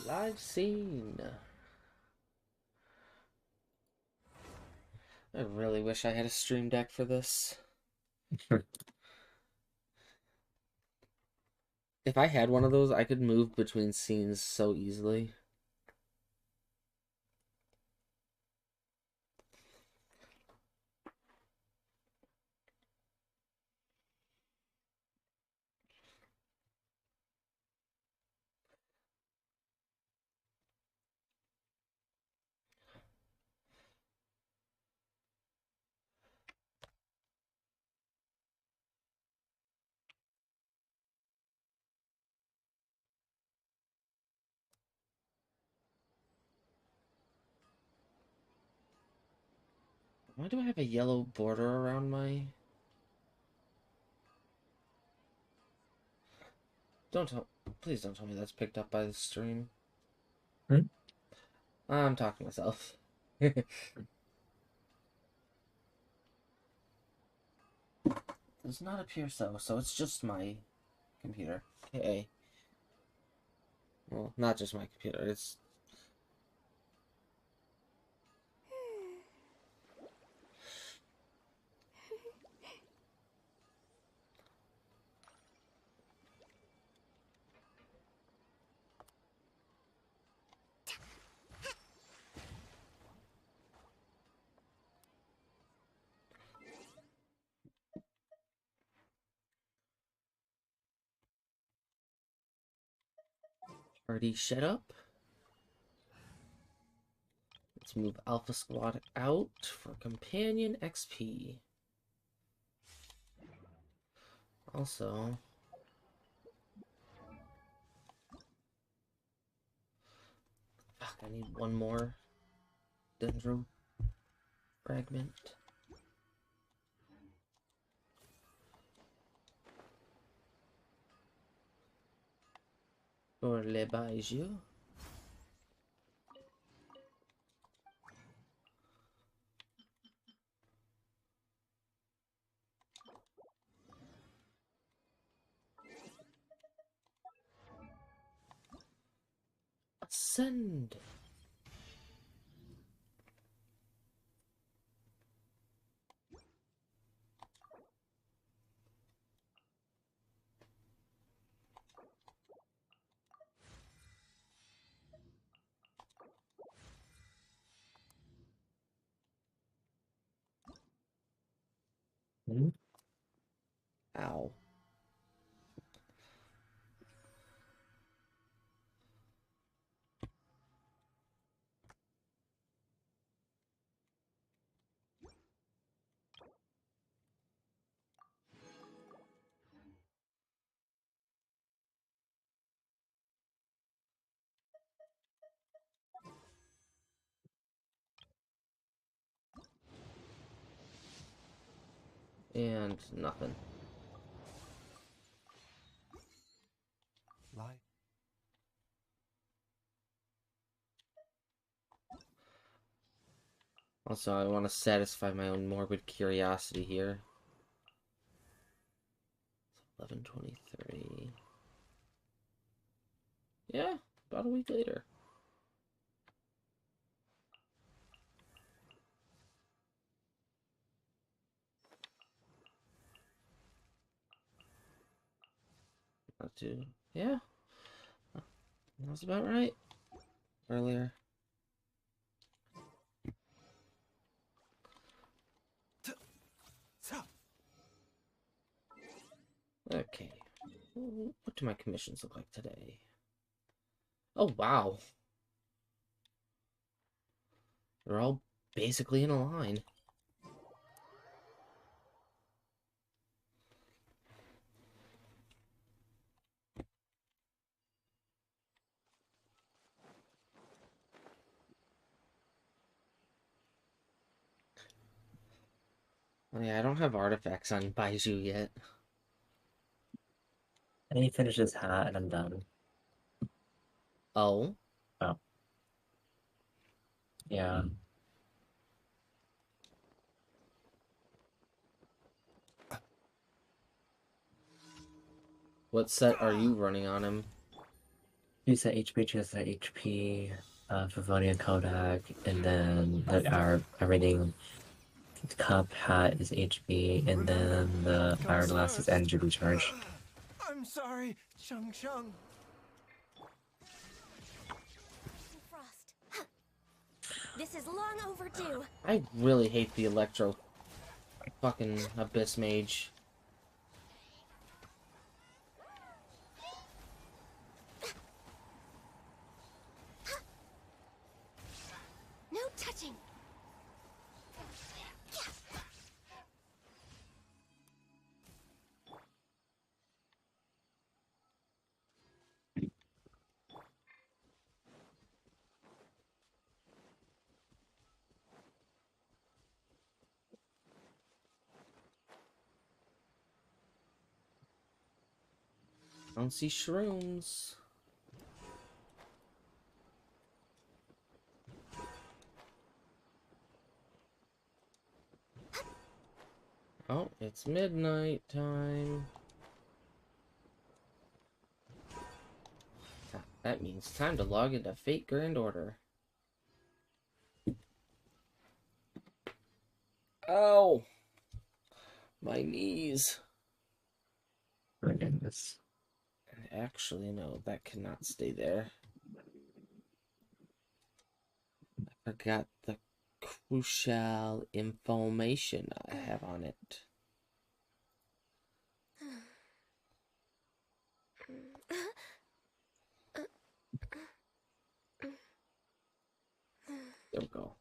Live scene. I really wish I had a stream deck for this. If I had one of those, I could move between scenes so easily. Why do I have a yellow border around my... Don't tell... Please don't tell me that's picked up by the stream. Hmm? I'm talking to myself. Does not appear so, so it's just my computer. Okay. Well, not just my computer, it's... Already set up. Let's move Alpha Squad out for Companion XP. Also... Fuck, I need one more Dendro fragment. Pour les bijoux. Ascend. Hmm? Ow. And nothing. Life. Also, I want to satisfy my own morbid curiosity here. 11:23. Yeah, about a week later. Not too. Yeah, that was about right. Earlier. Okay. What do my commissions look like today? Oh, wow. They're all basically in a line. Oh, yeah, I don't have artifacts on Baiju yet. I need to finish this hat and I'm done. Oh, Oh, yeah. what set are you running on him? Use the HP, choose the HP, Favonian Kodak, and then our everything cup hat is HP, and then the hourglass is energy recharge. I'm sorry, Chung Chung. Frost. This is long overdue. I really hate the Electro fucking Abyss Mage. No touching. I don't see shrooms. Oh, it's midnight time. That means time to log into Fate Grand Order. Oh! My knees. My goodness. Actually, no, that cannot stay there. I forgot the crucial information I have on it. There we go.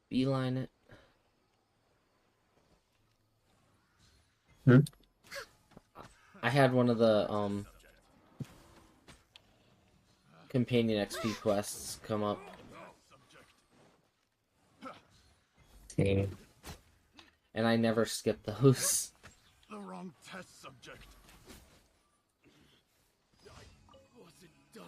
Beeline it. Hmm? I had one of the companion XP quests come up. See. And I never skip those. The wrong test subject. I wasn't done.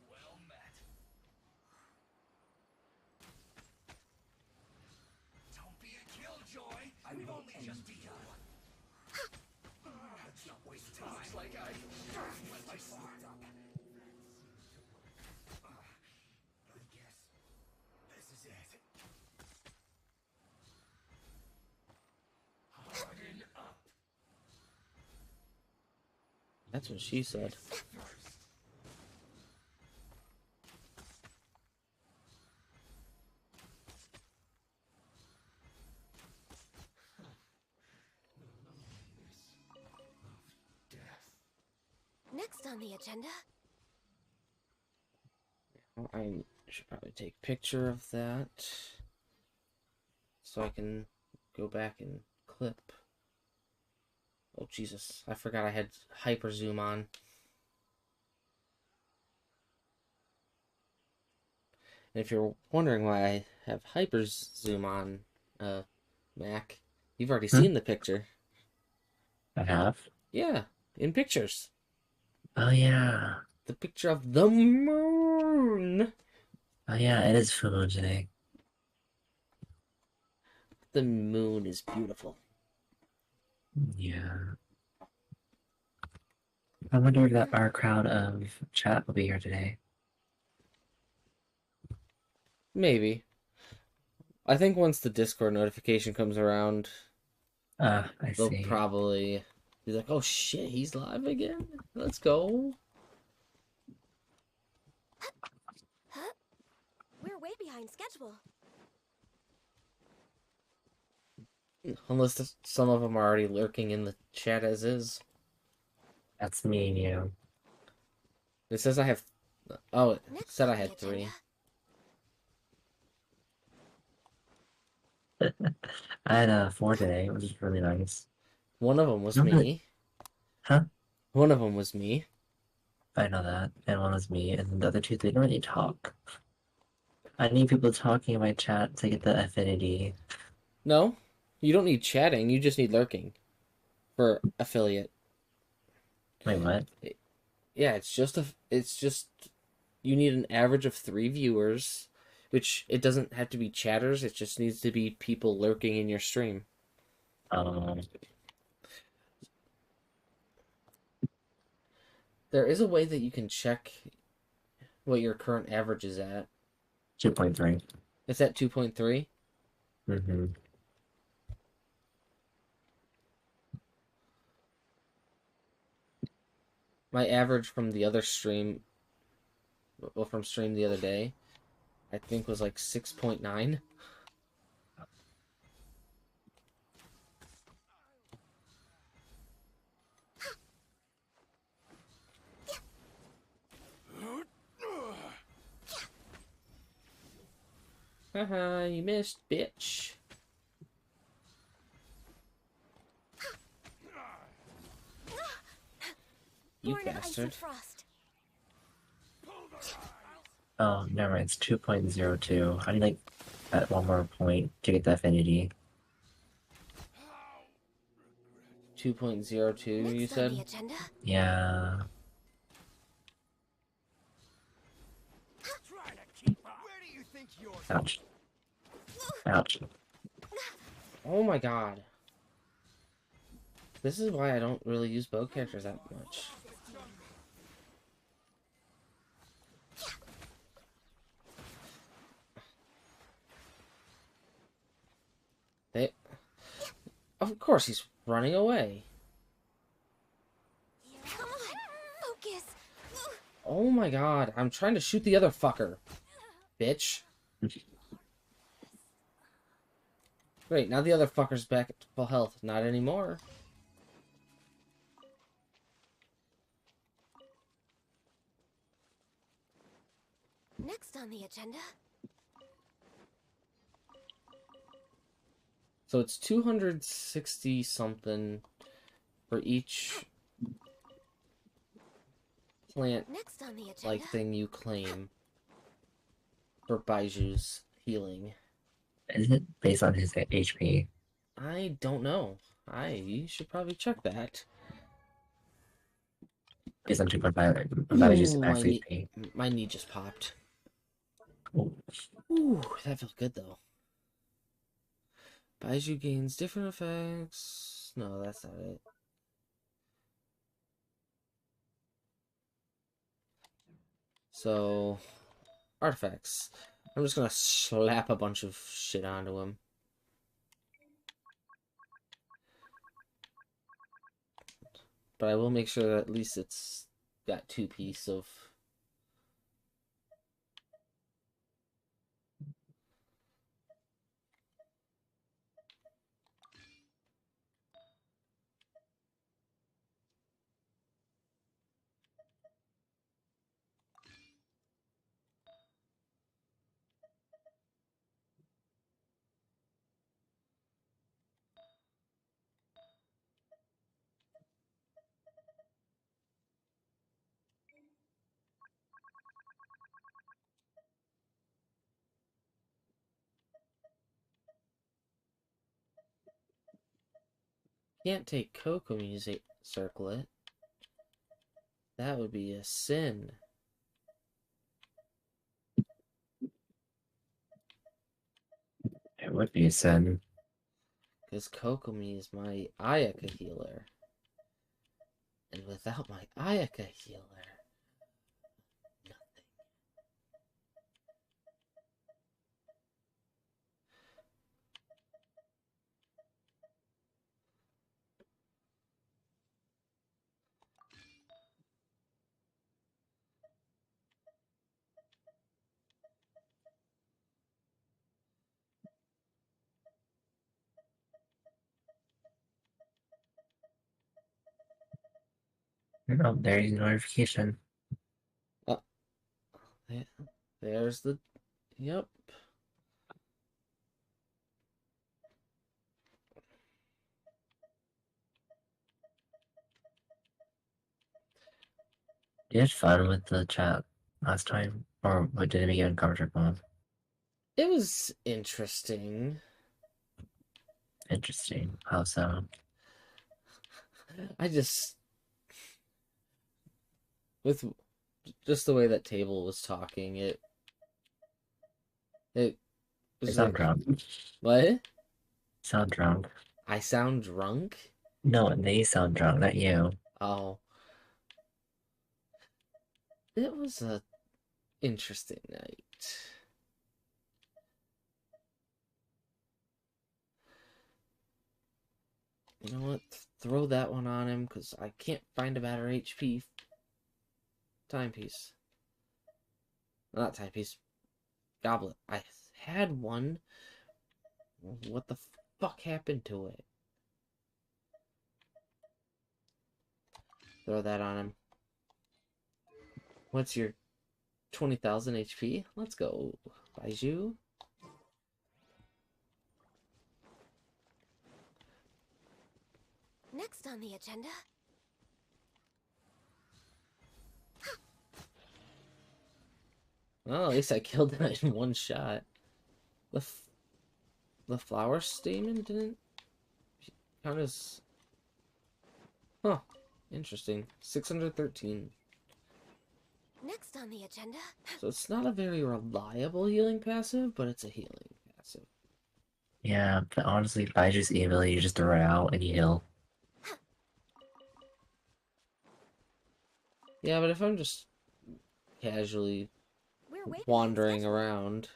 Well met. Don't be a killjoy. We've only just begun. Let's not waste time. Looks like I went my smart up. I guess this is it. Harden up. That's what she said. Next on the agenda. Well, I should probably take a picture of that so I can go back and clip. Oh Jesus, I forgot I had hyper zoom on. And if you're wondering why I have hyper zoom on, Mac, you've already seen the picture. I have? Yeah, in pictures. Oh, yeah. The picture of the moon. Oh yeah, it is full moon today. The moon is beautiful. Yeah. I wonder if that our crowd of chat will be here today. Maybe. I think once the Discord notification comes around, I they'll see. probably be like, "Oh shit, he's live again. Let's go." Huh? We're way behind schedule. Unless some of them are already lurking in the chat as is. That's me and you. It says I have. Oh, it Next said on I the had 3. agenda. I had 4 today, which is really nice. One of them was No, but- me. Huh? One of them was me. I know that. And one was me, and the other two, they don't really talk. I need people talking in my chat to get the affinity. No, you don't need chatting. You just need lurking for affiliate. Wait, what? Yeah, it's just you need an average of 3 viewers, which it doesn't have to be chatters. It just needs to be people lurking in your stream. Um, There is a way that you can check what your current average is at. 2.3. It's at 2.3. Mm-hmm. My average from the other stream, well, from stream the other day, I think was like 6.9. Haha, you missed, bitch. You Born of ice and bastard. frost. Oh, never mind. It's 2.02. I need like that one more point to get the affinity. 2.02, you Next on the said? agenda. Yeah. Try to keep up. Where do you think you're Ouch. Ouch. Oh my god. This is why I don't really use bow characters that much. They... Of course he's running away. Come on, focus. Oh my god, I'm trying to shoot the other fucker. Bitch. Great, now the other fucker's back at full health. Not anymore. Next on the agenda. So it's 260 something for each plant Next on the agenda. like thing you claim for Baiju's healing. Is it based on his HP? I don't know. I should probably check that. Based on 2.5. That is just Ooh, max HP. my knee just popped. Oh, Ooh, that felt good though. Baiju gains different effects. No, that's not it. So, artifacts. I'm just gonna slap a bunch of shit onto him. But I will make sure that at least it's got 2 pieces of... Can't take Coco Music Circlet. That would be a sin. It would be a sin. Because Kokomi is my Ayaka healer. And without my Ayaka healer, nothing. Oh, there's your notification. Yeah, there's the... Yep. You had fun with the chat last time? Or what did it make you uncomfortable? It was interesting. Interesting. How so? I just... With just the way that table was talking, it You was sound like... drunk. What? You sound drunk. I sound drunk? No, they sound drunk, not you. Oh. It was a interesting night. You know what? Throw that one on him, because I can't find a better HP timepiece. Not timepiece. Goblet. I had one. What the fuck happened to it? Throw that on him. What's your 20,000 HP? Let's go. Baiju. Next on the agenda. Well, at least I killed that in one shot. The flower stamen didn't count as... Huh. Interesting. 613. Next on the agenda. So it's not a very reliable healing passive, but it's a healing passive. Yeah, but honestly, Baiju's ability, you just throw it out and you heal. Yeah, but if I'm just casually We're waiting wandering schedule. around...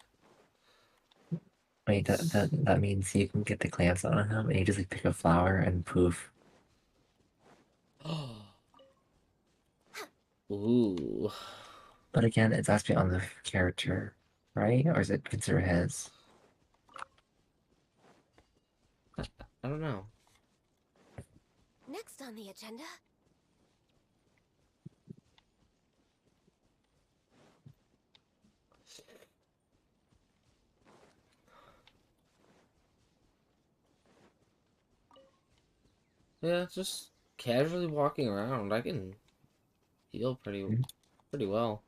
Wait, that means you can get the glance on him and you just like pick a flower and poof. Ooh. But again, it's actually on the character, right? Or is it considered his? I don't know. Next on the agenda. Yeah, just casually walking around. I can heal pretty well.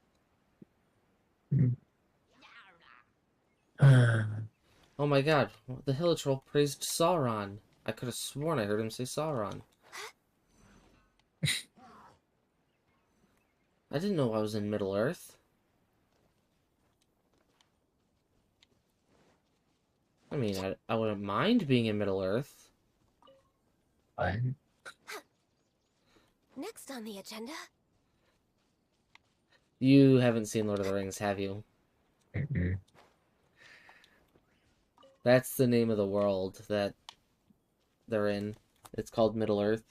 Oh my god, the Hilitroll praised Sauron. I could have sworn I heard him say Sauron. I didn't know I was in Middle-earth. I mean, I wouldn't mind being in Middle-earth. What? Next on the agenda. You haven't seen Lord of the Rings, have you? Mm-mm. That's the name of the world that they're in. It's called Middle-earth.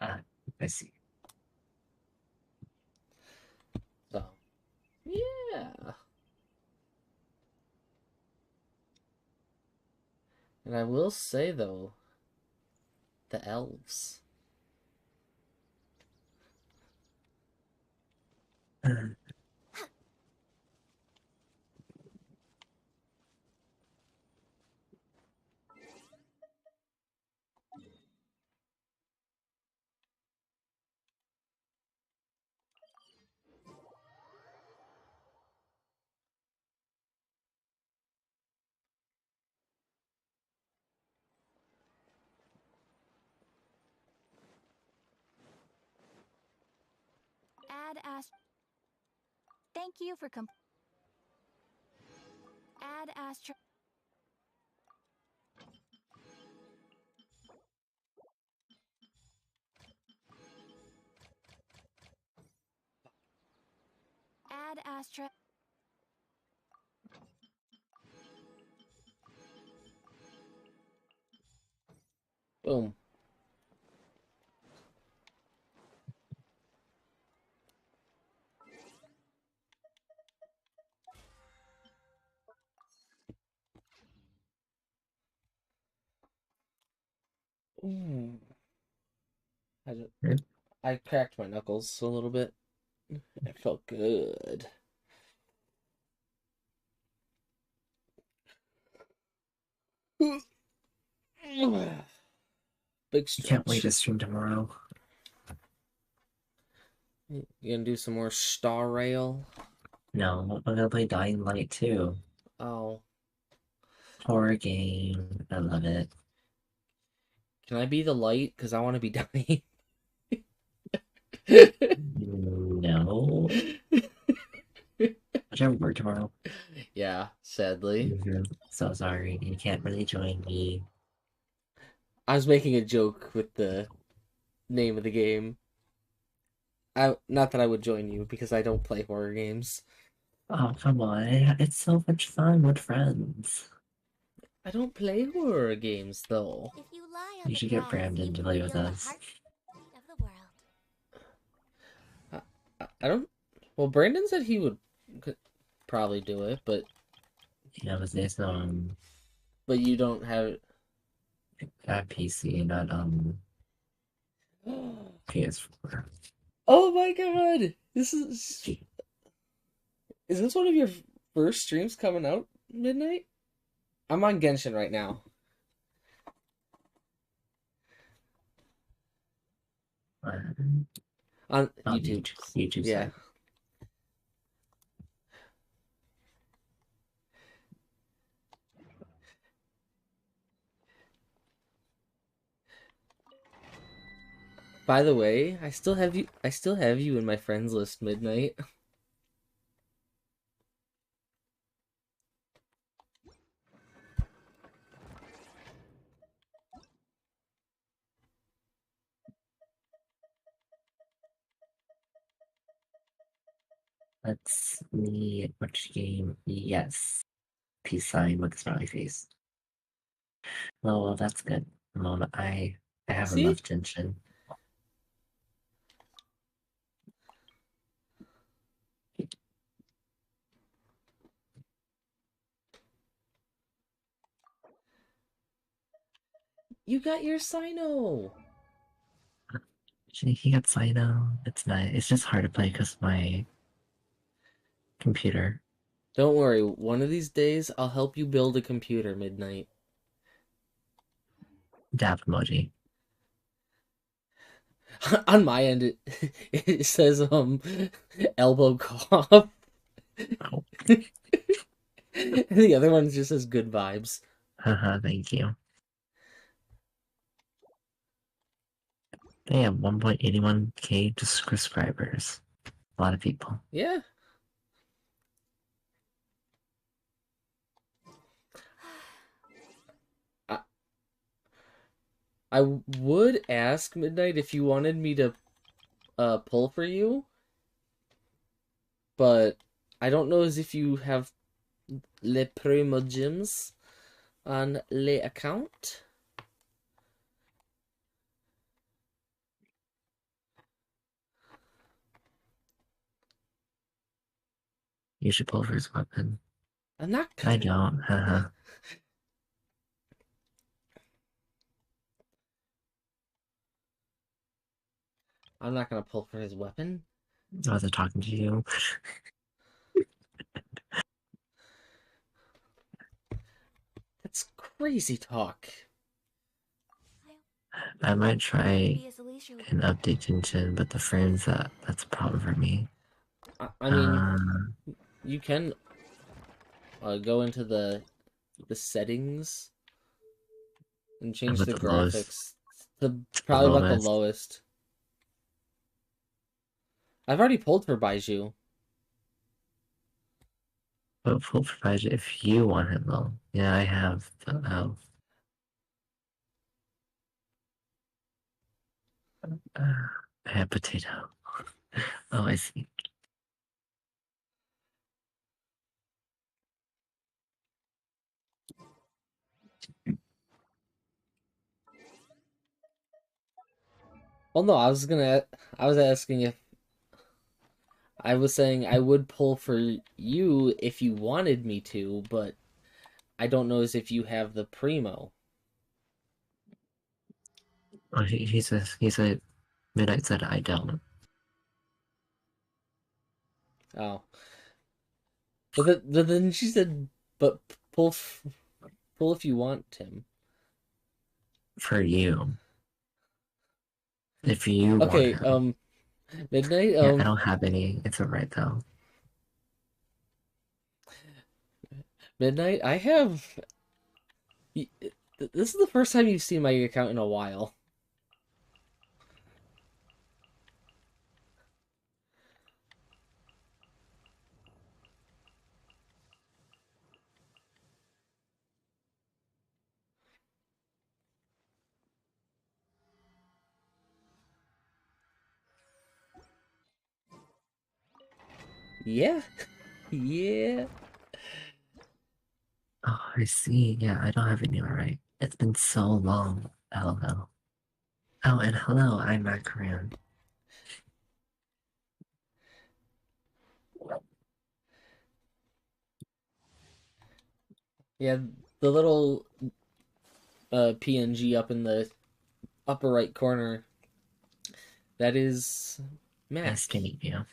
Ah, I see. So, yeah. And I will say, though, the elves. Add ast. Thank you for Add astra. Astra. Boom. Ooh. I, ju- Hmm? I cracked my knuckles a little bit. It felt good. Big Can't wait stretch. to stream tomorrow. You gonna do some more Star Rail? No, I'm gonna play Dying Light too. Oh, Horror game. I love it. can I be the light? Because I want to be dying. No. I have work tomorrow. Yeah, sadly. So sorry. You can't really join me. I was making a joke with the name of the game. Not that I would join you because I don't play horror games. Oh, come on. It's so much fun with friends. I don't play horror games though. If you lie on You the should get grass, Brandon you to can play with feel the us. heartbeat of the world. I don't. Well, Brandon said he could probably do it, but Yeah, but there's you don't have. at PC, not PS4. Oh my god! Is this one of your first streams coming out midnight? I'm on Genshin right now. On On YouTube. YouTube Yeah. side. By the way, I still have you. I still have you in my friends list, Midnight. Let's see which game. Yes. Peace sign with a smiley face. Well, that's good. I have See? enough tension. You got your Sino. He got Sino. It's nice. It's just hard to play because my computer. Don't worry. One of these days, I'll help you build a computer, Midnight. Dab emoji. On my end, it says elbow cough. Oh. And the other one just says good vibes. Haha, thank you. They have 1.81k subscribers. A lot of people. Yeah. I would ask Midnight if you wanted me to pull for you, but I don't know as if you have Le Primo Gyms on Le account. You should pull for his weapon. I'm not I gonna. don't. Haha. I'm not gonna pull for his weapon. I wasn't talking to you. That's crazy talk. I might try Maybe as Alicia would an update Genshin, but the frames that's a problem for me. I mean, Uh, you can go into the settings and change with the the lowest, graphics to the probably about the lowest. lowest. I've already pulled for Baiju. But full provided if you want him though. Yeah, I have the I have potato. Oh, I see. Well, no, I was asking if I was saying I would pull for you if you wanted me to, but I don't know as if you have the primo. Oh, he said Midnight said I don't. Oh, but then she said, but pull if you want him. For you. If you want Okay, him. Midnight, Yeah, I don't have any. It's alright though. Midnight, I have. This is the first time you've seen my account in a while. Yeah, yeah. Oh, I see. Yeah, I don't have any alright. It's been so long. LOL. Oh, and hello, I'm Macaroon. Yeah, the little PNG up in the upper right corner. That is Mac. Nice to meet you.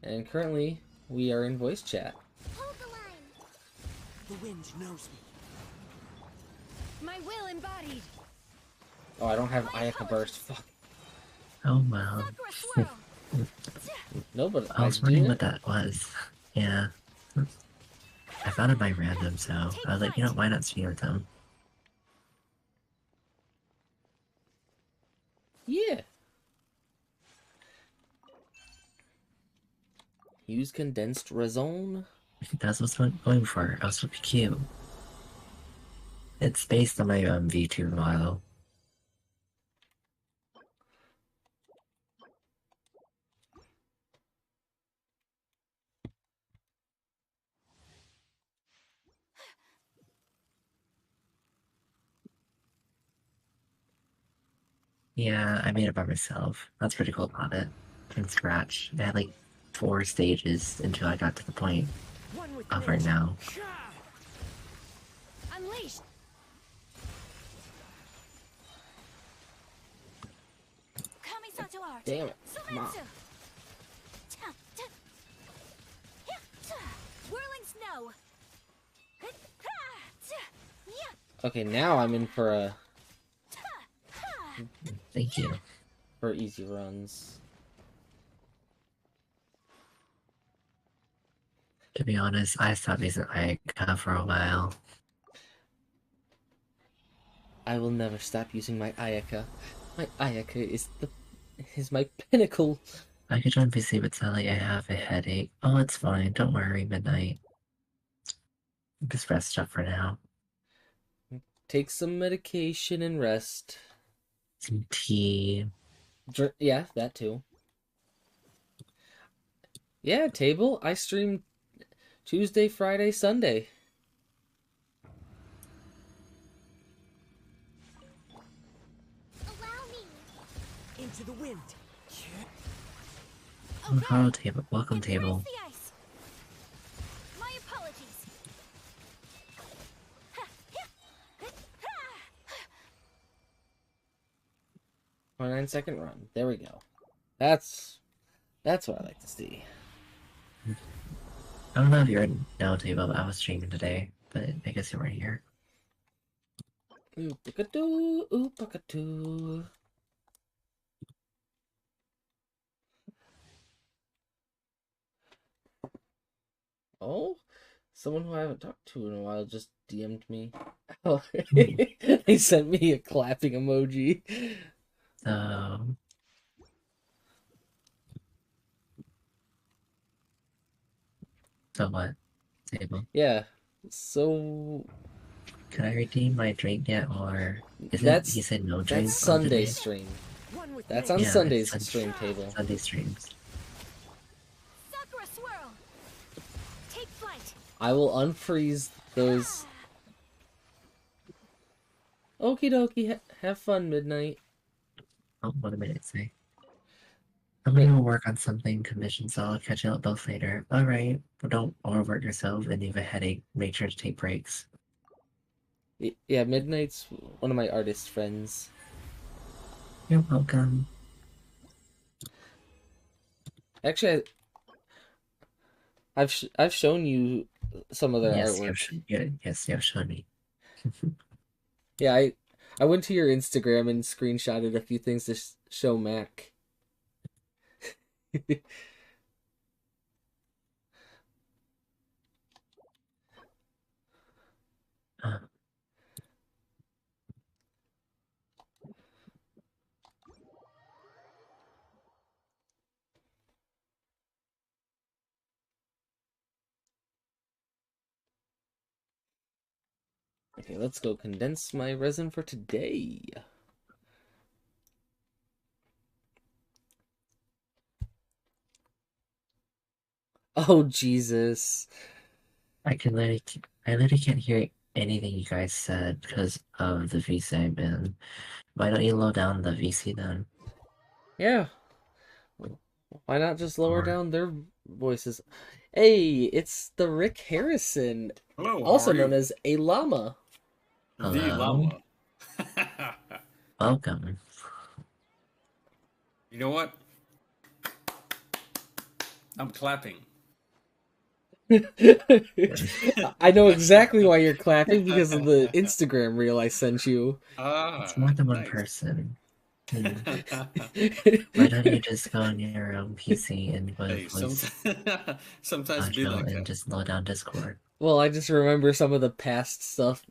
And currently, we are in voice chat. Hold the line. The wind knows me. My will embodied. Oh, I don't have Ayaka Burst. Fuck. Oh wow. Sakura swirl. No, but I was do. wondering what that was. Yeah. I found it by random, so I was like, you know, why not stream with them? Yeah. Use condensed resin. That's what I'm going for. I was so cute. It's based on my V2 model. Yeah, I made it by myself. That's pretty cool about it. From scratch. I had like 4 stages until I got to the point One with of right now. Unleashed. Kamisato art. Damn it. Come on. Sumetsu. Whirling snow. Okay, now I'm in for Thank you. easy runs. To be honest, I stopped using Ayaka for a while. I will never stop using my Ayaka. My Ayaka is my pinnacle. I could join PC, but sadly I have a headache. Oh, it's fine. Don't worry, Midnight. Just rest up for now. Take some medication and rest. Some tea. Yeah, that too. Yeah, table. I stream Tuesday, Friday, Sunday. Allow me. Into the wind. Oh, hello, table. Welcome, Embrace table. the ice. My apologies. 29-second run. There we go. That's what I like to see. I don't know if you're now, table, but I was streaming today, but I guess you weren't here. Oopakadoo, oopakadoo. Oh, someone who I haven't talked to in a while just DM'd me. Oh, they sent me a clapping emoji. So what? Table. Yeah. So Can I redeem my drink yet, or is That's- it? He said no that's drinks. Sunday stream. One with That's me. on Yeah, Sunday's it's stream table. Sunday streams. Sakura swirl. Take flight. I will unfreeze those. Okie dokie. Have fun, Midnight. Oh, what did I say? I'm gonna go work on something, commission, so I'll catch you up both later. Alright, but don't overwork yourself and you have a headache. Make sure to take breaks. Yeah, Midnight's one of my artist friends. You're welcome. Actually, I've shown you some of their artwork. Yes, you have shown me. Yeah, I went to your Instagram and screenshotted a few things to show Mac. Uh, Okay, let's go condense my resin for today. Oh, Jesus. I literally can't hear anything you guys said because of the VC, man. Why don't you low down the VC then? Yeah. Why not just lower Or- down their voices? Hey, it's the Rick Harrison, Hello, also how are known you? as a llama. The Hello? llama. Welcome. You know what? I'm clapping. I know exactly why you're clapping because of the Instagram reel I sent you. Ah, It's more than one nice. person. Why don't you just go on your own PC and go to Hey, voice sometimes it be module like and that. just load down Discord? Well, I just remember some of the past stuff,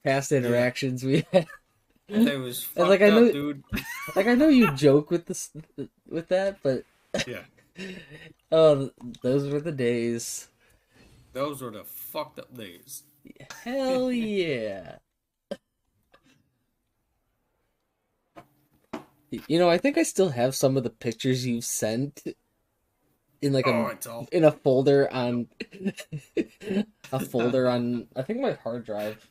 past interactions we had. That was And, fucked like, I know- up, dude. Like, I know you joke with this, with that, but Yeah, oh, those were the days. those were the fucked up days. Hell yeah. You know, I think I still have some of the pictures you've sent in like Oh, a it's all. in a folder on a folder on I think my hard drive.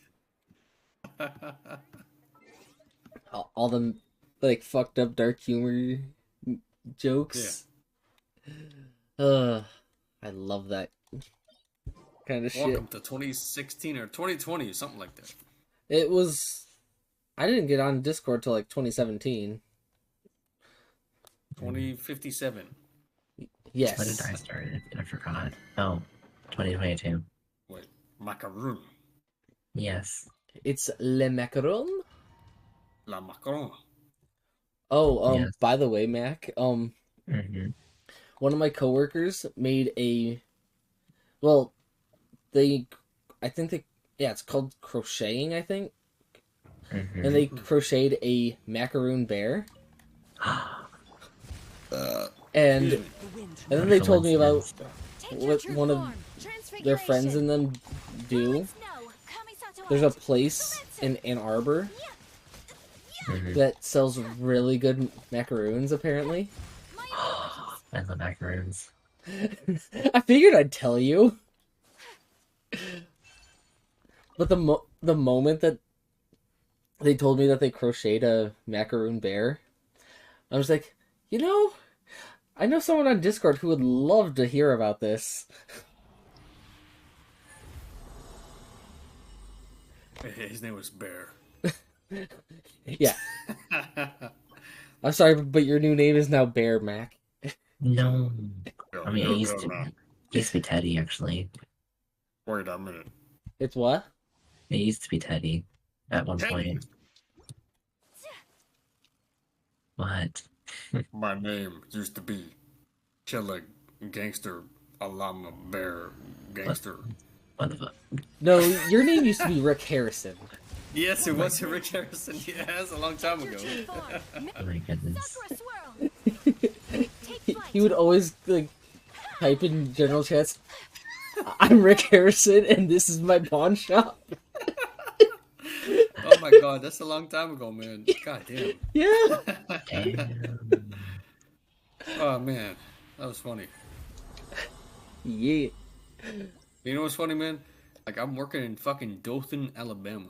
All the like fucked up dark humor jokes. I love that kind of shit. Welcome to 2016 or 2020, something like that. It was I didn't get on Discord till like 2017. 2057. Yes. When did I start it? I forgot. Oh, 2022. Wait, macaroon. Yes. It's Le Macaron. La macaron. Oh, Yes. by the way, Mac, Mm-hmm. one of my coworkers made I think it's called crocheting, I think. Mm-hmm. And they crocheted a macaroon bear. And Excuse me. and then they told me about Take what your true one of form. their friends and them do. There's a place in Ann Arbor Mm-hmm. that sells really good macaroons, apparently. I love macaroons. I figured I'd tell you. But the moment that they told me that they crocheted a macaroon bear, I was like, you know, I know someone on Discord who would love to hear about this. His name was Bear. Yeah, I'm sorry, but your new name is now Bear Mac. No. I mean, No, it used no, to no. be Teddy, actually. Wait a minute. It's what? It used to be Teddy at one Teddy. point. What? My name used to be Chilla Gangster Alama Bear Gangster. What the fuck? No, your name used to be Rick Harrison. Yes, it was Rick Harrison. Yes, a long time ago. Oh my goodness. He would always like type in general chats, "I'm Rick Harrison, and this is my pawn shop." Oh my god, that's a long time ago, man. God damn. Yeah. Damn. Oh man, that was funny. Yeah. You know what's funny, man? Like I'm working in fucking Dothan, Alabama.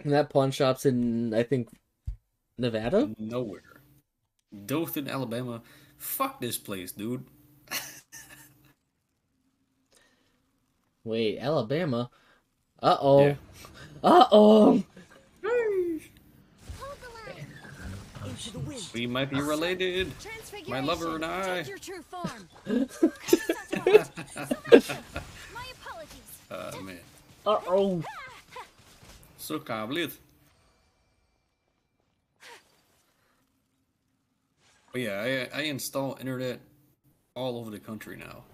And that pawn shop's in, I think, Nevada? Nowhere. Dothan, Alabama. Fuck this place, dude. Wait, Alabama? Uh-oh. Yeah. Uh-oh! Hold the line. Into the wind. We might be related. My lover and I. Take your true form. Kami-Sato Art. My apologies. Man. Uh-oh. Så kabligt. But yeah, I install internet all over the country now.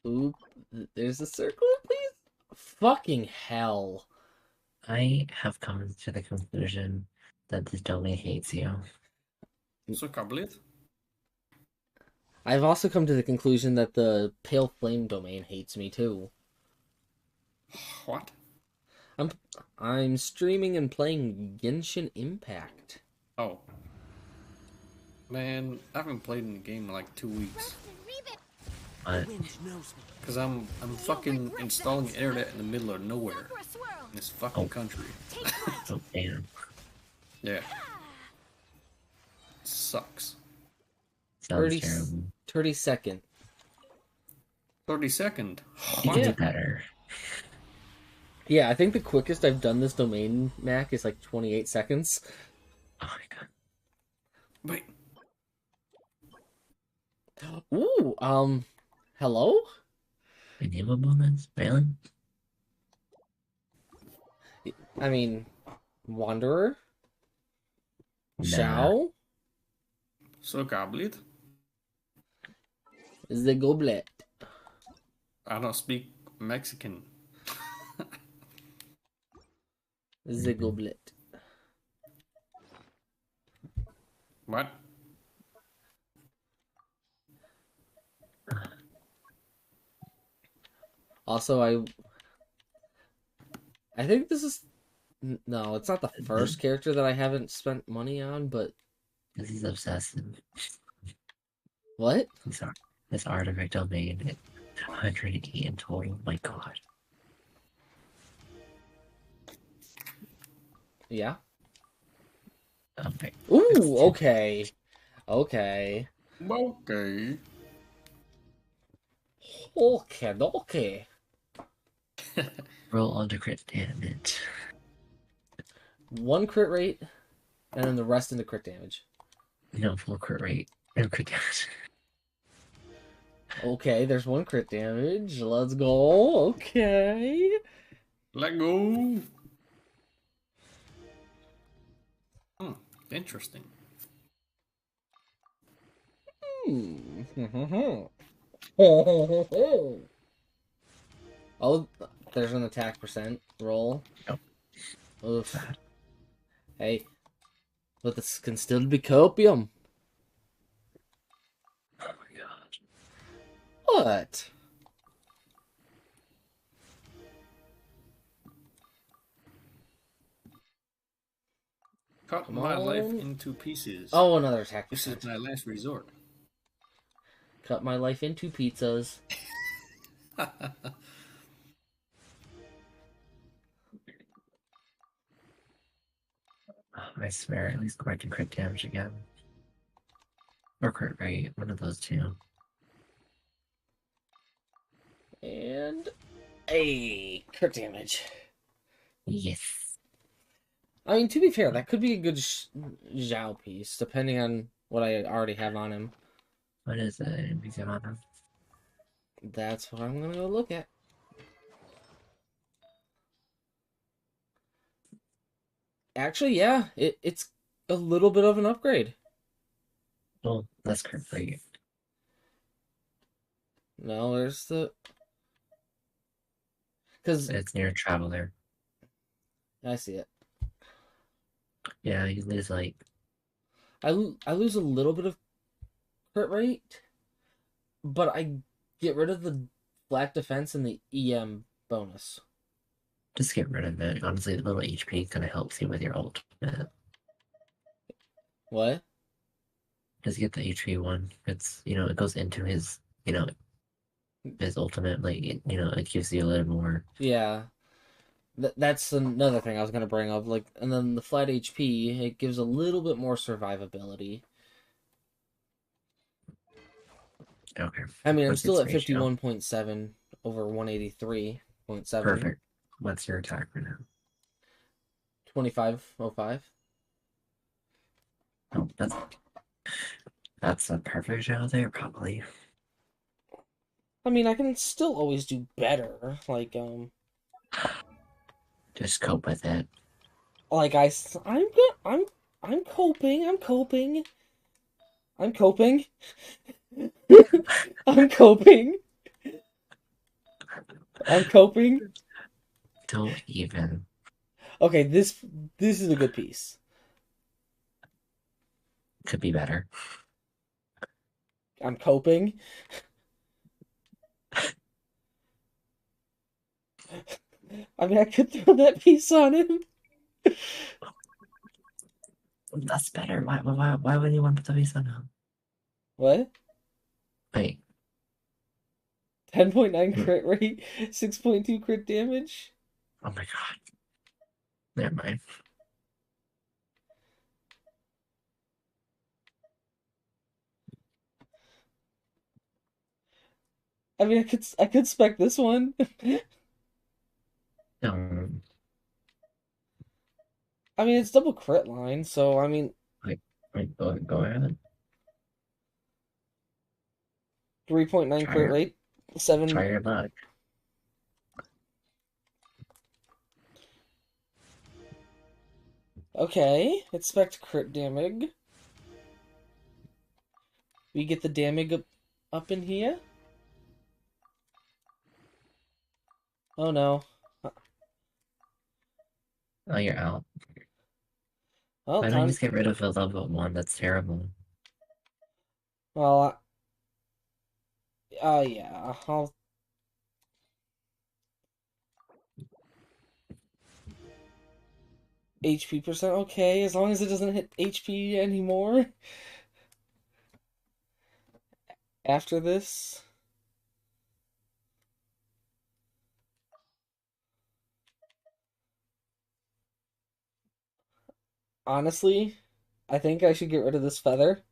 Oop. There's a circle, please? Fucking hell. I have come to the conclusion that this domain hates you. Så kabligt. I've also come to the conclusion that the Pale Flame domain hates me too. What? I'm streaming and playing Genshin Impact. Oh. Man, I haven't played in the game in like 2 weeks. Rest and rebuild. But Wind knows me. Cause I'm fucking installing internet in the middle of nowhere Sakura swirl. in this fucking country. Take flight. oh damn, Yeah. Sucks. sounds 30, terrible. 30 second. 30-second. You can Yeah. do better. Yeah, I think the quickest I've done this domain, Mac, is like 28 seconds. Oh my god. Wait. Ooh, hello? Enable moments? Really? I mean, Wanderer? Nah. Shao? Så kabligt. The Goblet. I don't speak Mexican. The Goblet. What? Also, I think this is... No, it's not the first character that I haven't spent money on, but... This is obsessive. What? This artifact domain at 180 in total. My god. Yeah? Okay. Ooh, okay. Okay. Okay. Okay. Roll on to crit damage. One crit rate, and then the rest into crit damage. No, full crit rate. No crit damage. Okay, there's one crit damage. Let's go. Okay. Let go. Interesting. Oh, there's an attack percent roll. Yep. Oof. Hey, but this can still be copium. Oh my god. What? Cut Come my life on. into pieces. Oh, another attack This is percent. my last resort. Cut my life into pizzas. I swear, at least go back to crit damage again. Or crit rate, one of those two. And a crit damage. Yes. I mean, to be fair, that could be a good Zhao piece, depending on what I already have on him. What is it? That's what I'm gonna go look at. Actually, yeah, it's a little bit of an upgrade. Well, that's crit rate. No, there's the... Because It's near Traveler. I see it. Yeah, you lose like I lose a little bit of crit rate, but I get rid of the flat defense and the EM bonus. just get rid of it. Honestly, the little HP kind of helps you with your ultimate. What? Just get the HP one. It's it goes into his you know, his ultimate, like, it gives you a little more. Yeah. That's another thing I was gonna bring up. Like, and then the flat HP, it gives a little bit more survivability. Okay. I mean, I'm What's still its at ratio? 51.7 over 183.7. Perfect. What's your attack right now? 2505. Oh, that's a perfect shot there, probably. I mean, I can still always do better. Just cope with it. I'm good. I'm coping. I'm coping. I'm coping. I'm coping. I'm coping. Don't even. Okay, this is a good piece. Could be better. I'm coping. I mean, I could throw that piece on him. That's better. Why would you want to put the face on him? What? Wait. 10.9 crit rate, 6.2 crit damage. Oh my god. Never mind. I mean, I could spec this one. Um, I mean, it's double crit line, so I mean, go ahead. 3.9 Try crit your rate, 7. try your luck. Okay, expect crit damage. We get the damage up in here. Oh no. Oh, you're out. Well, Why don't you time. just get rid of the level 1? That's terrible. Well, yeah. I'll. HP percent, okay, as long as it doesn't hit HP anymore after this. Honestly, I think I should get rid of this feather.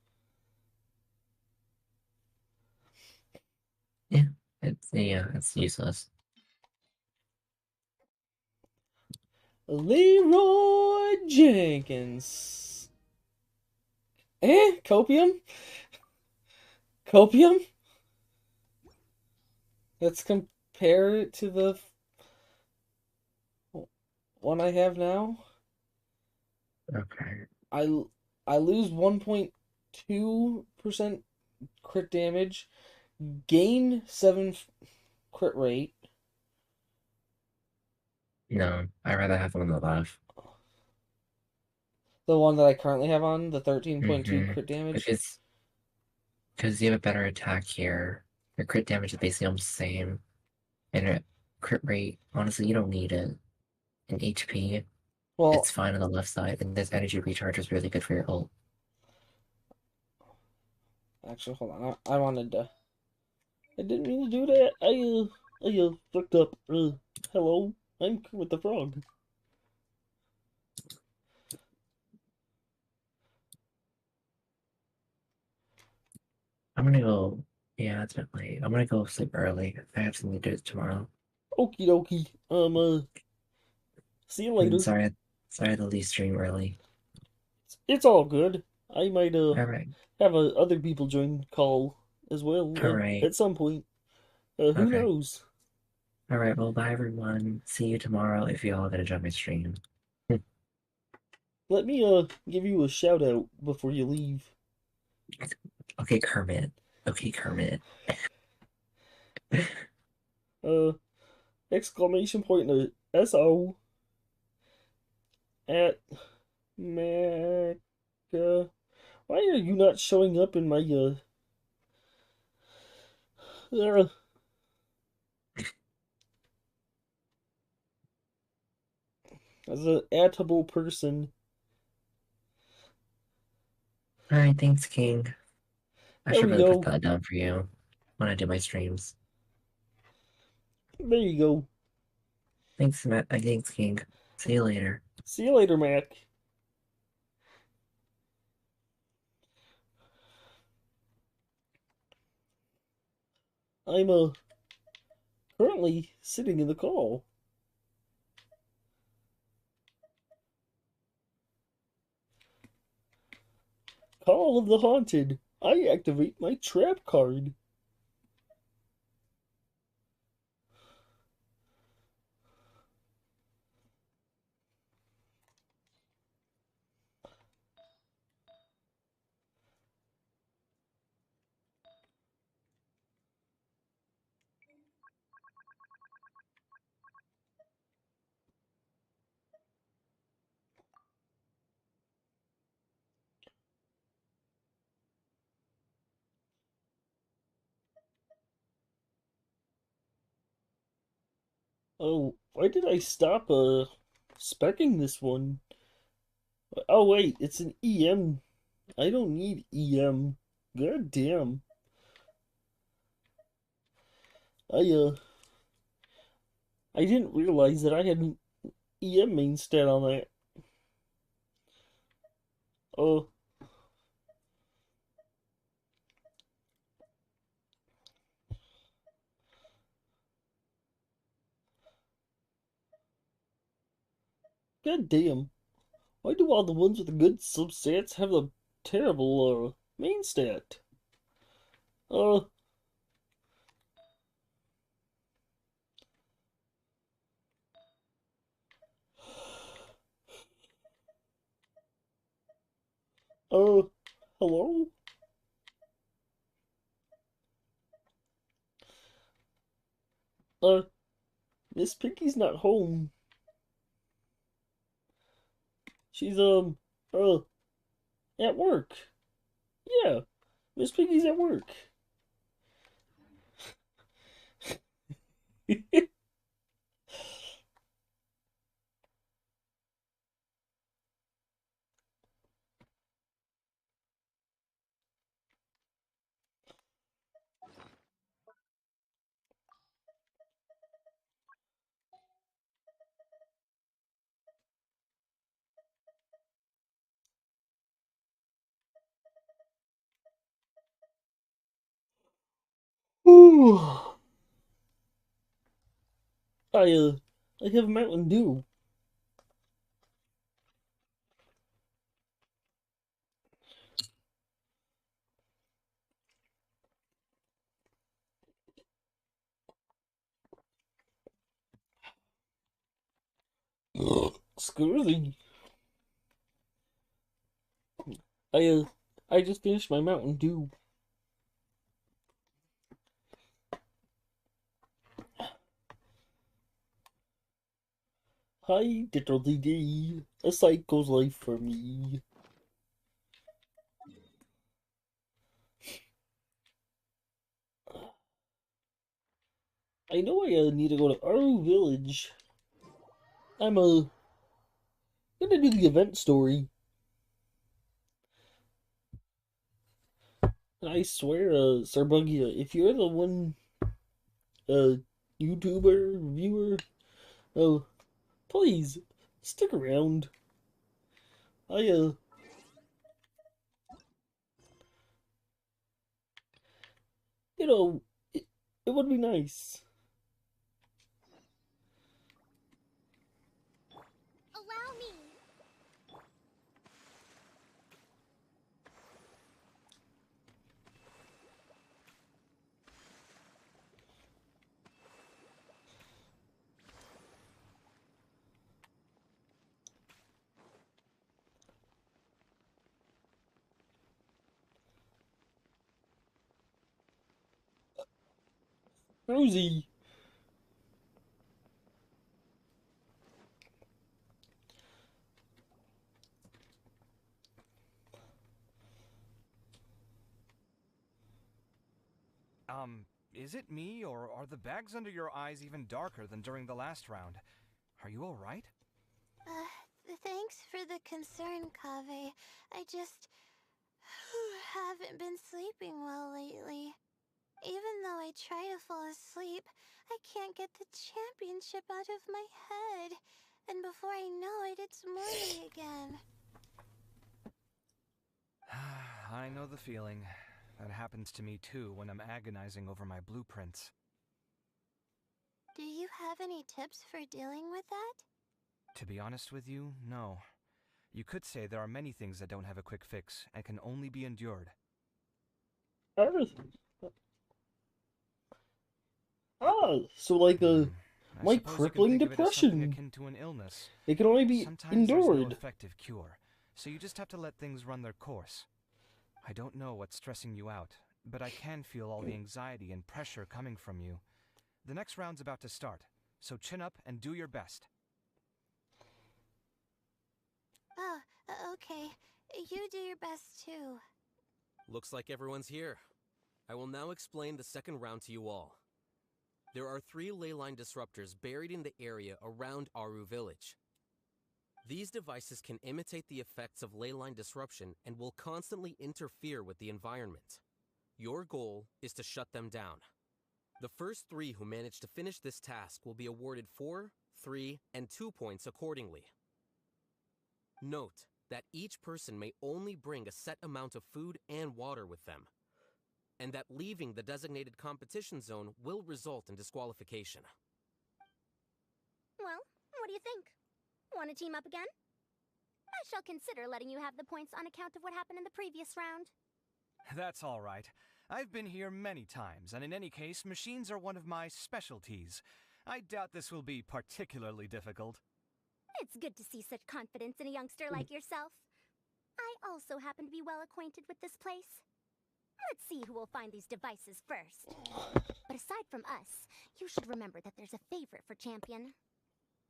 It's useless. Leroy Jenkins. Copium? Copium? Let's compare it to the one I have now. Okay. I lose 1.2% crit damage, gain 7 crit rate. No, I'd rather have one on the left. The one that I currently have on, the 13.2 Mm-hmm. crit damage. Because you have a better attack here. Your crit damage is basically almost the same. And your crit rate, honestly, you don't need it. In HP, Well, it's fine on the left side, and this energy recharge is really good for your ult. actually, hold on. I wanted to. I didn't mean to do that. I fucked up. Hello, I'm Kermit the Frog. I'm gonna go. Yeah, it's a bit late. I'm gonna go sleep early. I have something to do tomorrow. Okie dokie. See you later. Sorry to leave stream early. It's all good. I might All right, have other people join call as well all right, at some point. Who okay, knows? all right. Well, bye everyone. See you tomorrow if you all gonna join my stream. Let me give you a shout out before you leave. Okay, Kermit. Okay, Kermit. Uh, exclamation point SO at Mac. Why are you not showing up in my uh as an attable person? All right, thanks, King. I There should we really put go. that down for you. when I do my streams. There you go. Thanks, Matt. Thanks, King. See you later. See you later, Mac. I'm currently sitting in the call. Call of the Haunted. I activate my trap card. Oh, why did I stop specking this one? Oh wait, it's an EM. I don't need EM. God damn. I I didn't realize that I had an EM main stat on that. Oh, god damn. Why do all the ones with the good substats have the terrible main stat? Uh uh hello? Uh Miss Pinky's not home. She's uh at work. Yeah, Miss Piggy's at work. Ooh. I have Mountain Dew. Scurvy. I just finished my Mountain Dew. Hi, diddly dee. A psycho's life for me. I know I need to go to Aru Village. I'm gonna do the event story. I swear, Sarbugia, if you're the one, YouTuber, viewer, oh, please, stick around. I, you know, it would be nice. Allow me. Rosie. Is it me, or are the bags under your eyes even darker than during the last round? Are you alright? Thanks for the concern, Kaveh. I just haven't been sleeping well lately. Even though can't get the championship out of my head. And before I know it, it's morning again. I know the feeling. That happens to me too when I'm agonizing over my blueprints. Do you have any tips for dealing with that? To be honest with you, no. You could say there are many things that don't have a quick fix and can only be endured. Everything. So like I my suppose you can crippling think of it as something depression. akin to an illness. It can only be Sometimes there's no endured. effective cure, so you just have to let things run their course. I don't know what's stressing you out, but I can feel all the anxiety and pressure coming from you. The next round's about to start, so chin up and do your best. Oh, okay. You do your best too. Looks like everyone's here. I will now explain the second round to you all. There are 3 leyline disruptors buried in the area around Aru Village. These devices can imitate the effects of leyline disruption and will constantly interfere with the environment. Your goal is to shut them down. The first 3 who manage to finish this task will be awarded 4, 3, and 2 points accordingly. Note that each person may only bring a set amount of food and water with them, and that leaving the designated competition zone will result in disqualification. Well, what do you think? Want to team up again? I shall consider letting you have the points on account of what happened in the previous round. That's all right. I've been here many times, and in any case, machines are one of my specialties. I doubt this will be particularly difficult. It's good to see such confidence in a youngster like yourself. I also happen to be well acquainted with this place. Let's see who will find these devices first. But aside from us, you should remember that there's a favorite for Champion.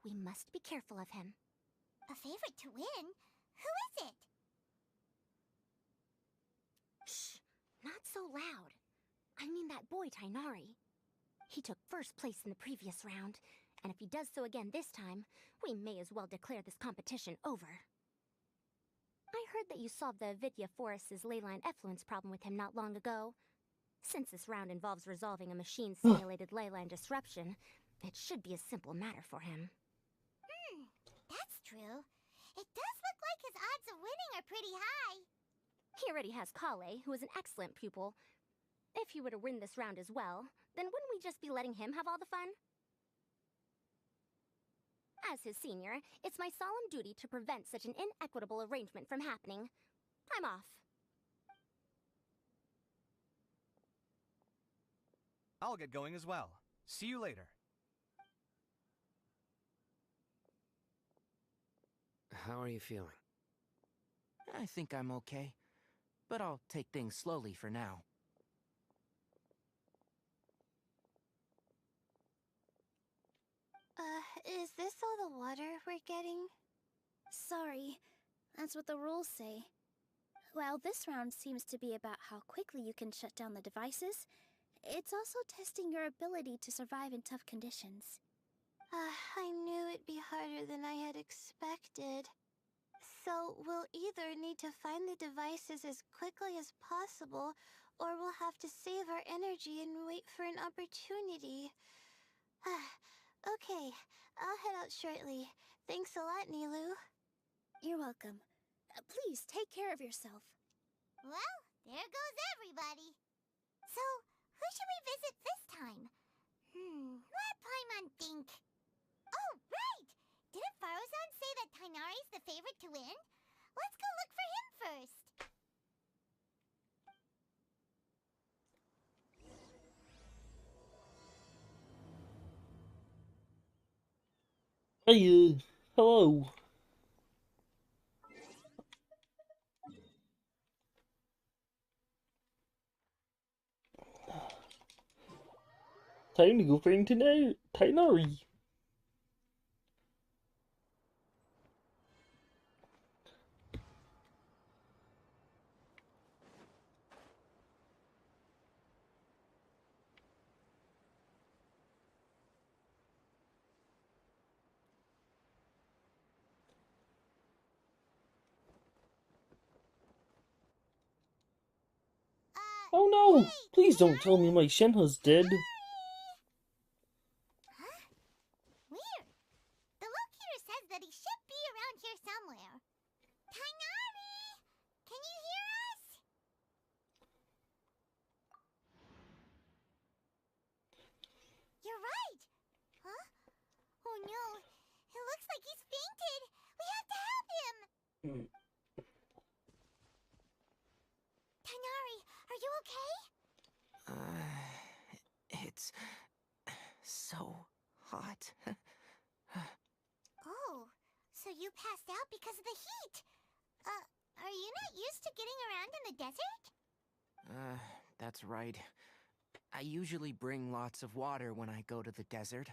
We must be careful of him. A favorite to win? Who is it? Shh! Not so loud. I mean that boy Tighnari. He took first place in the previous round, and if he does so again this time, we may as well declare this competition over. I heard that you solved the Avidya Forest's leyline effluence problem with him not long ago. Since this round involves resolving a machine-simulated leyline disruption, it should be a simple matter for him. That's true. It does look like his odds of winning are pretty high. He already has Kale, who is an excellent pupil. If he were to win this round as well, then wouldn't we just be letting him have all the fun? As his senior, it's my solemn duty to prevent such an inequitable arrangement from happening. I'm off. I'll get going as well. See you later. How are you feeling? I think I'm okay, but I'll take things slowly for now. Is this all the water we're getting? Sorry, that's what the rules say. While this round seems to be about how quickly you can shut down the devices, it's also testing your ability to survive in tough conditions. I knew it'd be harder than I had expected. So we'll either need to find the devices as quickly as possible, or we'll have to save our energy and wait for an opportunity. Okay, I'll head out shortly. Thanks a lot, Nilou. You're welcome. Please take care of yourself. Well, there goes everybody. So, who should we visit this time? Let Paimon think. Oh, right! Didn't Faruzan say that Tighnari's the favorite to win? Let's go look for him first. Hey, hello. Time to go find Tighnari. Oh no! Please don't tell me my Shenhe's dead. no! It looks like he's fainted! We have to help him! Tighnari, are you okay? It's so hot. Oh, so you passed out because of the heat? Are you not used to getting around in the desert? That's right. I usually bring lots of water when I go to the desert,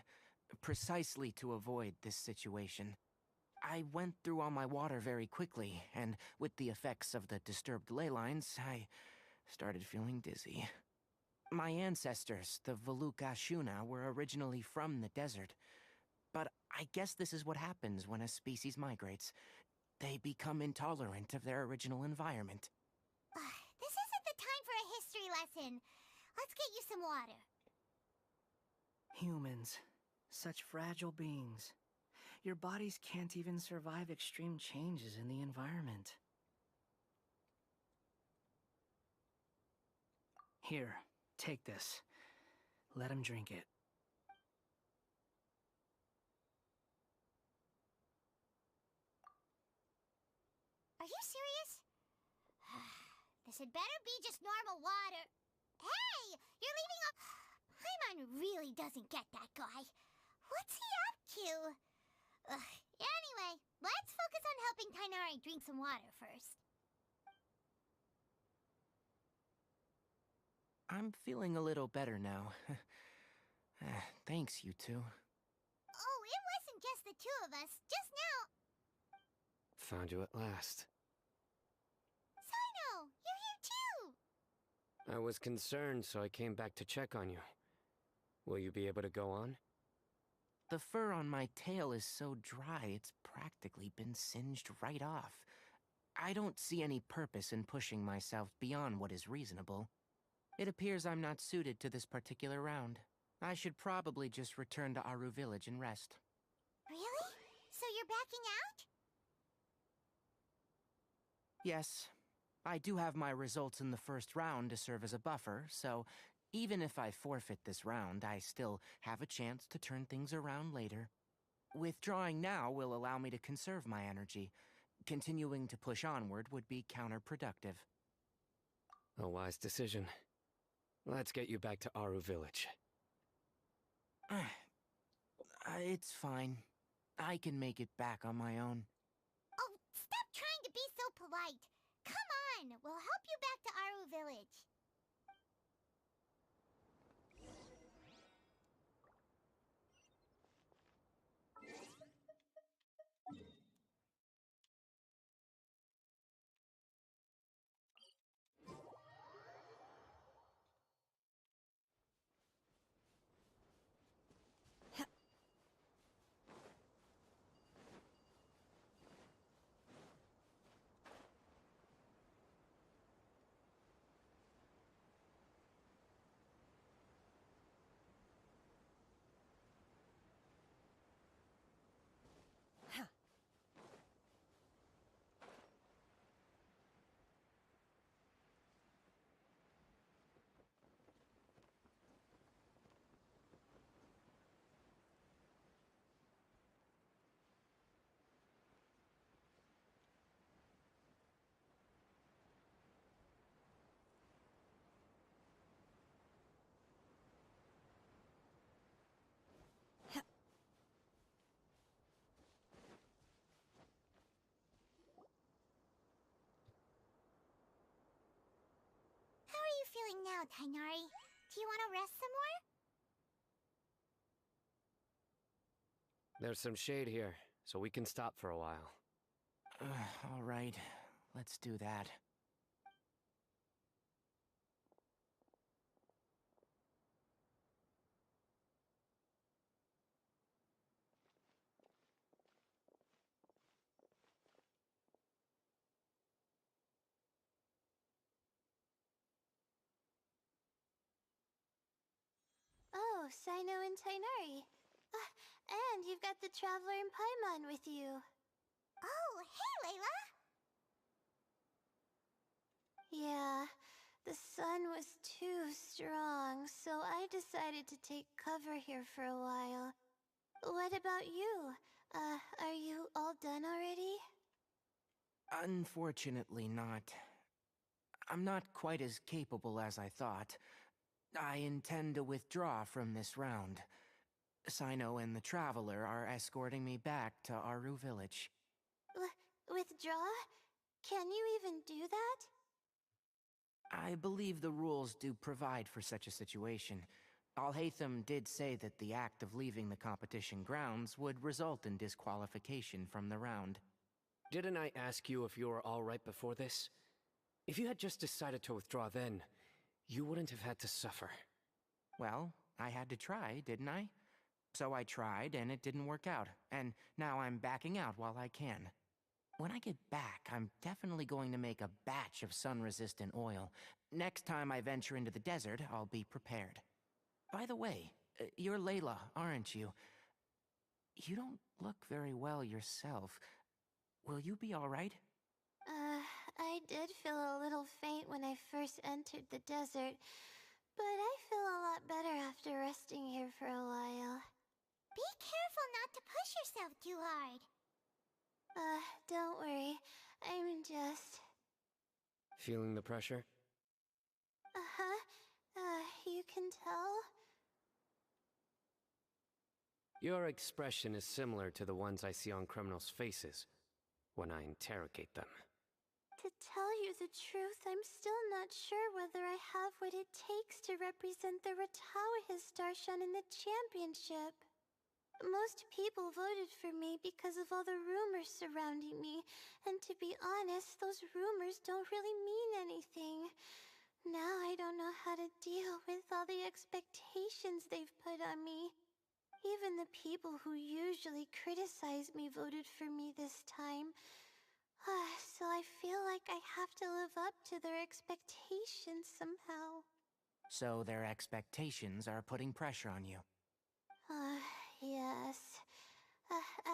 precisely to avoid this situation. I went through all my water very quickly, and with the effects of the disturbed ley lines, I started feeling dizzy. My ancestors, the Valuk Ashuna, were originally from the desert. But I guess this is what happens when a species migrates. They become intolerant of their original environment. This isn't the time for a history lesson. Let's get you some water. Humans. Such fragile beings. Your bodies can't even survive extreme changes in the environment. Here, take this. Let him drink it. Are you serious? This had better be just normal water. Hey! You're leaving a... Paimon really doesn't get that guy. What's he up to? Anyway, let's focus on helping Tighnari drink some water first. I'm feeling a little better now. Thanks, you two. Oh, it wasn't just the two of us. Just now... Found you at last. Cyno! You're here too! I was concerned, so I came back to check on you. Will you be able to go on? The fur on my tail is so dry, it's practically been singed right off. I don't see any purpose in pushing myself beyond what is reasonable. It appears I'm not suited to this particular round. I should probably just return to Aru Village and rest. Really? So you're backing out? Yes. I do have my results in the first round to serve as a buffer, so even if I forfeit this round, I still have a chance to turn things around later. Withdrawing now will allow me to conserve my energy. Continuing to push onward would be counterproductive. A wise decision. Let's get you back to Aru Village. It's fine. I can make it back on my own. Oh, stop trying to be so polite. Come on, we'll help you back to Aru Village. How are you feeling now, Tighnari? Do you want to rest some more? There's some shade here, so we can stop for a while. All right. Let's do that. Oh, Cyno and Tighnari. And you've got the Traveler and Paimon with you. Oh, hey, Layla! Yeah, the sun was too strong, so I decided to take cover here for a while. what about you? Are you all done already? Unfortunately not. I'm not quite as capable as I thought. I intend to withdraw from this round. Sino and the Traveler are escorting me back to Aru Village. Withdraw? Can you even do that? I believe the rules do provide for such a situation. Alhaitham did say that the act of leaving the competition grounds would result in disqualification from the round. Didn't I ask you if you were all right before this? If you had just decided to withdraw then, you wouldn't have had to suffer. Well, I had to try, didn't I? So I tried, and it didn't work out, and now I'm backing out while I can. When I get back, I'm definitely going to make a batch of sun-resistant oil. Next time I venture into the desert, I'll be prepared. By the way, you're Layla, aren't you? You don't look very well yourself. Will you be all right? I did feel a little faint when I first entered the desert, but I feel a lot better after resting here for a while. Be careful not to push yourself too hard. Don't worry. I'm just... Feeling the pressure? You can tell? Your expression is similar to the ones I see on criminals' faces when I interrogate them. To tell you the truth, I'm still not sure whether I have what it takes to represent the Ratawa Darshan in the championship. Most people voted for me because of all the rumors surrounding me, and to be honest, those rumors don't really mean anything. Now I don't know how to deal with all the expectations they've put on me. Even the people who usually criticize me voted for me this time. So I feel like I have to live up to their expectations somehow. So their expectations are putting pressure on you. Yes.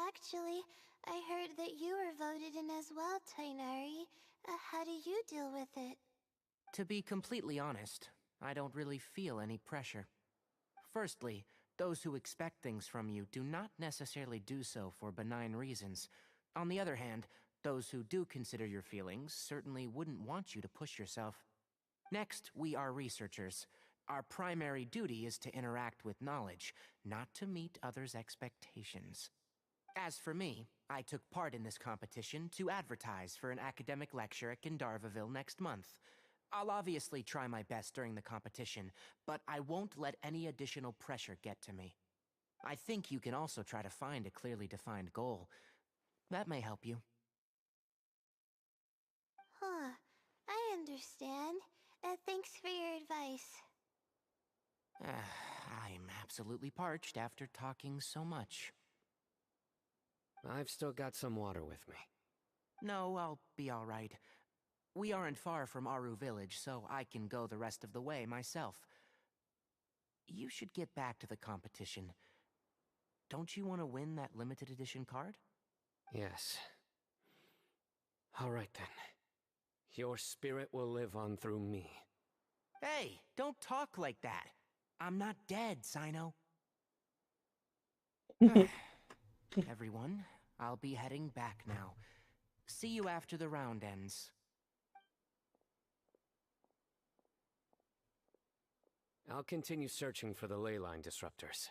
Actually, I heard that you were voted in as well, Tighnari. How do you deal with it? To be completely honest, I don't really feel any pressure. Firstly, those who expect things from you do not necessarily do so for benign reasons. On the other hand, those who do consider your feelings certainly wouldn't want you to push yourself. Next, we are researchers. Our primary duty is to interact with knowledge, not to meet others' expectations. As for me, I took part in this competition to advertise for an academic lecture at Gandharvaville next month. I'll obviously try my best during the competition, but I won't let any additional pressure get to me. I think you can also try to find a clearly defined goal. That may help you. I understand. Thanks for your advice. I'm absolutely parched after talking so much. I've still got some water with me. No, I'll be all right. We aren't far from Aru Village, so I can go the rest of the way myself. You should get back to the competition. Don't you want to win that limited edition card? Yes. All right then. Your spirit will live on through me. Hey, don't talk like that. I'm not dead, Sino. Everyone, I'll be heading back now. See you after the round ends. I'll continue searching for the ley line disruptors.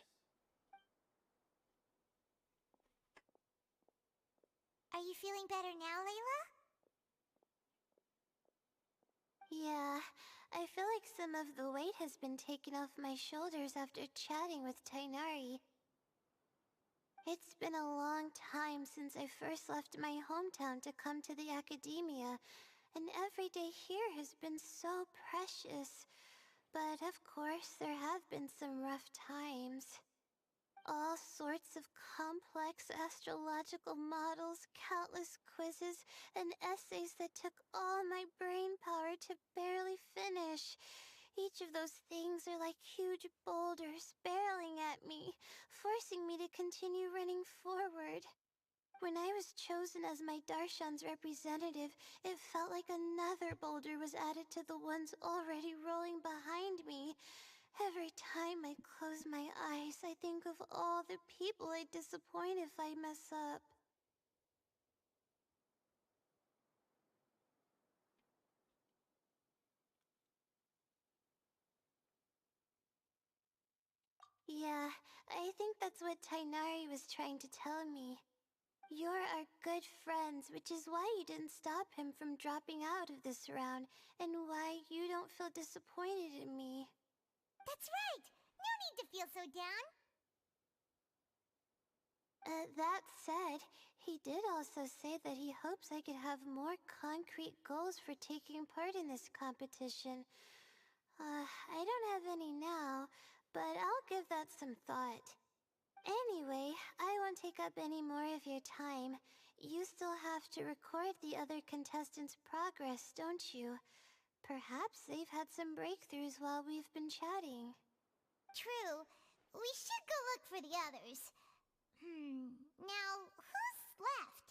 Are you feeling better now, Layla? Yeah, I feel like some of the weight has been taken off my shoulders after chatting with Tighnari. It's been a long time since I first left my hometown to come to the academia, and every day here has been so precious. But of course, there have been some rough times. All sorts of complex astrological models, countless quizzes, and essays that took all my brain power to barely finish. Each of those things are like huge boulders barreling at me, forcing me to continue running forward. When I was chosen as my Darshan's representative, it felt like another boulder was added to the ones already rolling behind me. Every time I close my eyes, I think of all the people I I'd disappoint if I mess up. Yeah, I think that's what Tainari was trying to tell me. You're our good friends, which is why you didn't stop him from dropping out of this round, and why you don't feel disappointed in me. That's right! No need to feel so down! That said, he did also say that he hopes I could have more concrete goals for taking part in this competition. I don't have any now, but I'll give that some thought. Anyway, I won't take up any more of your time. You still have to record the other contestants' progress, don't you? Perhaps they've had some breakthroughs while we've been chatting. True. We should go look for the others. Now, who's left?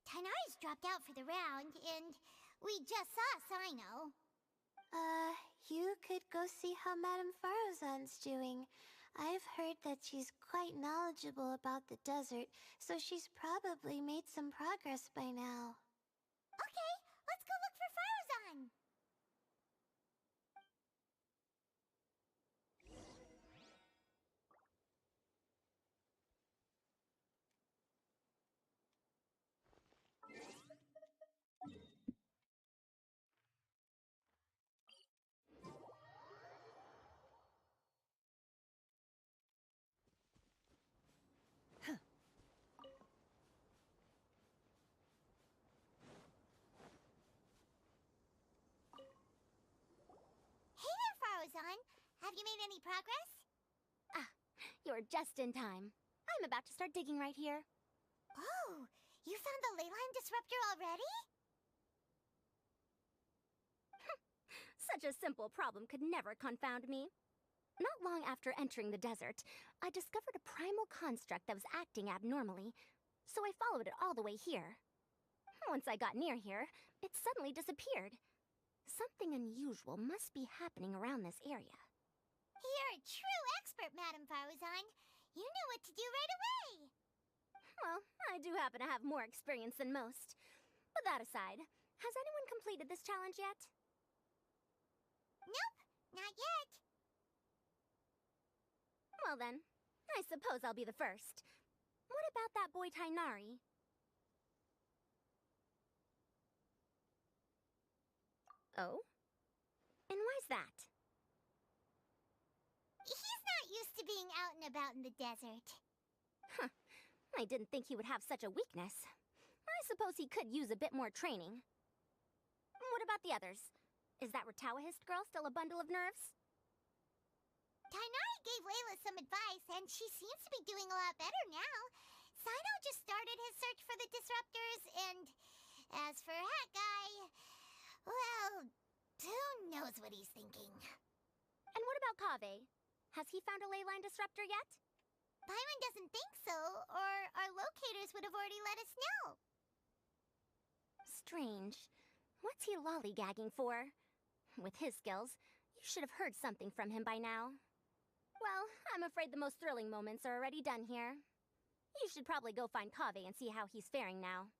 Tainari's dropped out for the round, and we just saw Sino. You could go see how Madame Farozan's doing. I've heard that she's quite knowledgeable about the desert, so she's probably made some progress by now. Okay, let's go look for Farozan! Have you made any progress? Ah, you're just in time. I'm about to start digging right here. Oh, you found the leyline disruptor already? Such a simple problem could never confound me. Not long after entering the desert, I discovered a primal construct that was acting abnormally, so I followed it all the way here. Once I got near here, it suddenly disappeared. Something unusual must be happening around this area. You're a true expert, Madame Faruzan. You knew what to do right away. Well, I do happen to have more experience than most. But that aside, has anyone completed this challenge yet? Nope, not yet. Well then, I suppose I'll be the first. What about that boy Tainari? Oh? And why's that? He's not used to being out and about in the desert. Huh. I didn't think he would have such a weakness. I suppose he could use a bit more training. What about the others? Is that Ratawahist girl still a bundle of nerves? Tainari gave Layla some advice, and she seems to be doing a lot better now. Sino just started his search for the disruptors, and as for Hat Guy, well, who knows what he's thinking. And what about Kaveh? Has he found a leyline disruptor yet? Paimon doesn't think so, or our locators would have already let us know. Strange. What's he lollygagging for? With his skills, you should have heard something from him by now. Well, I'm afraid the most thrilling moments are already done here. You should probably go find Kaveh and see how he's faring now.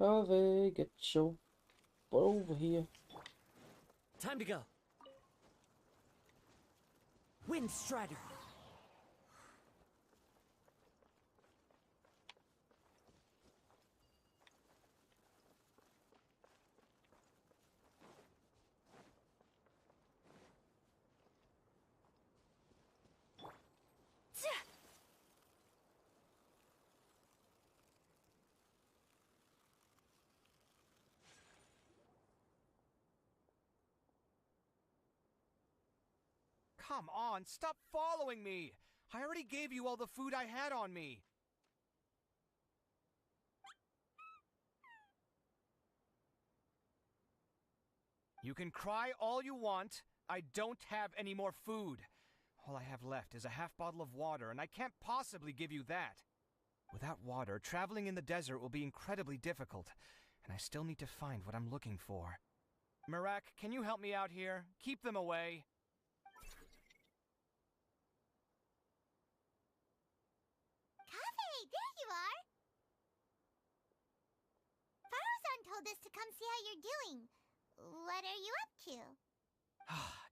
Kaveh, get your butt over here. Time to go. Wind Strider. Come on, stop following me! I already gave you all the food I had on me! You can cry all you want. I don't have any more food. All I have left is a half bottle of water, and I can't possibly give you that. Without water, traveling in the desert will be incredibly difficult, and I still need to find what I'm looking for. Merak, can you help me out here? Keep them away. Kaveh, there you are! Farozan told us to come see how you're doing. What are you up to?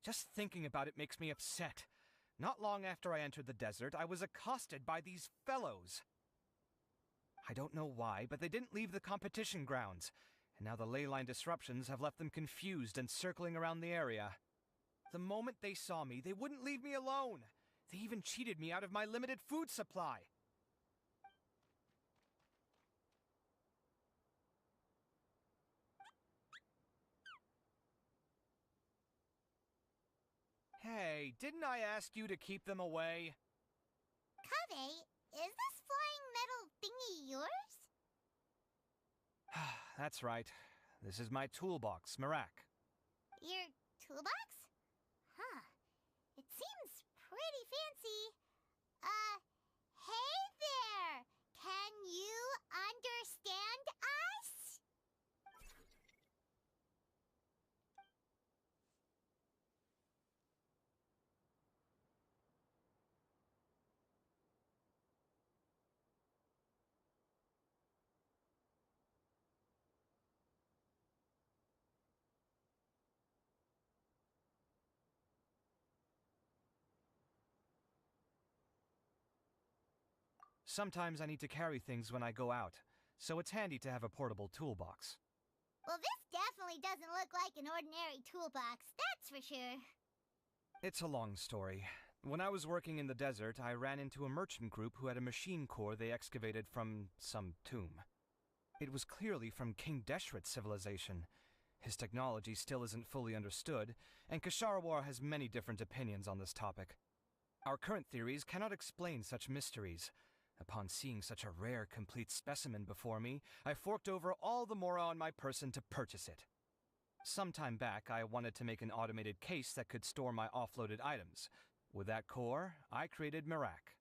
Just thinking about it makes me upset. Not long after I entered the desert, I was accosted by these fellows. I don't know why, but they didn't leave the competition grounds, and now the leyline disruptions have left them confused and circling around the area. The moment they saw me, they wouldn't leave me alone. They even cheated me out of my limited food supply. Hey, didn't I ask you to keep them away? Kaveh, is this flying metal thingy yours? That's right. This is my toolbox, Merak. Your toolbox? Huh. It seems pretty fancy. Hey there! Can you understand us? Sometimes I need to carry things when I go out, so it's handy to have a portable toolbox. Well, this definitely doesn't look like an ordinary toolbox, that's for sure. It's a long story. When I was working in the desert, I ran into a merchant group who had a machine core they excavated from some tomb. It was clearly from King Deshret's civilization. His technology still isn't fully understood, and Kshahrewar has many different opinions on this topic. Our current theories cannot explain such mysteries. Upon seeing such a rare, complete specimen before me, I forked over all the mora on my person to purchase it. Some time back, I wanted to make an automated case that could store my offloaded items. With that core, I created Merak.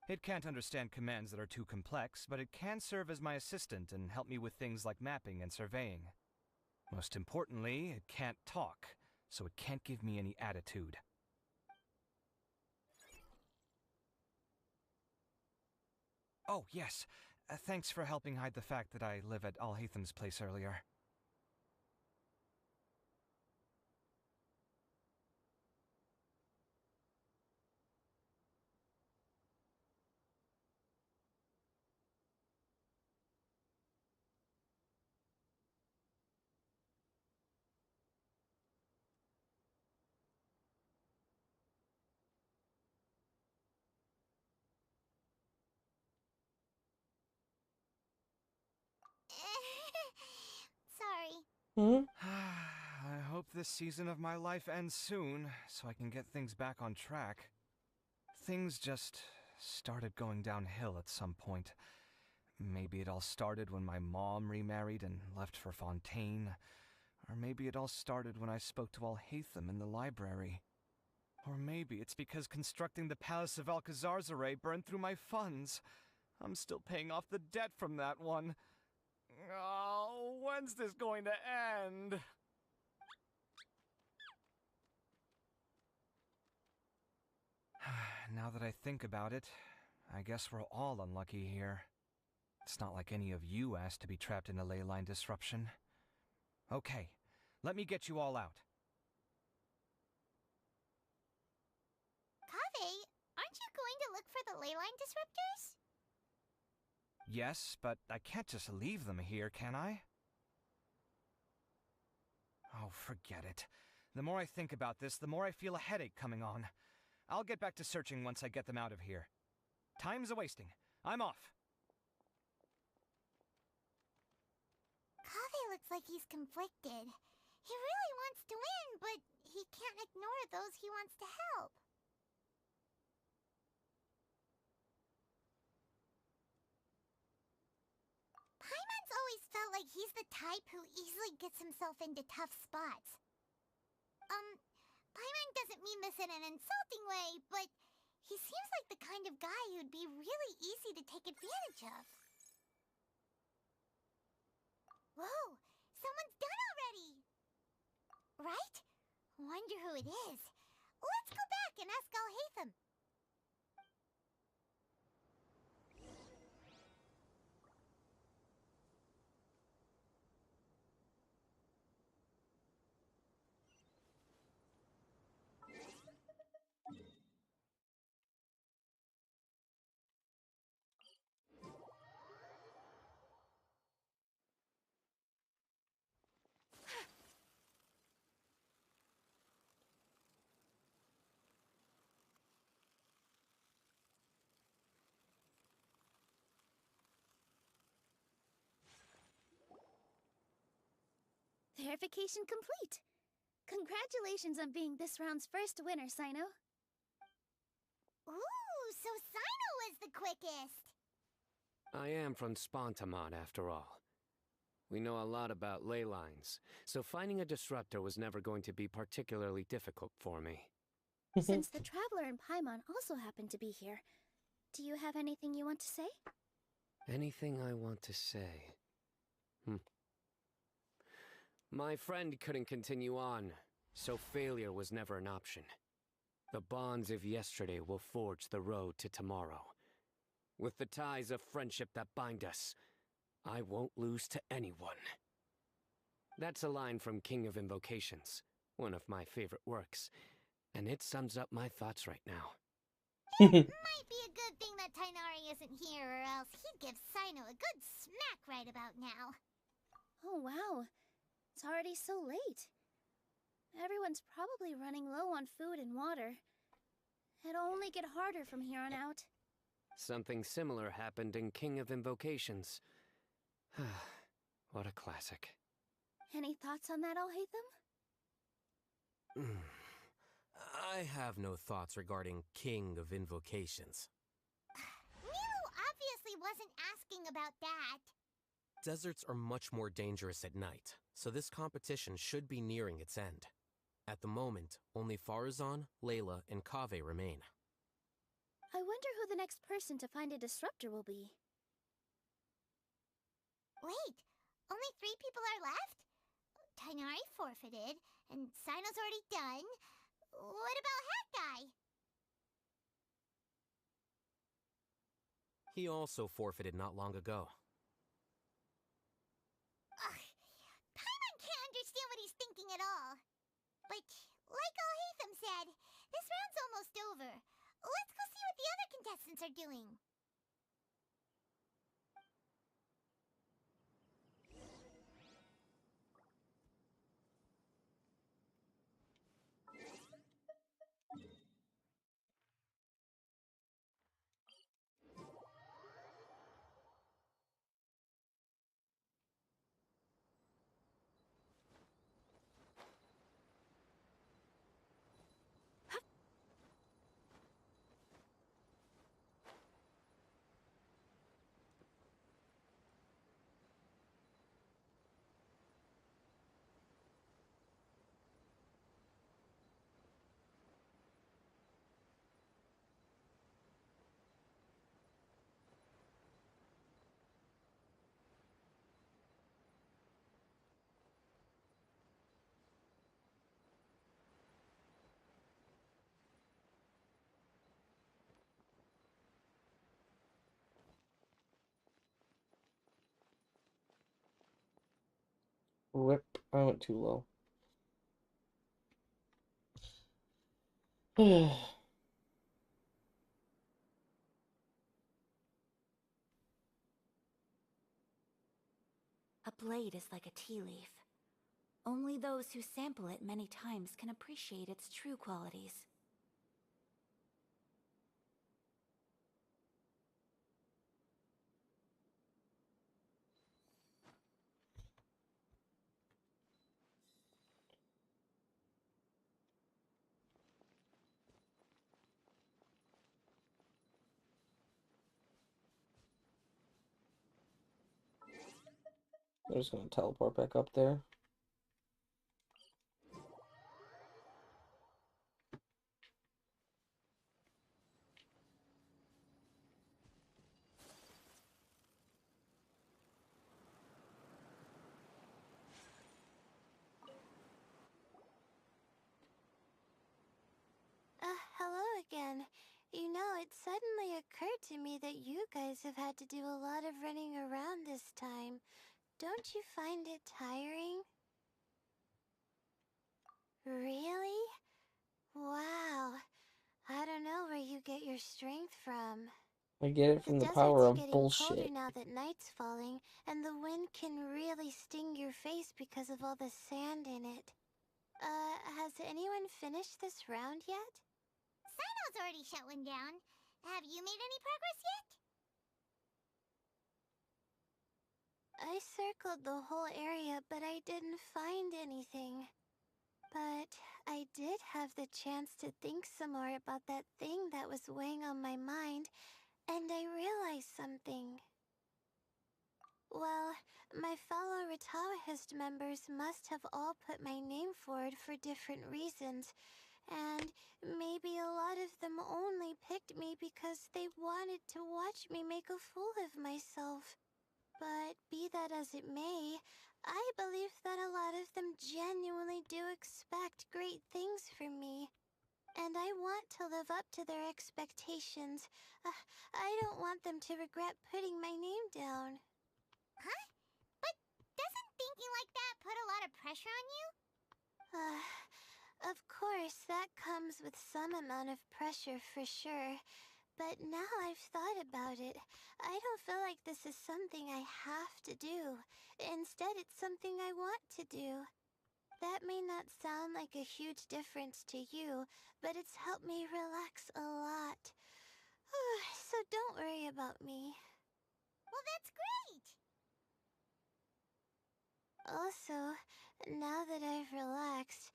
It can't understand commands that are too complex, but it can serve as my assistant and help me with things like mapping and surveying. Most importantly, it can't talk, so it can't give me any attitude. Oh, yes. Thanks for helping hide the fact that I live at Alhaitham's place earlier. Sorry. I hope this season of my life ends soon, so I can get things back on track. Things just started going downhill at some point. Maybe it all started when my mom remarried and left for Fontaine. Or maybe it all started when I spoke to Alhaitham in the library. Or maybe it's because constructing the Palace of Alcazarzaray burned through my funds. I'm still paying off the debt from that one. Oh, when's this going to end? Now that I think about it, I guess we're all unlucky here. It's not like any of you asked to be trapped in a ley line disruption. Okay, let me get you all out. Kaveh, aren't you going to look for the ley line disruptors? Yes, but I can't just leave them here, can I? Oh, forget it. The more I think about this, the more I feel a headache coming on. I'll get back to searching once I get them out of here. Time's a-wasting. I'm off. Kaveh looks like he's conflicted. He really wants to win, but he he can't ignore those he wants to help. Paimon's always felt like he's the type who easily gets himself into tough spots. Paimon doesn't mean this in an insulting way, but he seems like the kind of guy who'd be really easy to take advantage of. Whoa! Someone's done already! Right? Wonder who it is. Let's go back and ask Alhaitham. Verification complete. Congratulations on being this round's first winner, Sino. Ooh, so Sino was the quickest. I am from Spontamon, after all. We know a lot about ley lines, so finding a disruptor was never going to be particularly difficult for me. Since the Traveler and Paimon also happen to be here, do you have anything you want to say? Anything I want to say? My friend couldn't continue on, so failure was never an option. The bonds of yesterday will forge the road to tomorrow. With the ties of friendship that bind us, I won't lose to anyone. That's a line from King of Invocations, one of my favorite works, and it sums up my thoughts right now. It might be a good thing that Tighnari isn't here, or else he'd give Sino a good smack right about now. Oh, wow. It's already so late. Everyone's probably running low on food and water. It'll only get harder from here on out. Something similar happened in King of Invocations. What a classic. Any thoughts on that, Alhaitham? I have no thoughts regarding King of Invocations. Milu obviously wasn't asking about that. Deserts are much more dangerous at night, so this competition should be nearing its end. At the moment, only Farazan, Layla, and Kaveh remain. I wonder who the next person to find a disruptor will be. Wait, only 3 people are left? Tighnari forfeited, and Sino's already done. What about Hat Guy? He also forfeited not long ago. Paimon can't understand what he's thinking at all. But, like Alhaitham said, this round's almost over. Let's go see what the other contestants are doing. Rip, I went too low. A blade is like a tea leaf. Only those who sample it many times can appreciate its true qualities. I'm just gonna teleport back up there. Hello again. You know, it suddenly occurred to me that you guys have had to do a lot of running around this time. Don't you find it tiring? Really? Wow. I don't know where you get your strength from. I get it from the power of Getting colder bullshit. now that night's falling, and the wind can really sting your face because of all the sand in it. Has anyone finished this round yet? Sino's already shut one down. Have you made any progress yet? I circled the whole area, but I didn't find anything. But I did have the chance to think some more about that thing that was weighing on my mind, and I realized something. Well, my fellow Rataohist members must have all put my name forward for different reasons, and maybe a lot of them only picked me because they wanted to watch me make a fool of myself. But be that as it may, I believe that a lot of them genuinely do expect great things from me. And I want to live up to their expectations. I don't want them to regret putting my name down. Huh? But doesn't thinking like that put a lot of pressure on you? Of course, that comes with some amount of pressure for sure. But now I've thought about it, I don't feel like this is something I have to do. Instead, it's something I want to do. That may not sound like a huge difference to you, but it's helped me relax a lot. So don't worry about me. Well, that's great! Also, now that I've relaxed,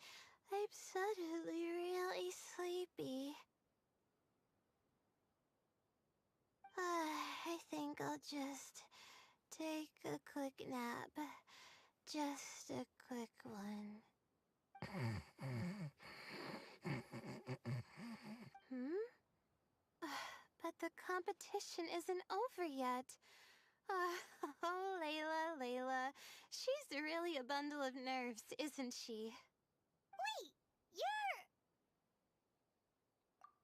I'm suddenly really sleepy. I think I'll just take a quick nap. Just a quick one. But the competition isn't over yet. Oh, Layla. She's really a bundle of nerves, isn't she? Wait,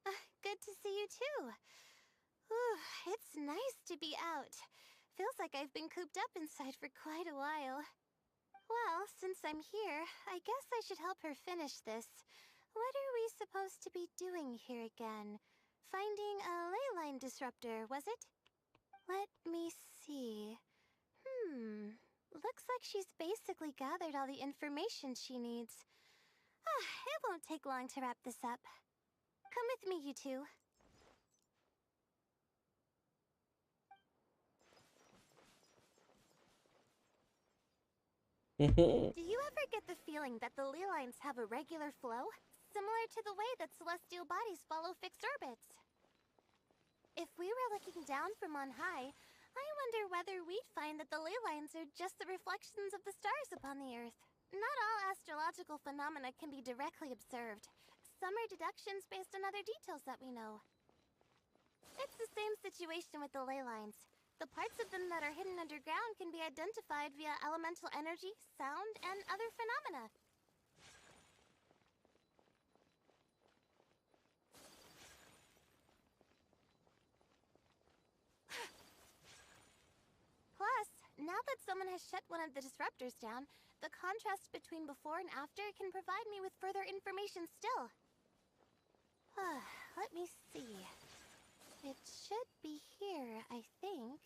you're... Good to see you too. It's nice to be out. Feels like I've been cooped up inside for quite a while. Well, since I'm here, I guess I should help her finish this. What are we supposed to be doing here again? Finding a ley line disruptor, was it? Let me see. Looks like she's basically gathered all the information she needs. It won't take long to wrap this up. Come with me, you two. Do you ever get the feeling that the ley lines have a regular flow? Similar to the way that celestial bodies follow fixed orbits. If we were looking down from on high, I wonder whether we'd find that the ley lines are just the reflections of the stars upon the Earth. Not all astrological phenomena can be directly observed. Some are deductions based on other details that we know. It's the same situation with the ley lines. The parts of them that are hidden underground can be identified via elemental energy, sound, and other phenomena. Plus, now that someone has shut one of the disruptors down, the contrast between before and after can provide me with further information still. Let me see. It should be here, I think.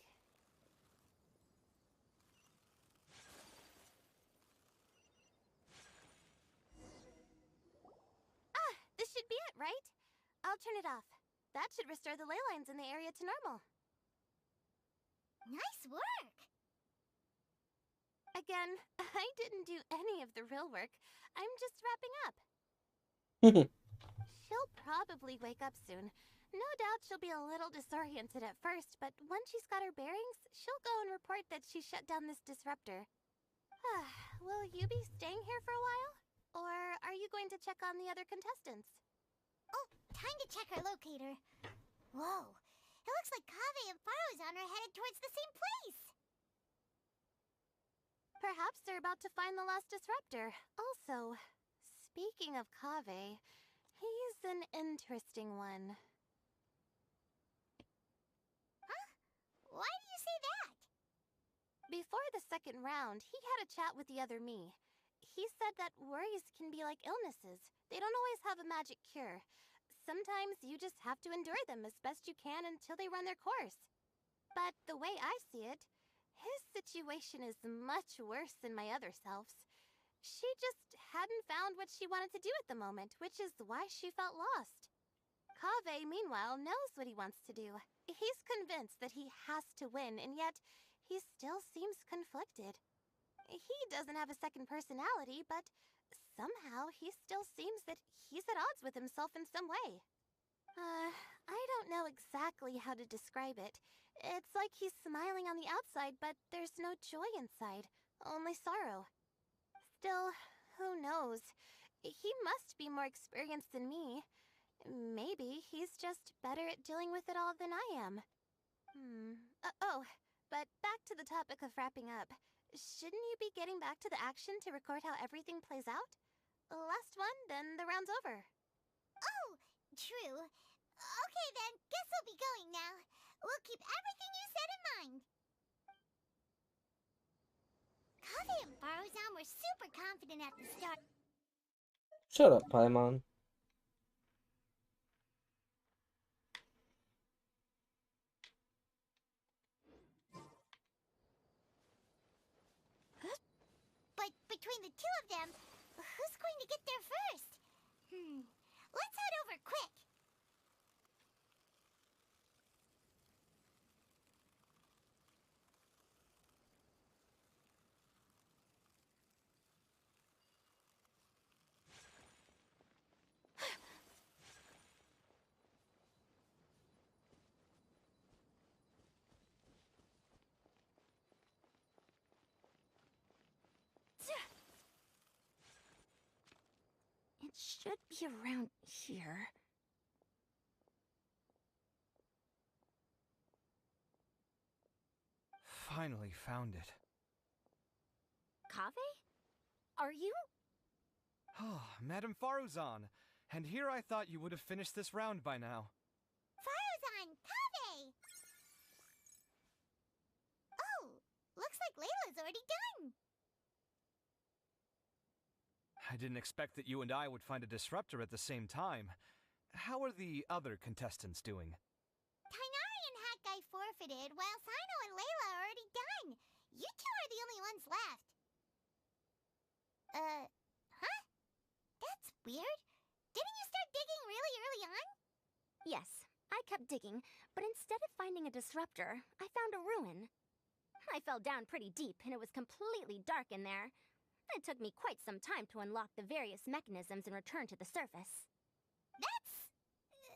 This should be it, right? I'll turn it off. That should restore the ley lines in the area to normal. Nice work! Again, I didn't do any of the real work. I'm just wrapping up. She'll probably wake up soon. No doubt she'll be a little disoriented at first, but once she's got her bearings, she'll go and report that she shut down this disruptor. Will you be staying here for a while? Or are you going to check on the other contestants? Oh, time to check our locator. Whoa, it looks like Kaveh and Faruzan are headed towards the same place. Perhaps they're about to find the last disruptor. Also, speaking of Kaveh, he's an interesting one. Huh? Why do you say that? Before the second round, he had a chat with the other me. He said that worries can be like illnesses. They don't always have a magic cure. Sometimes you just have to endure them as best you can until they run their course. But the way I see it, his situation is much worse than my other self's. She just hadn't found what she wanted to do at the moment, which is why she felt lost. Kaveh, meanwhile, knows what he wants to do. He's convinced that he has to win, and yet he still seems conflicted. He doesn't have a second personality, but somehow he still seems that he's at odds with himself in some way. I don't know exactly how to describe it. It's like he's smiling on the outside, but there's no joy inside, only sorrow. Still, who knows? He must be more experienced than me. Maybe he's just better at dealing with it all than I am. But back to the topic of wrapping up. Shouldn't you be getting back to the action to record how everything plays out? Last one, then the round's over. Oh, true. Okay then, guess we'll be going now. We'll keep everything you said in mind. Kaveh and Faruzan were super confident at the start. Shut up, Paimon. But between the two of them, who's going to get there first? Let's head over quick. It should be around here. Finally found it. Kaveh? Are you? Oh, Madame Faruzan. And here I thought you would have finished this round by now. Faruzan, Kaveh! Oh, looks like Layla's already done. I didn't expect that you and I would find a disruptor at the same time. How are the other contestants doing? Tighnari and Hat Guy forfeited, while Cyno and Layla are already done. You two are the only ones left. Huh? That's weird. Didn't you start digging really early on? Yes, I kept digging, but instead of finding a disruptor, I found a ruin. I fell down pretty deep, and it was completely dark in there. It took me quite some time to unlock the various mechanisms and return to the surface. That's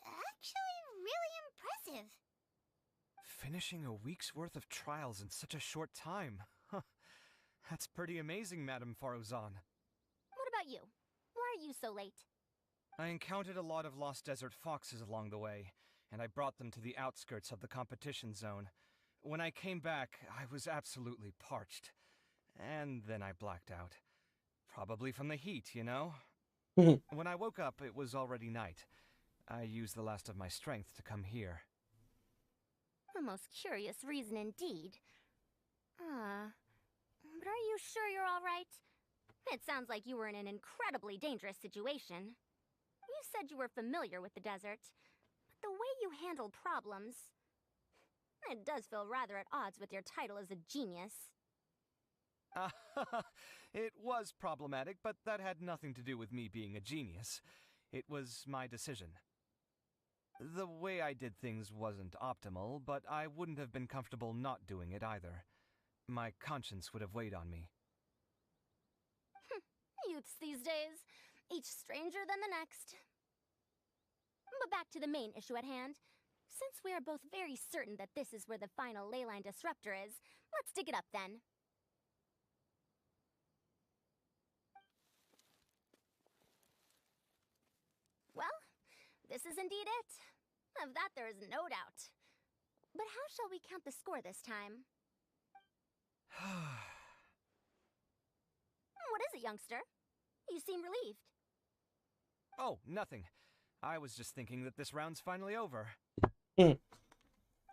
actually really impressive. Finishing a week's worth of trials in such a short time. Huh. That's pretty amazing, Madame Faruzan. What about you? Why are you so late? I encountered a lot of lost desert foxes along the way, and I brought them to the outskirts of the competition zone. When I came back, I was absolutely parched. And then I blacked out. Probably from the heat, you know? When I woke up, it was already night. I used the last of my strength to come here. A most curious reason indeed. But are you sure you're all right? It sounds like you were in an incredibly dangerous situation. You said you were familiar with the desert, but the way you handled problems... It does feel rather at odds with your title as a genius. It was problematic, but that had nothing to do with me being a genius. It was my decision. The way I did things wasn't optimal, but I wouldn't have been comfortable not doing it either. My conscience would have weighed on me. Youths these days, each stranger than the next. But back to the main issue at hand. Since we are both very certain that this is where the final leyline disruptor is, let's dig it up then. this is indeed it. Of that there is no doubt. But how shall we count the score this time? What is it, youngster? You seem relieved. Oh, nothing. I was just thinking that this round's finally over. Mm.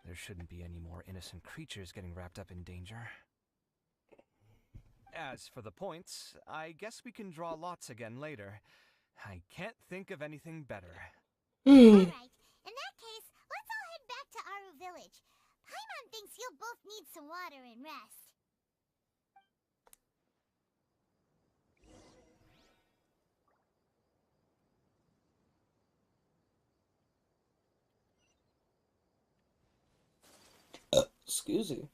There shouldn't be any more innocent creatures getting wrapped up in danger. As for the points, I guess we can draw lots again later. I can't think of anything better. Alright, in that case, let's all head back to Aru Village. Paimon thinks you'll both need some water and rest. Excuse me.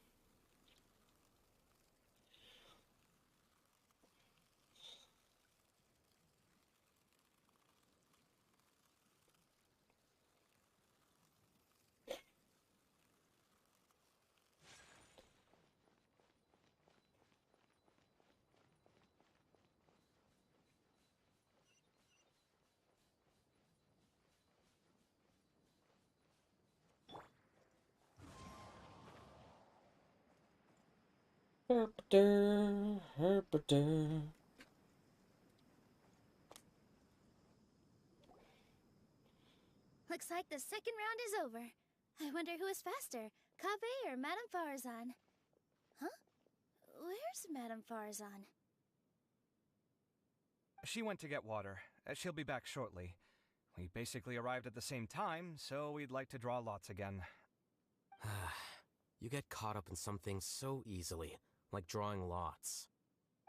Herpeter, herpeter. Looks like the second round is over. I wonder who is faster, Kaveh or Madame Farazan? Huh? Where's Madame Farazan? She went to get water. She'll be back shortly. We basically arrived at the same time, so we'd like to draw lots again. You get caught up in some things so easily, like drawing lots.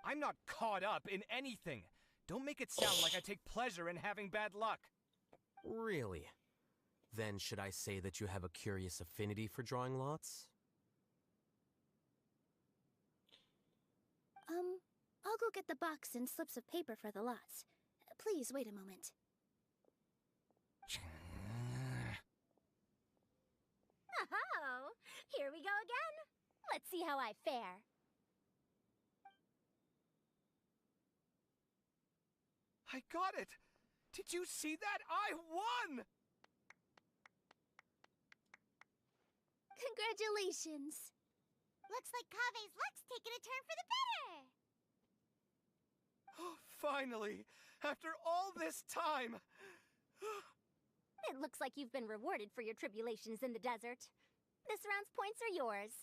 I'm not caught up in anything! Don't make it sound like I take pleasure in having bad luck! Really? Then should I say that you have a curious affinity for drawing lots? I'll go get the box and slips of paper for the lots. Please wait a moment. Oh, here we go again. Let's see how I fare. I got it! Did you see that? I won! Congratulations! Looks like Kaveh's luck's taking a turn for the better! Oh, finally! After all this time! It looks like you've been rewarded for your tribulations in the desert. This round's points are yours.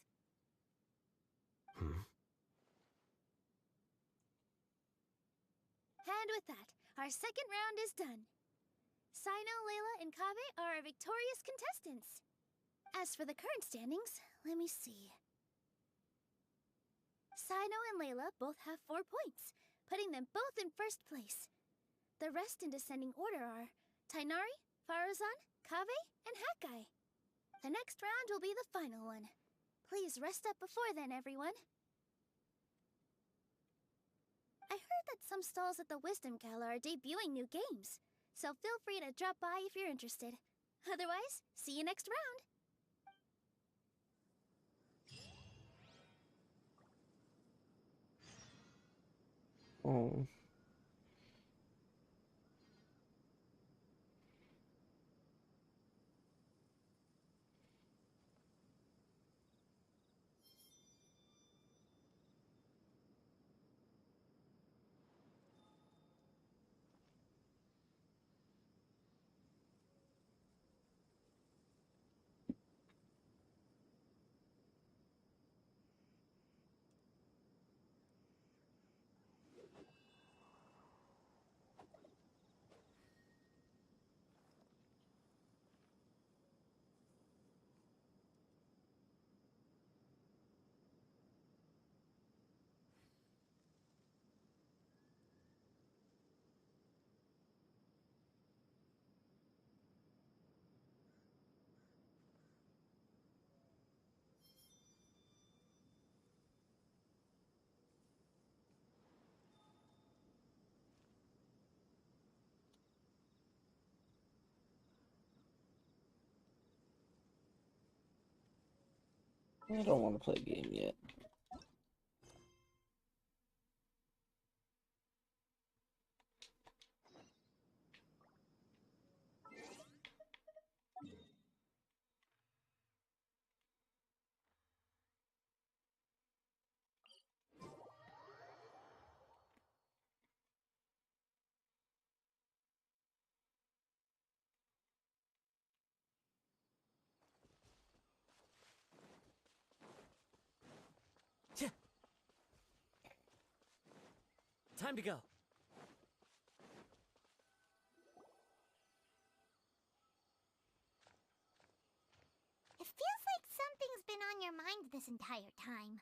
And with that, our second round is done. Cyno, Layla, and Kaveh are our victorious contestants. As for the current standings, let me see. Cyno and Layla both have 4 points, putting them both in first place. The rest in descending order are Tighnari, Farazan, Kaveh, and Hakai. The next round will be the final one. Please rest up before then, everyone. I heard that some stalls at the Wisdom Gala are debuting new games, so feel free to drop by if you're interested. Otherwise, see you next round! Oh. I don't want to play a game yet. Time to go. It feels like something's been on your mind this entire time.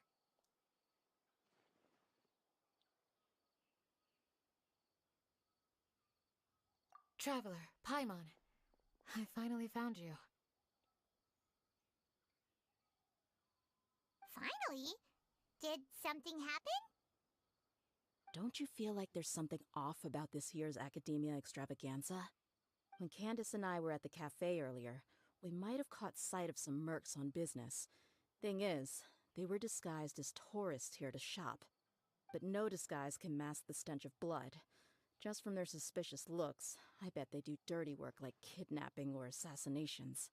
Traveler, Paimon. I finally found you. Finally? Did something happen? Don't you feel like there's something off about this year's Academia Extravaganza? When Candace and I were at the cafe earlier, we might have caught sight of some mercs on business. Thing is, they were disguised as tourists here to shop. But no disguise can mask the stench of blood. Just from their suspicious looks, I bet they do dirty work like kidnapping or assassinations.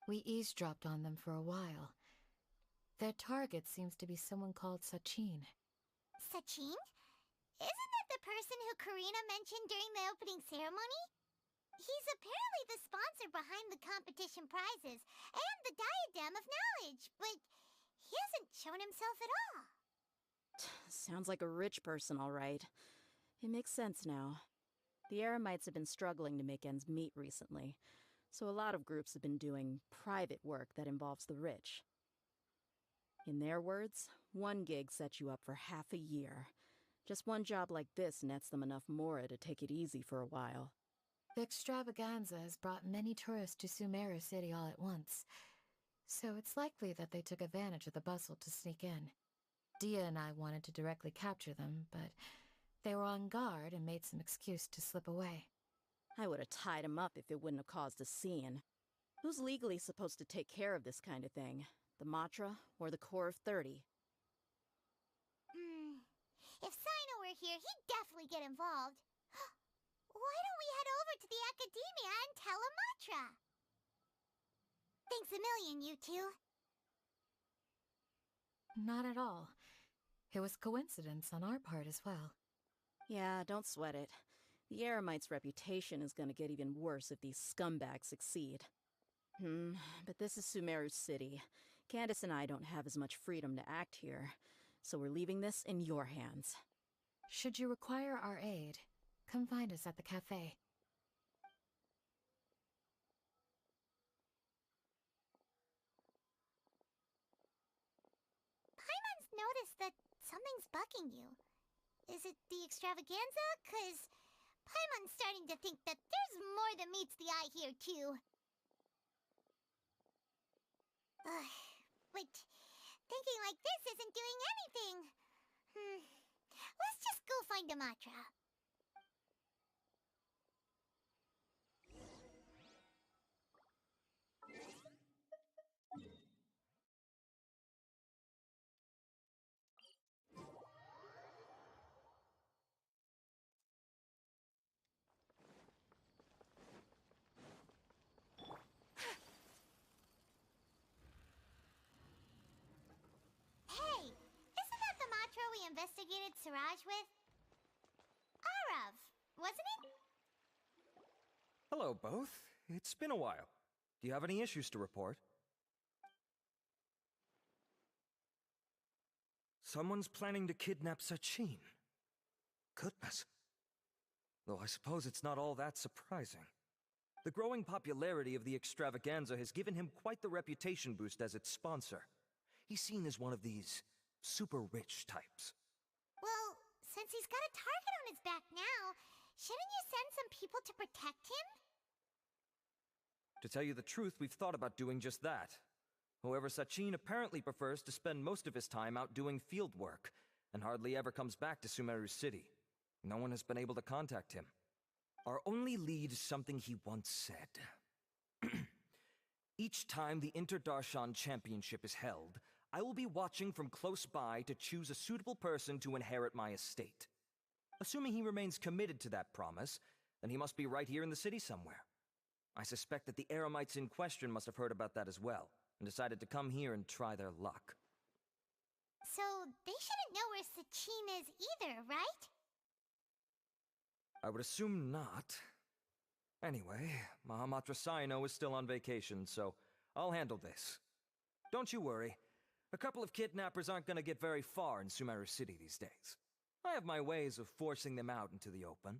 We eavesdropped on them for a while. Their target seems to be someone called Sachin. Sachin? Isn't that the person who Karina mentioned during the opening ceremony? He's apparently the sponsor behind the competition prizes and the Diadem of Knowledge, but he hasn't shown himself at all. Sounds like a rich person, all right. It makes sense now. The Eremites have been struggling to make ends meet recently, so a lot of groups have been doing private work that involves the rich. In their words, one gig sets you up for half a year. Just one job like this nets them enough mora to take it easy for a while. The extravaganza has brought many tourists to Sumeru City all at once, so it's likely that they took advantage of the bustle to sneak in. Dia and I wanted to directly capture them, but they were on guard and made some excuse to slip away. I would have tied him up if it wouldn't have caused a scene. Who's legally supposed to take care of this kind of thing? The Matra or the Corps of 30? If Sino were here, he'd definitely get involved. Why don't we head over to the Academia and tell a Matra? Thanks a million, you two. Not at all. It was coincidence on our part as well. Yeah, don't sweat it. The Eremites' reputation is gonna get even worse if these scumbags succeed. But this is Sumeru City. Candace and I don't have as much freedom to act here, so we're leaving this in your hands. Should you require our aid, come find us at the cafe. Paimon's noticed that something's bugging you. Is it the extravaganza? 'Cause Paimon's starting to think that there's more than meets the eye here, too. But thinking like this isn't doing anything. Let's just go find a Matra. Investigated Siraj with? Arav, wasn't it? Hello, both. It's been a while. Do you have any issues to report? Someone's planning to kidnap Sachin. Goodness. Though I suppose it's not all that surprising. The growing popularity of the extravaganza has given him quite the reputation boost as its sponsor. He's seen as one of these super rich types. Well, since he's got a target on his back now, shouldn't you send some people to protect him? To tell you the truth, we've thought about doing just that. However, Sachin apparently prefers to spend most of his time out doing field work, and hardly ever comes back to Sumeru City. No one has been able to contact him. Our only lead is something he once said. Each time the Inter-Darshan Championship is held, I will be watching from close by to choose a suitable person to inherit my estate. Assuming he remains committed to that promise, then he must be right here in the city somewhere. I suspect that the Eremites in question must have heard about that as well, and decided to come here and try their luck. So, they shouldn't know where Sachin is either, right? I would assume not. Anyway, Mahamatra Saino is still on vacation, so I'll handle this. Don't you worry. A couple of kidnappers aren't gonna get very far in Sumeru City these days. I have my ways of forcing them out into the open.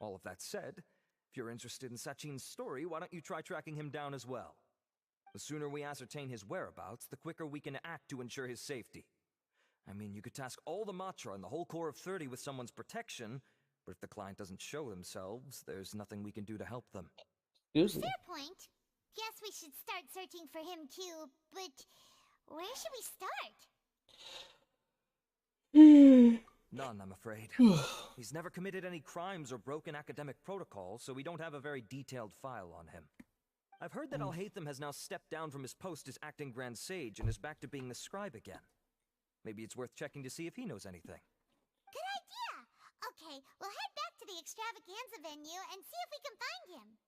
All of that said, if you're interested in Sachin's story, why don't you try tracking him down as well? The sooner we ascertain his whereabouts, the quicker we can act to ensure his safety. I mean, you could task all the Matra and the whole Corps of 30 with someone's protection, but if the client doesn't show themselves, there's nothing we can do to help them. Excuse me. Fair point. Guess we should start searching for him too, but where should we start? None, I'm afraid. He's never committed any crimes or broken academic protocol, so we don't have a very detailed file on him. I've heard that Alhaitham has now stepped down from his post as acting Grand Sage and is back to being the scribe again. Maybe it's worth checking to see if he knows anything. Good idea! Okay, we'll head back to the extravaganza venue and see if we can find him.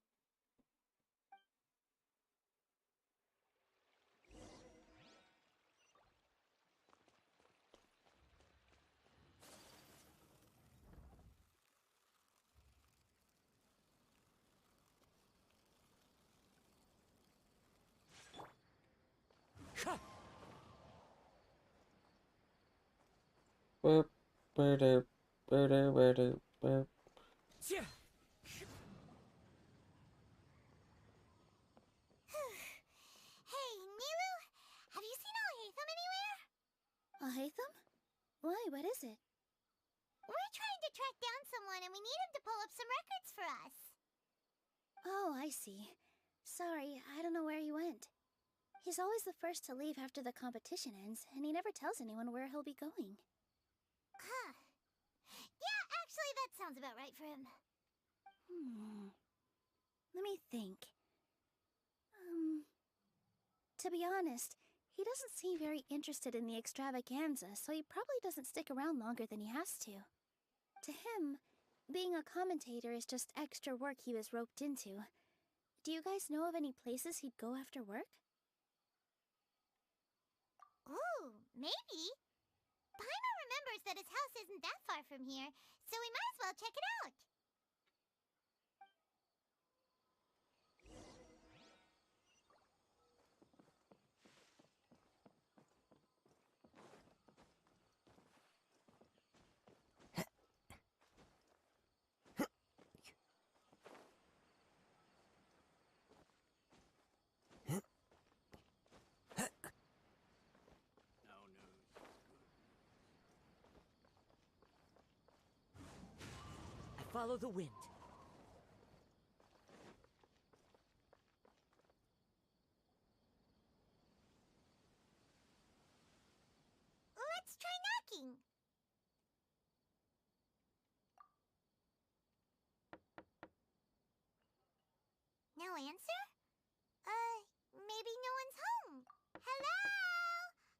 Burp, burp, burp, burp, burp. Hey, Niru, have you seen Alhaitham anywhere? Alhaitham? Why, what is it? We're trying to track down someone and we need him to pull up some records for us. Oh, I see. Sorry, I don't know where he went. He's always the first to leave after the competition ends, and he never tells anyone where he'll be going. Huh. Yeah, actually, that sounds about right for him. Let me think. To be honest, he doesn't seem very interested in the extravaganza, so he probably doesn't stick around longer than he has to. To him, being a commentator is just extra work he was roped into. Do you guys know of any places he'd go after work? Ooh, maybe. Paimon remembers that his house isn't that far from here, so we might as well check it out. Follow the wind. Let's try knocking. No answer? Maybe no one's home. Hello?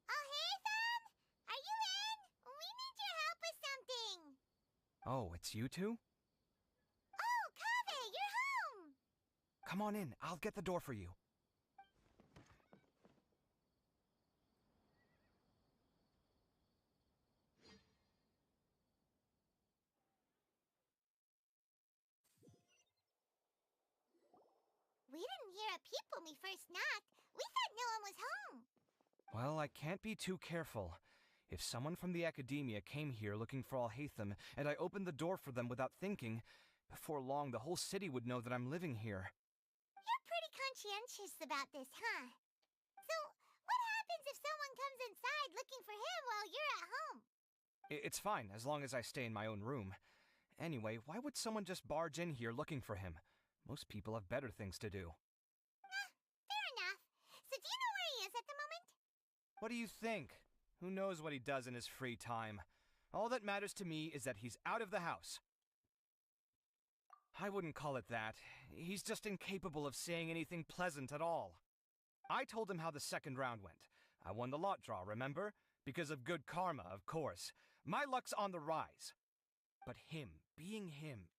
Alhaitham? Are you in? We need your help with something. Oh, it's you two? Oh, Kaveh, you're home! Come on in, I'll get the door for you. We didn't hear a peep when we first knocked. We thought no one was home. Well, I can't be too careful. If someone from the Academia came here looking for Alhaitham, and I opened the door for them without thinking, before long the whole city would know that I'm living here. You're pretty conscientious about this, huh? So, what happens if someone comes inside looking for him while you're at home? It's fine, as long as I stay in my own room. Anyway, why would someone just barge in here looking for him? Most people have better things to do. Fair enough. So do you know where he is at the moment? What do you think? Who knows what he does in his free time? All that matters to me is that he's out of the house. I wouldn't call it that. He's just incapable of saying anything pleasant at all. I told him how the second round went. I won the lot draw, remember? Because of good karma, of course. My luck's on the rise. But him, being him...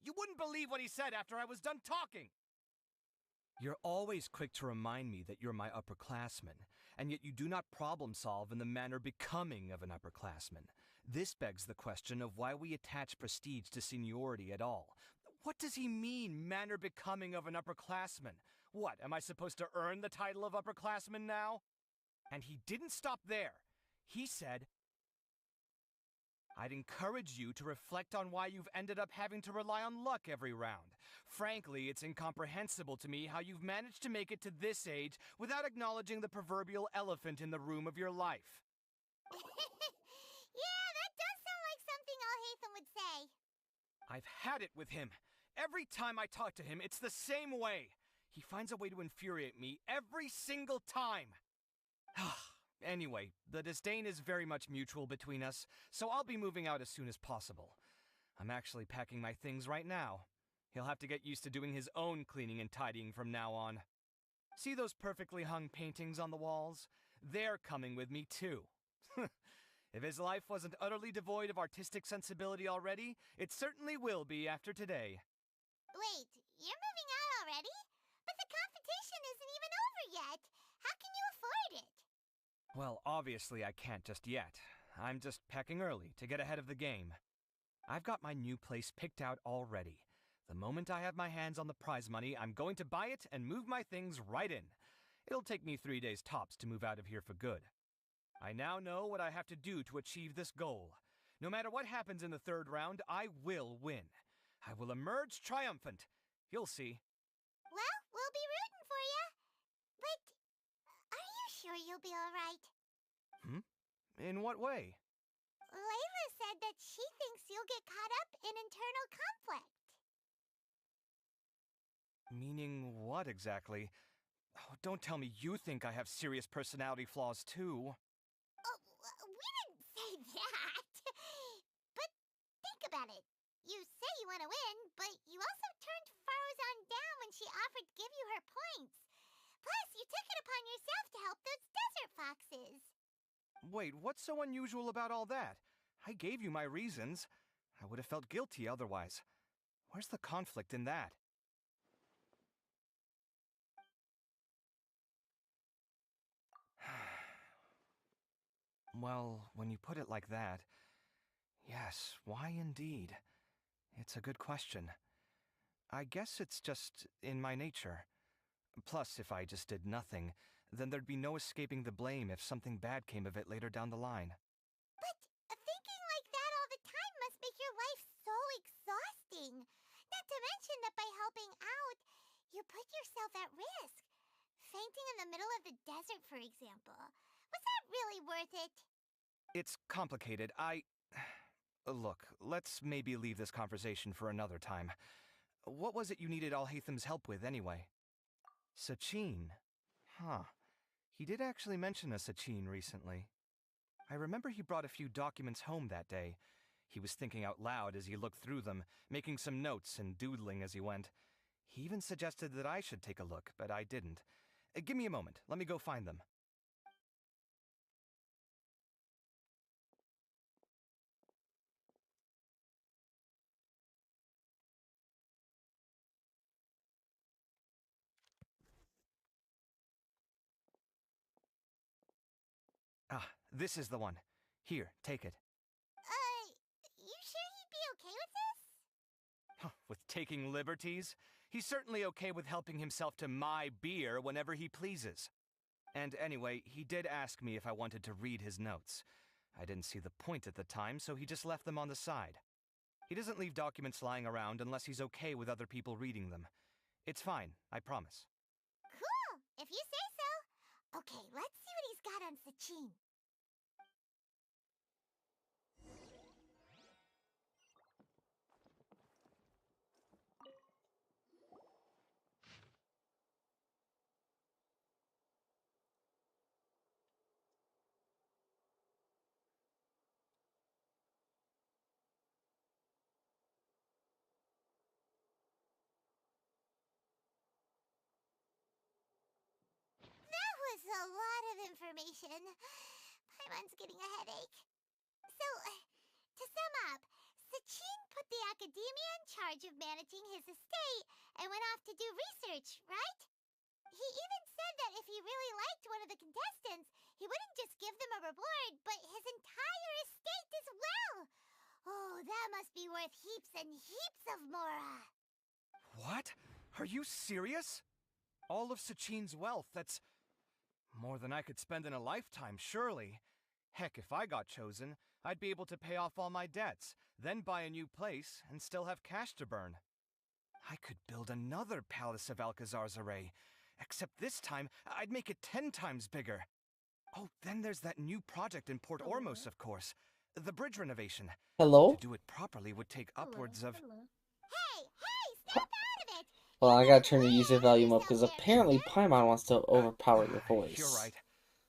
You wouldn't believe what he said after I was done talking! You're always quick to remind me that you're my upperclassman, and yet you do not problem solve in the manner becoming of an upperclassman. This begs the question of why we attach prestige to seniority at all. What does he mean, manner becoming of an upperclassman? What, am I supposed to earn the title of upperclassman now? And he didn't stop there. He said, I'd encourage you to reflect on why you've ended up having to rely on luck every round. Frankly, it's incomprehensible to me how you've managed to make it to this age without acknowledging the proverbial elephant in the room of your life. Yeah, that does sound like something Alhaitham would say. I've had it with him. Every time I talk to him, it's the same way. He finds a way to infuriate me every single time. Anyway, the disdain is very much mutual between us, so I'll be moving out as soon as possible. I'm actually packing my things right now. He'll have to get used to doing his own cleaning and tidying from now on. See those perfectly hung paintings on the walls? They're coming with me too. If his life wasn't utterly devoid of artistic sensibility already, it certainly will be after today. Wait, you're moving out already? But the competition isn't even over yet. How can you afford it? Well, obviously I can't just yet. I'm just packing early to get ahead of the game. I've got my new place picked out already. The moment I have my hands on the prize money, I'm going to buy it and move my things right in. It'll take me 3 days tops to move out of here for good. I now know what I have to do to achieve this goal. No matter what happens in the third round, I will win. I will emerge triumphant. You'll see. Well, we'll be rooting for you. But are you sure you'll be alright? In what way? Layla said that she thinks you'll get caught up in internal conflict. Meaning what exactly? Oh, don't tell me you think I have serious personality flaws too. Oh, we didn't say that. But think about it. You say you want to win, but you also turned Faruzan down when she offered to give you her points. Plus, you took it upon yourself to help those desert foxes. Wait, what's so unusual about all that? I gave you my reasons. I would have felt guilty otherwise. Where's the conflict in that? Well, when you put it like that, yes, why indeed? It's a good question. I guess it's just in my nature. Plus, if I just did nothing, then there'd be no escaping the blame if something bad came of it later down the line. But thinking like that all the time must make your life so exhausting. Not to mention that by helping out, you put yourself at risk. Fainting in the middle of the desert, for example. Was that really worth it? It's complicated. Look, let's maybe leave this conversation for another time. What was it you needed Alhaitham's help with, anyway? Sachin? Huh. He did actually mention a Sachin recently. I remember he brought a few documents home that day. He was thinking out loud as he looked through them, making some notes and doodling as he went. He even suggested that I should take a look, but I didn't. Give me a moment. Let me go find them. Ah, this is the one. Here, take it. You sure he'd be okay with this? With taking liberties? He's certainly okay with helping himself to my beer whenever he pleases. And anyway, he did ask me if I wanted to read his notes. I didn't see the point at the time, so he just left them on the side. He doesn't leave documents lying around unless he's okay with other people reading them. It's fine, I promise. Cool, if you say so. Okay, let's see what he's got on Sachin. A lot of information. Paimon's getting a headache. So, to sum up, Sachin put the Academia in charge of managing his estate and went off to do research, right? He even said that if he really liked one of the contestants, he wouldn't just give them a reward, but his entire estate as well. Oh, that must be worth heaps and heaps of Mora. What? Are you serious? All of Sachin's wealth, that's more than I could spend in a lifetime, surely. Heck, if I got chosen, I'd be able to pay off all my debts, then buy a new place, and still have cash to burn. I could build another Palace of Alcazar's Array, except this time I'd make it 10 times bigger. Oh, then there's that new project in Port Ormos, of course. The bridge renovation. Hello? To do it properly would take upwards of... Well, I gotta turn the user volume up because apparently Paimon wants to overpower your voice. You're right.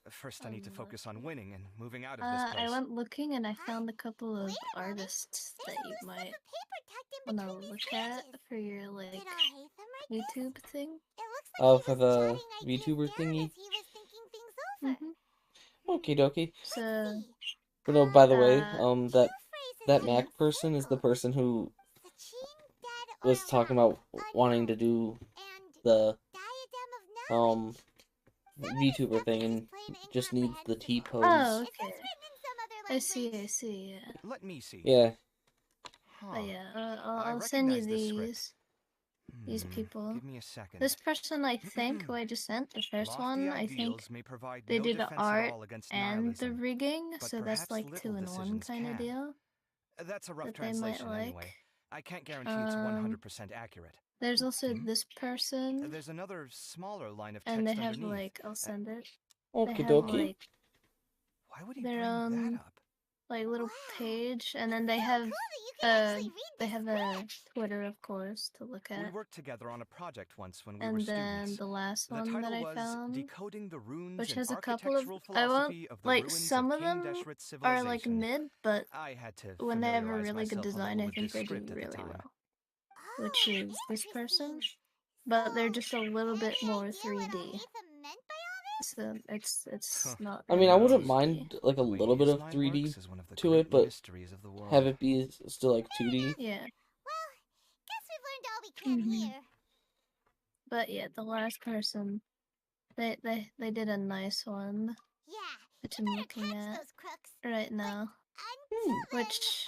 First, I need to focus on winning and moving out of this place. I went looking and I found a couple of artists that you might want to look at for your, like, YouTube thing. Oh, for the VTuber thingy? Okie dokie. So... But no, by the way, that Mac person is the person who was talking about wanting to do the VTuber thing and just needs the T pose. Oh, okay. I see, yeah. Let me see. Yeah. Oh, yeah, I'll send you these people. Give me a second. This person, I think, who I just sent, the first one, I think they did the art and the rigging, so that's like 2-in-1 kind of deal. That's a rough that translation they might anyway. like. I can't guarantee it's 100% accurate. There's also this person, There's another smaller line of text and they have underneath. like, I'll send it. Okie They have dokie. like Why would he their bring that up? like little page, and then they have a Twitter, of course, to look We at. worked together on a project once when we were And students. then the last The one title that I was found, Decoding the Runes which and has a couple of, Architectural I won't, Philosophy of the like, Ruins some of of them King Deshret's are like Civilization. mid, but I had to when they have a familiarize really good myself a design, little I with think this they do script at the really time. well. Which is this person, but they're just a little bit more 3D. So it's not. I mean, I really wouldn't 3D. mind like a little bit of 3D to it, but have it be still like 2D. Yeah. Can Mhm. hear. But yeah, the last person, they did a nice one, which I'm looking at right now. Which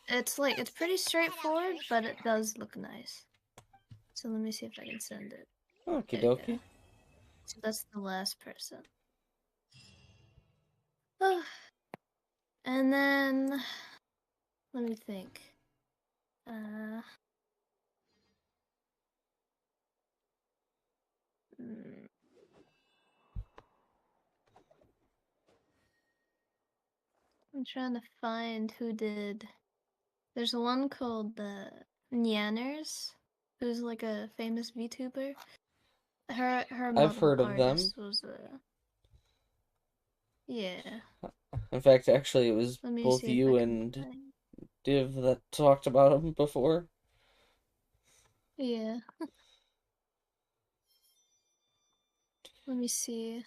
it's pretty straightforward, but it does look nice. So let me see if I can send it. Okie There you go. dokie. So that's the last person. And then let me think. I'm trying to find who did. There's one called Nyanners, who's like a famous VTuber. Her I've heard model of them. artist was yeah. In fact, actually, it was Let me both see if you I can and find- Div that talked about him before. Yeah. Let me see.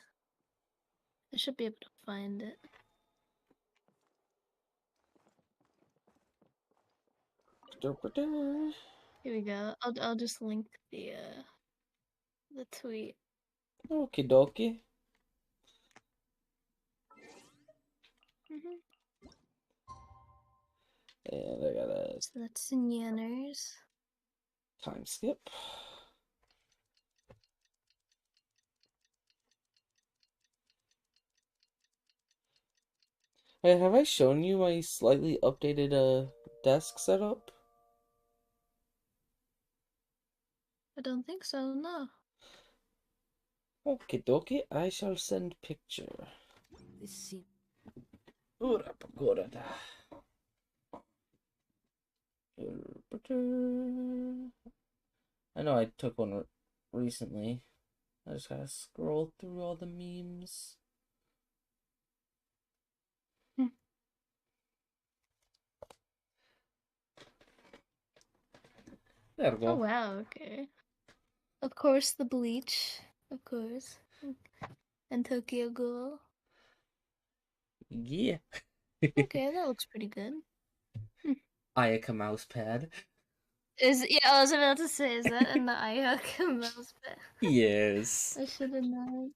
I should be able to find it. Here we go. I'll just link the tweet. Okie dokie. And I got a So that's Nyanners. time skip. Hey, have I shown you my slightly updated desk setup? I don't think so, no. Okie dokie, I shall send picture. Urapagorada. I know I took one recently. I just gotta scroll through all the memes. There we Oh go. wow, okay. Of course the Bleach. Of course. And Tokyo Ghoul. Yeah. Okay, that looks pretty good. Ayaka mousepad. Yeah, I was about to say, is that in the Ayaka mousepad? Yes. I should have known.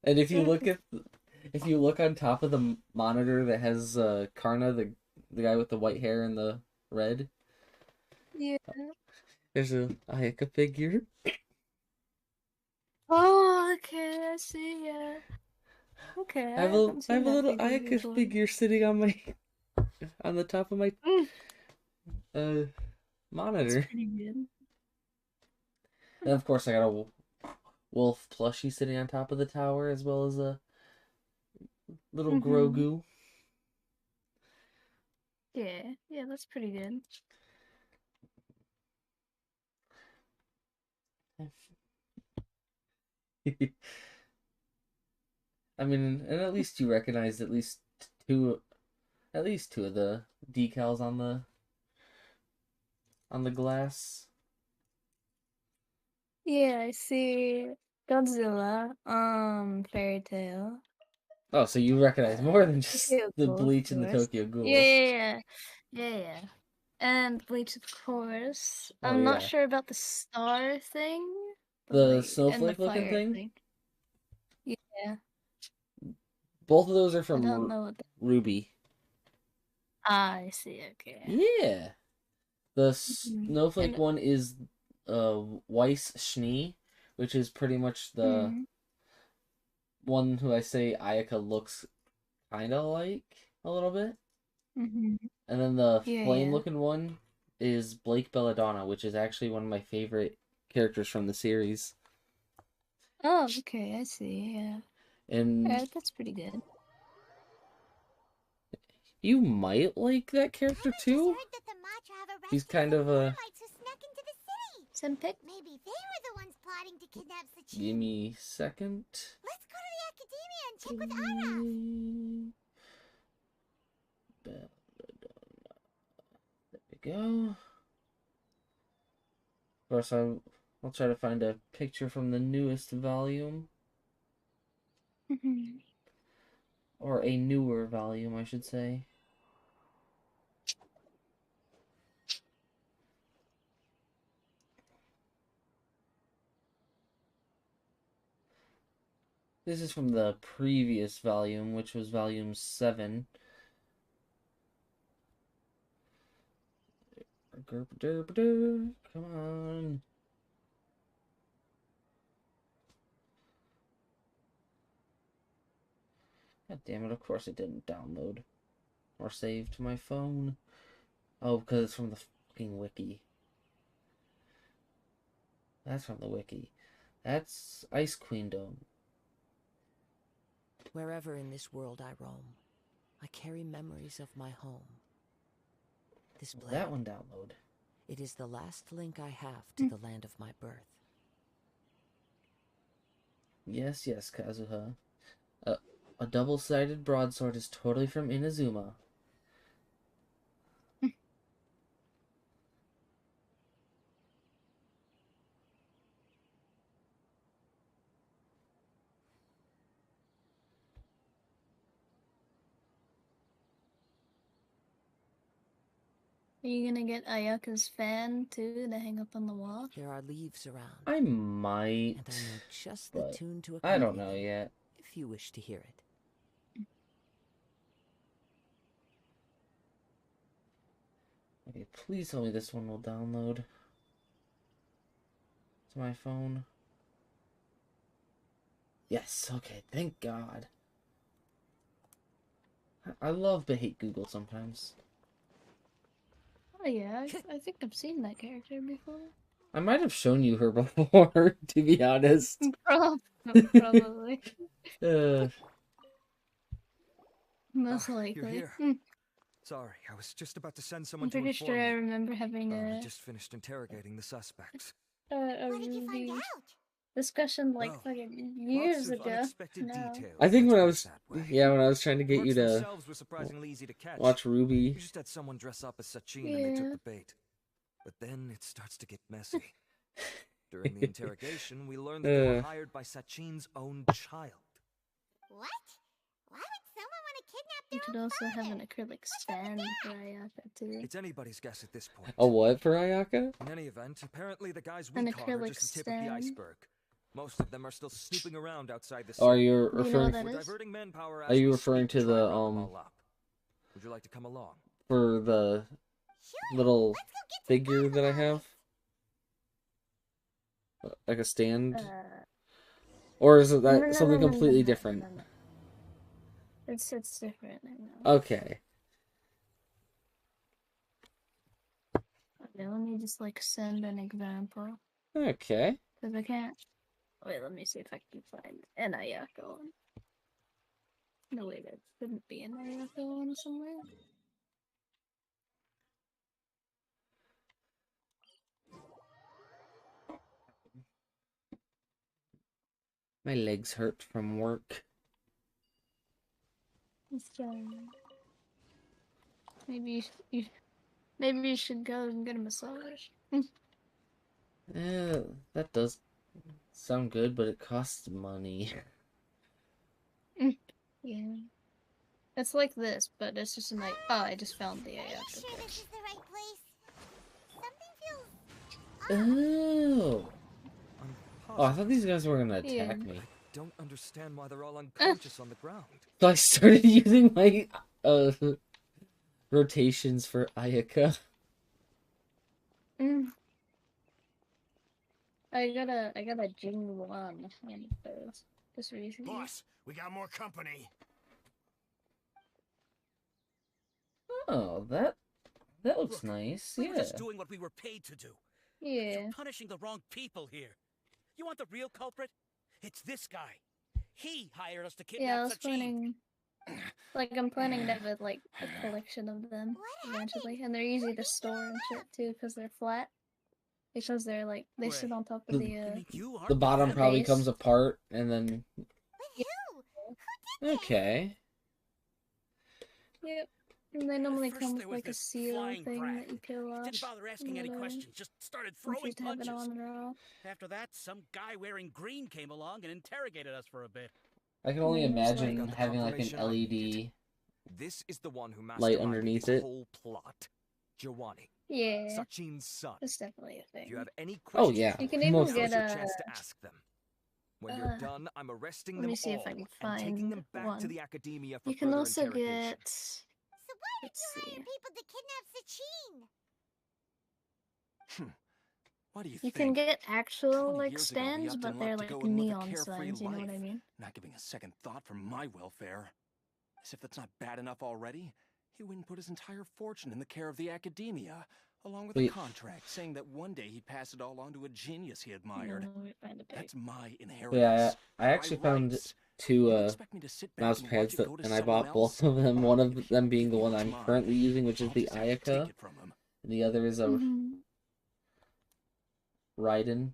And if you look on top of the monitor that has Karna, the guy with the white hair and the red, Yeah. there's a Ayaka figure. Oh, okay, I see, yeah. Okay, I have a haven't seen that little figure Ayaka before. figure sitting on my on the top of my monitor. That's pretty good. And of course, I got a wolf plushie sitting on top of the tower, as well as a little Grogu. Yeah, that's pretty good. I mean, and at least you recognized at least two of the decals on the glass. Yeah, I see Godzilla, Fairy Tail. Oh, so you recognize more than just Tokyo the Ghoul, of Bleach and the course. Tokyo Ghoul. Yeah. And Bleach, of course. Oh, I'm not yeah. sure about the star thing. The and snowflake looking fire thing? Yeah. Both of those are I from don't know what Ruby. I see, okay. Yeah. The snowflake And- one is Weiss Schnee, which is pretty much the one who I say Ayaka looks kind of like a little bit. And then the flame looking one is Blake Belladonna, which is actually one of my favorite characters from the series. Oh, okay, I see, yeah. And Alright, that's pretty good. you might like that character too. He's kind of a... Senpik? Maybe they were the ones plotting to kidnap Sachin. Give me a second. Let's go to the academia and check with Ara. There we go. Of course, I'll try to find a picture from the newest volume. Or a newer volume, I should say. This is from the previous volume, which was volume 7. Come on. God damn it, of course it didn't download or save to my phone. Oh, because it's from the fucking wiki. That's from the wiki. That's Ice Queendom. Wherever in this world I roam, I carry memories of my home. This blade, That one download. it is the last link I have to the land of my birth. Yes, Kazuha. A double-sided broadsword is totally from Inazuma. Are you gonna get Ayaka's fan too to hang up on the wall? There are leaves around. I might, and I know just the but tune to I don't accompany know them, yet. if you wish to hear it. Okay, please tell me this one will download to my phone. Yes, okay, thank God. I love but hate Google sometimes. Oh yeah, I think I've seen that character before. I might have shown you her before, to be honest. Probably. Most You're likely. here. Sorry, I was just about to send someone I'm to pretty inform sure I you. remember having We a just finished interrogating the suspects. Ruby discussion like fucking years Lots of ago. unexpected No. details. I think when I was, Let's put it that way. yeah, when I was trying to get you Mercs to themselves were surprisingly easy to catch. watch Ruby. We just had someone dress up as Sachin and they took the bait. But then it starts to get messy. During the interrogation, we learned that they were hired by Sachin's own child. What? Why would someone want to kidnap You could also have an acrylic stand for Ayaka too. It's anybody's guess at this point. A what for Ayaka? In any event, apparently the guys we An caught are acrylic just the tip of the stand. iceberg. Most of them are still snooping around outside the city. Are you You know referring? what that We're is? diverting manpower as Are you we referring speak to try the and round them all up. Would you like to come along? for the little figure that I have? Like a stand? Or is it that No, something no, completely no. different? It's different. I know. Okay. Yeah, let me just like send an example. Okay. Because I can't. Wait, let me see if I can find an Ayako one. No, wait, there couldn't be an Ayako one somewhere. My legs hurt from work. Let's try. Maybe maybe you should go and get a massage. Yeah, that does sound good, but it costs money. Yeah. It's like this, but it's just like, oh, I just found the Ayako. Sure this is the right place. Something feels Oh. Oh, I thought these guys were gonna attack me. Don't understand why they're all unconscious on the ground. So I started using my rotations for Ayaka. I got a Jing Wan one of those just recently. Boss, we got more company. Oh, that looks nice. We were Yeah. just doing what we were paid to do. Yeah. You're punishing the wrong people here. You want the real culprit? It's this guy. He hired us to Yeah, I kidnap was Sachin. planning. Like, I'm planning to have like a collection of them eventually, and they're easy to store and shit too, because they're flat. Because they're like they sit on top of The bottom probably base. comes apart, and then. Okay. Yep. And they normally First come there with was like a this seal flying thing brat. that you peel off. Didn't bother asking any whatever. questions, just started You throwing just have it punches. on or off. After that, some guy wearing green came along and interrogated us for a bit. I can only Yeah, it's imagine like- having like an Confirmation I LED This is the one who light masterminded underneath the it. whole plot. Giovanni, Yeah. Sachin's son. That's definitely a If thing. you have any Oh questions, yeah. You can even Most- get now's your a. chance to ask them. When you're uh, done, I'm arresting let them me see if all I can and taking find them back one. to the academia for You can further also interrogation. get. So why did Let's you see. hire people to kidnap Sachin? What do you You think? can get actual 20 like years ago, we stands, upped but and they're left like to go and live a neon carefree signs. You know what I life, mean? Not giving a second thought for my welfare. As if that's not bad enough already, he went and put his entire fortune in the care of the academia, along with a Wait. contract saying that one day he'd pass it all on to a genius he admired. Let me find a pic. That's my Yeah, inheritance. I actually My found rights. two You expect me to sit back mouse and pads watch it that, go to and I someone bought both else? of them. One of If them he being the one wants I'm mine, currently using, which is I'll the just have to take Ayaka, it from him. and the other is a Raiden.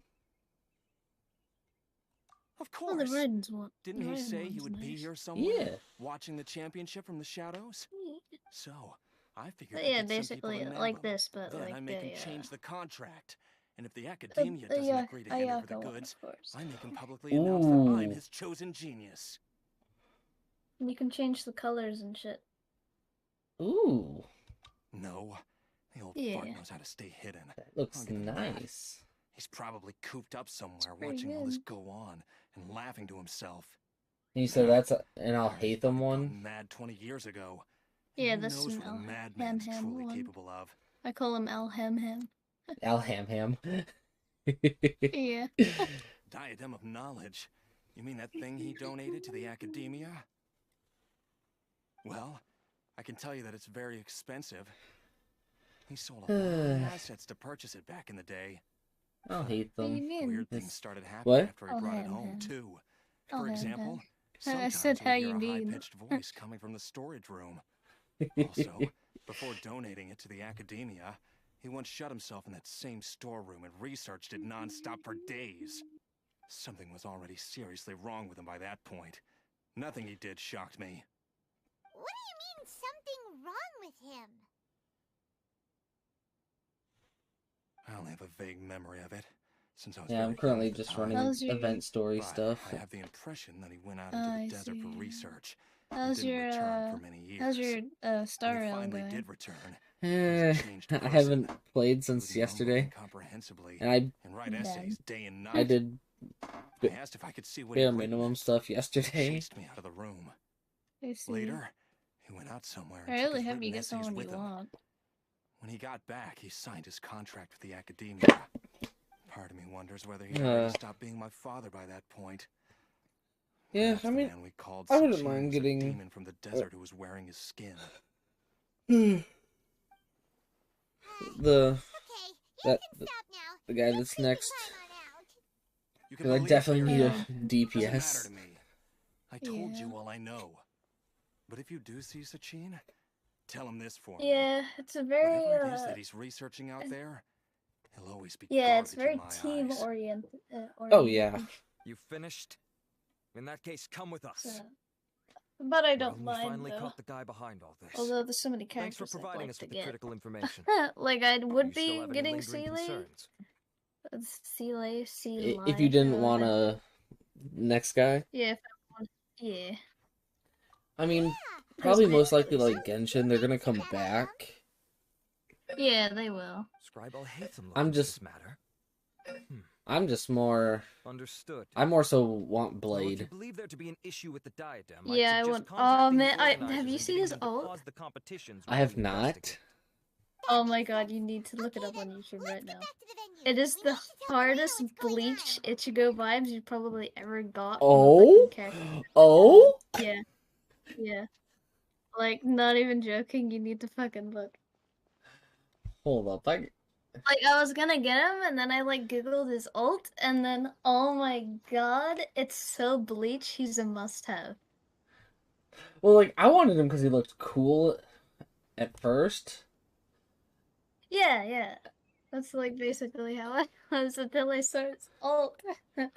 Of Oh, the course. Raiden's one. Didn't the he Raiden say he one's would be nice. here somewhere? Yeah. Watching the championship from the shadows? Yeah. So, I figured But I'd yeah, get some people basically to nab like him. this, but Then like I make him the change the contract. And if the academia doesn't yeah, agree to hand over the Ayaka one, goods, of course. I make him publicly announce that I'm Ooh. his chosen genius. And you can change the colors and shit. Ooh, No, the old Yeah. fart knows how to stay hidden. that looks I'll give him that. nice. He's probably cooped up somewhere pretty watching all this good. go on and laughing to himself. And you said that's an I'll Or hate he's them probably one. gone mad 20 years ago. Yeah, Who this knows is what a an madman's Ham truly one. capable of? I call him El Ham Ham. Al Ham Ham. Yeah. Diadem of knowledge. You mean that thing he donated to the academia? Well, I can tell you that it's very expensive. He sold a lot of assets to purchase it back in the day. I'll hate What do you them. mean? Weird things It's- started happening What? after he I'll brought it hand home, him. too. I'll For hand example, him. I sometimes said we how hear you a mean. high-pitched voice coming from the storage room. Also, before donating it to the academia, he once shut himself in that same storeroom and researched it non-stop for days. Something was already seriously wrong with him by that point. Nothing he did shocked me. What do you mean something wrong with him? I only have a vague memory of it, since I was Yeah, very I'm young currently at the just time. running How's your- event story But stuff. I have the impression that he went out into I the desert for see. research and How's didn't your return for many years. how's your Star When he Realm finally going? did return, I haven't played he since was mumbling yesterday, incomprehensibly and and write Yeah. essays day and night. I did I asked if I could see what he'd bare written. minimum stuff He yesterday. chased me out of the room. I see. Later, he went out somewhere and I took really his hope you written get essays someone with you him. want. When he got back, he signed his contract with the academia. Part of me wonders whether he'd already stopped being my father by that point. Yeah, Perhaps I the mean, man we called I wouldn't Sachin mind was a getting. demon from the desert who was wearing his skin. The Okay, the guy that's next. You 'Cause I believe definitely me or need a not, DPS. doesn't matter to me. I told Yeah. you all I know. But if you do see Sachin, tell him this for me. Yeah, it's a very Whatever it is that he's researching out there, he'll always be yeah, it's garbage in very my team eyes. oriented. Oh yeah. You finished? In that case, come with us. But I Well, don't we mind finally though. caught the guy behind all this. Although there's so many Thanks for characters I'd providing like us to with the get. critical information. Like I would You still be have any getting lingering Sealey. concerns? Sea If you didn't want to. a next guy, Yeah, if I want, yeah. I mean, probably most likely like Genshin, they're gonna come back. Yeah, they will. Scribble hates him. I'm just matter. I'm just more. Understood. I more so want Well, if you Blade. believe there to be an issue with the diadem, Yeah, I I'd want. suggest Oh contacting the man, have organizers you and seen getting his them to ult? pause the competitions I have while we not. investigate. Oh my god, you need to look it up on YouTube right now. It is the hardest Bleach Ichigo vibes you probably ever got. From a Oh? fucking character. Oh? Yeah. Yeah. Like, not even joking, you need to fucking look. Hold up, I. Like, I was gonna get him, and then I, like, googled his ult, and then, oh my god, it's so Bleach, he's a must-have. Well, like I wanted him because he looked cool at first. Yeah, yeah. That's, like, basically how I was until I saw his ult. Let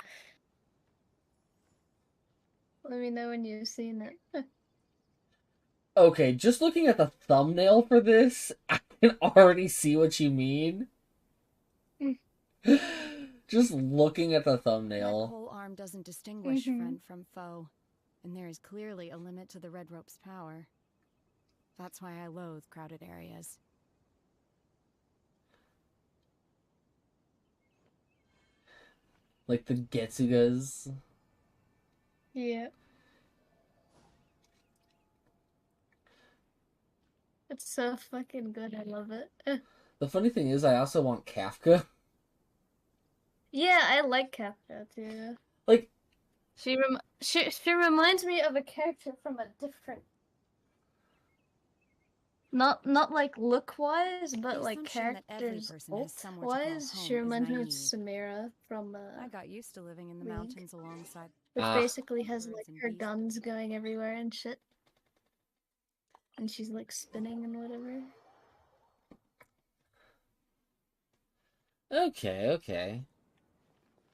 me know when you've seen it. Okay, just looking at the thumbnail for this, I can already see what you mean. Just looking at the That thumbnail. whole arm doesn't distinguish Mhm. friend from foe, and there is clearly a limit to the Red Rope's power. That's why I loathe crowded areas. Like the Getsugas. Yeah. It's so fucking good, I love it. The funny thing is, I also want Kafka. Yeah, I like Kafka too. Like, she reminds me of a character from a different, not like look wise, but The like assumption that every characters person has somewhere to call wise. home She is reminds me of naive. Samira from I got used to living in the League. mountains alongside. which Ah. basically has birds like and her beasts. guns going everywhere and shit. And she's like spinning and whatever. okay, okay.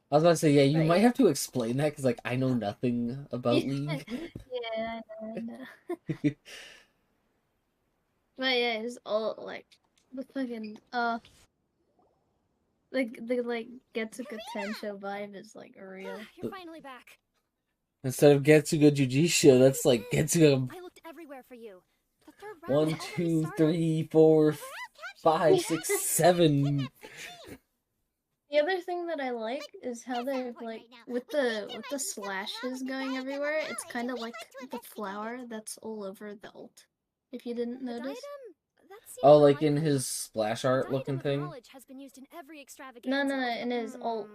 I was about to say, yeah, you But might yeah. have to explain that because, like, I know nothing about League. Yeah, I know. But yeah, it's all like the fucking like the like Getsuka Tensho vibe is like real. You're finally back. Instead of Getsuga Jujisho, that's like Getsuga I looked everywhere for you. The third round 1, has already 2, started. 3, 4, 5, 6, 7. The other thing that I like is how they're like with the slashes going everywhere. It's kind of like the flower that's all over the ult. If you didn't notice. Oh, like in his splash art looking thing? Knowledge has been used in every extravaganza. No, in his ult.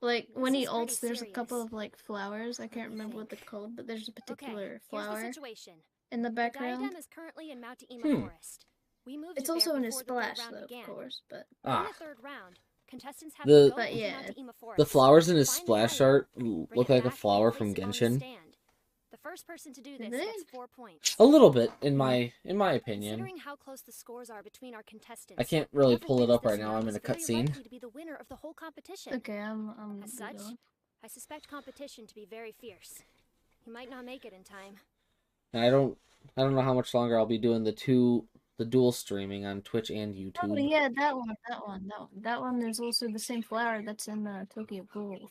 Like when he This is pretty ults, there's a couple serious. of like flowers. I can't remember what they're called, but there's a particular Here's flower the situation. in the The background. diadem is currently in Mount Ima Hmm. Forest. We moved It's it also there in his before the third splash, round though, of began. course. But In Ah. the third round, contestants have The- to go But into yeah, Mount Ima Forest. The flowers in his find the splash diadem, art bring look it like a back, flower and from place it on the Genshin. stand. The first person to do Do this they? gets 4 points. A little bit, in my opinion. Considering how close the scores are between our contestants, I can't really whoever pull it wins up right this now. round I'm in a is very cutscene. likely to be the winner of the whole competition. okay, I'm As good such, on. I suspect competition to be very fierce. You might not make it in time. And I don't know how much longer I'll be doing the dual streaming on Twitch and Oh YouTube. yeah, that one. There's also the same flower that's in Tokyo Ghoul.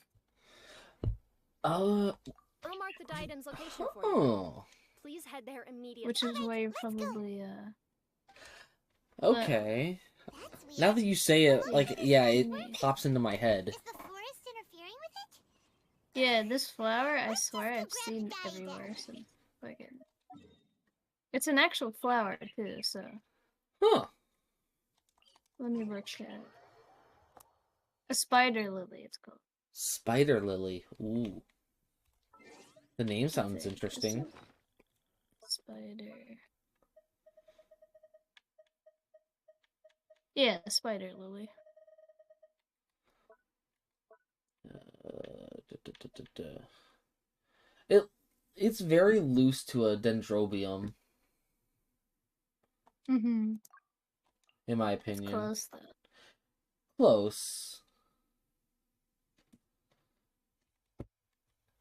I'll mark the diadem's location for you. Oh. Please head there immediately. Which is why you're probably Okay. Now that you say it, like, yeah, it pops into my head. Yeah, this flower, I swear I've seen everywhere since fucking. It's an actual flower too, so. Huh. Let me look at it. A spider lily, it's called. Spider lily. Ooh. The name sounds interesting. Spider. Yeah, spider lily. It's very loose to a Dendrobium, Mm-hmm. in my opinion. Close though. Close.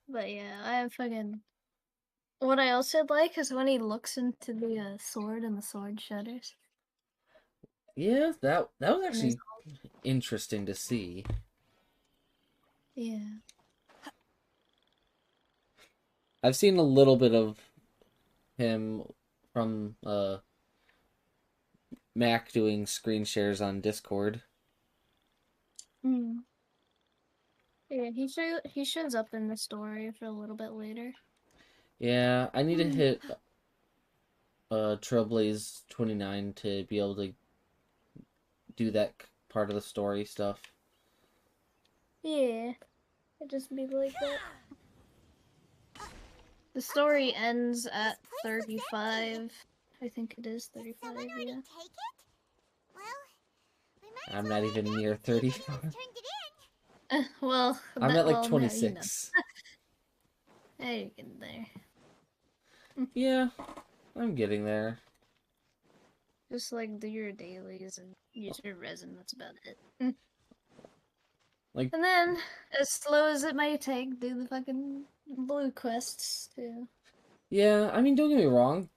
But yeah, I fucking. What I also like is when he looks into the sword and the sword shudders. Yeah, that was actually interesting to see. Yeah. I've seen a little bit of him from Mac doing screen shares on Discord. Hmm. Yeah, he shows up in the story for a little bit later. Yeah, I need to hit Trailblaze 29 to be able to do that part of the story stuff. Yeah, it just be like that. The story ends at 35. I think it is 35, yeah. I'm not even near 30. Well, I'm at like well, 26. No, you know. There you get there. Yeah, I'm getting there. Just like do your dailies and use your resin, that's about it. Like, and then, as slow as it may take, do the fucking blue quests too. Yeah, I mean, don't get me wrong.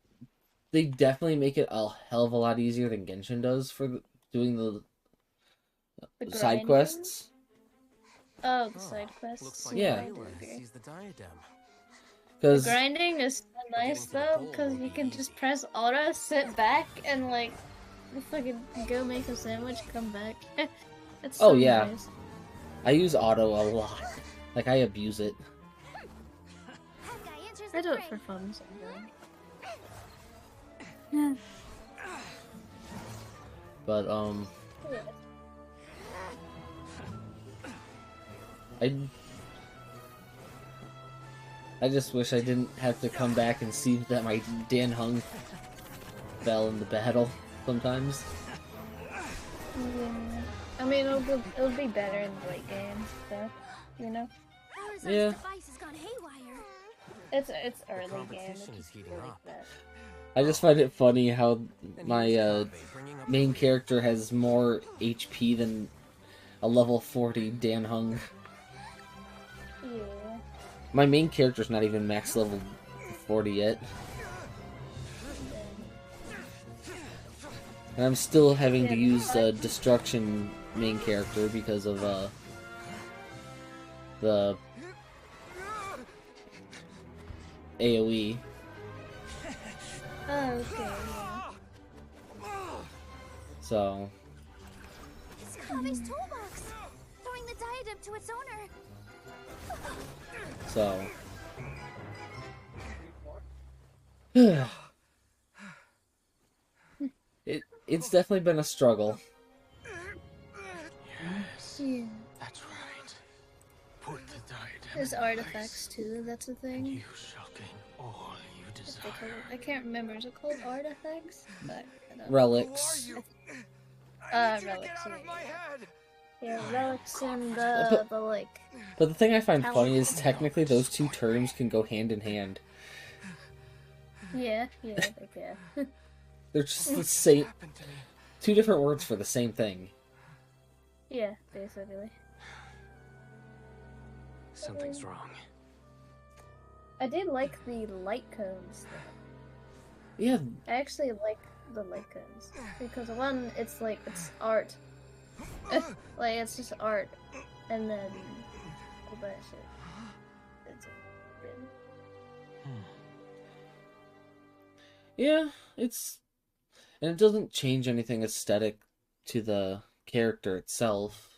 They definitely make it a hell of a lot easier than Genshin does for doing the side quests. Oh, the side quests. Looks like Yeah. Layla sees the diadem. The grinding is so nice though, because you can just press auto, sit back, and like, fucking go make a sandwich, come back. It's so yeah. nice. I use auto a lot. Like, I abuse it. I do it for fun sometimes. But, I just wish I didn't have to come back and see that my Dan Hung fell in the battle sometimes. Yeah. I mean, it'll be better in the late game, so, you know? Yeah. It's early game. It's really bad. I just find it funny how my main character has more HP than a level 40 Dan Hung. Yeah. My main character's not even max level 40 yet. And I'm still having to use Destruction main character because of the AoE. Oh, okay, yeah. So... It's Kave's toolbox! Throwing the diadem to its owner! So... It's definitely been a struggle. Yes. Yeah. That's right. Put the diadem. There's artifacts too, that's a thing. You shall gain all you desire. I can't remember, is it called artifacts? But, Relics. Relics. Yeah, relics and the like... But the thing I find funny is technically those two terms can go hand in hand. Yeah, they can. They're just the same... Two different words for the same thing. Yeah, basically. Something's wrong. I did like the light cones though. Yeah. I actually like the light cones. Because one, it's like, it's art. Like, it's just art. And then all that shit. It's good. Yeah, it's... And it doesn't change anything aesthetic to the character itself.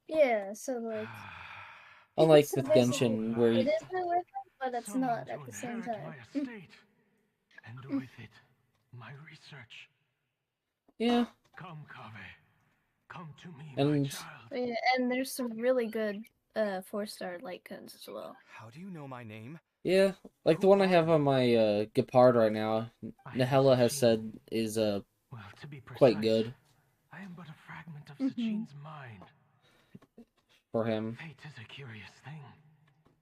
Yeah, so like... Unlike with Genshin, where It you... is no weapon, but it's not at the same time. And with it, my research. Yeah. Come, Kave. Come to me, And- my child. Yeah, and there's some really good 4-star light cones as well. How do you know my name? Yeah, like the one I have on my Gepard right now, Nahela has said is quite good. I am but a fragment of Sachine's mind. for him. Fate is a curious thing.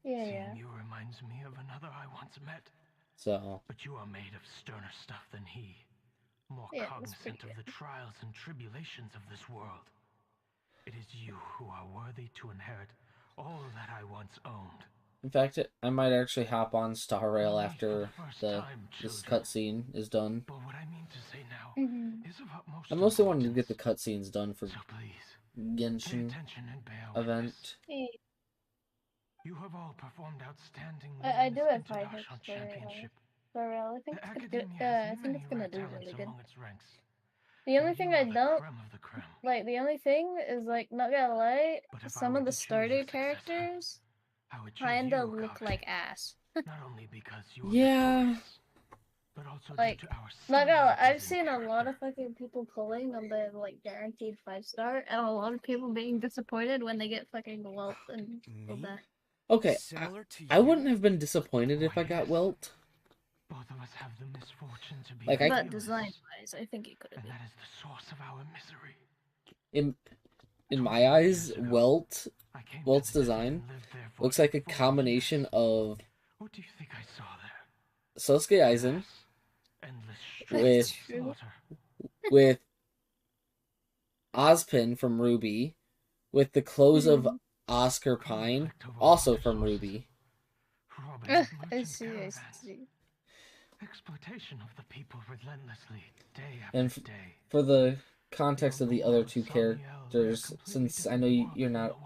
Yeah, Seeing yeah. you reminds me of another I once met. So But you are made of sterner stuff than he. More Yeah, that's pretty cognizant of the trials and tribulations of this world. It is you who are worthy to inherit all that I once owned. in fact, I might actually hop on Star Rail after this cutscene is done. But what I mean to say now Mm-hmm. is of utmost I mostly wanted to get the cutscenes done for pay Genshin attention and bear event. Hey, You have all performed outstandingly I in do this have high hopes International for Championship. For real, I think The it's good. Academia has I think many it's gonna rare do talents really good. among its ranks. The only And thing you I are the don't creme of the creme. like, the only thing is like, not gonna lie, But if I some were of the to choose starter a successor, characters I would choose kinda you, look Kaveh. like ass. Not only because you are Yeah. victorious, but also Like, due to our not gonna lie, I've similarities in seen a lot of fucking people pulling on the like guaranteed 5-star, and a lot of people being disappointed when they get fucking Welt and Hilda. Okay, Similar to I wouldn't have been disappointed if I got Welt. Both of us have the misfortune to be Like, I- But design-wise, I think it could have and been. that is the source of our misery. In my eyes, Welt's design looks like a combination of What do you think I saw there? Sosuke Aizen Endless with slaughter. with Ozpin from Ruby, with the clothes of Oscar Pine, also from Ruby. I see, I see. Exploitation of the people relentlessly, day after And day. for the context of the other two characters, since I know you're not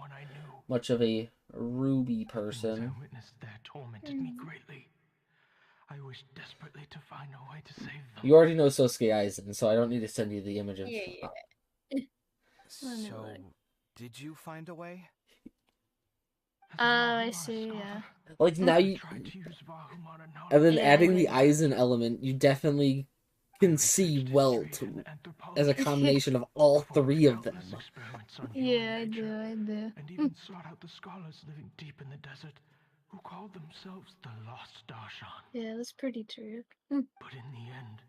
much of a Ruby person, I witnessed there tormented me greatly. I wished desperately to find a way to save them. you already know Sosuke Aizen, so I don't need to send you the image of. Yeah. So, did you find a way? I see, yeah. Like now you, and then adding the Aizen element, you definitely can see Welt as a combination of all three of them. Yeah, I do. And even sought out the scholars living deep in the desert who called themselves the Lost Darshan. Yeah, that's pretty true. But in the end,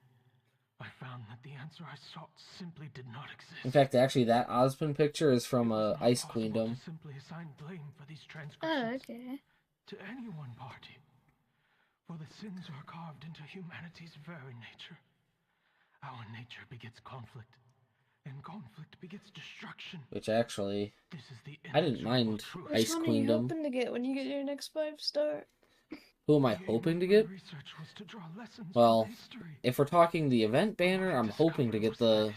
I found that the answer I sought simply did not exist. In fact, actually, that Ozpin picture is from Ice Queendom. Simply assign blame for these Oh, transgressions okay. to any one party, for the sins are carved into humanity's very nature. Our nature begets conflict, and conflict begets destruction. Which actually, This is the I didn't mind Ice Which one are you Queendom. hoping to get when you get your next 5-star? Who am I hoping to get? Well, if we're talking the event banner, I'm hoping to get the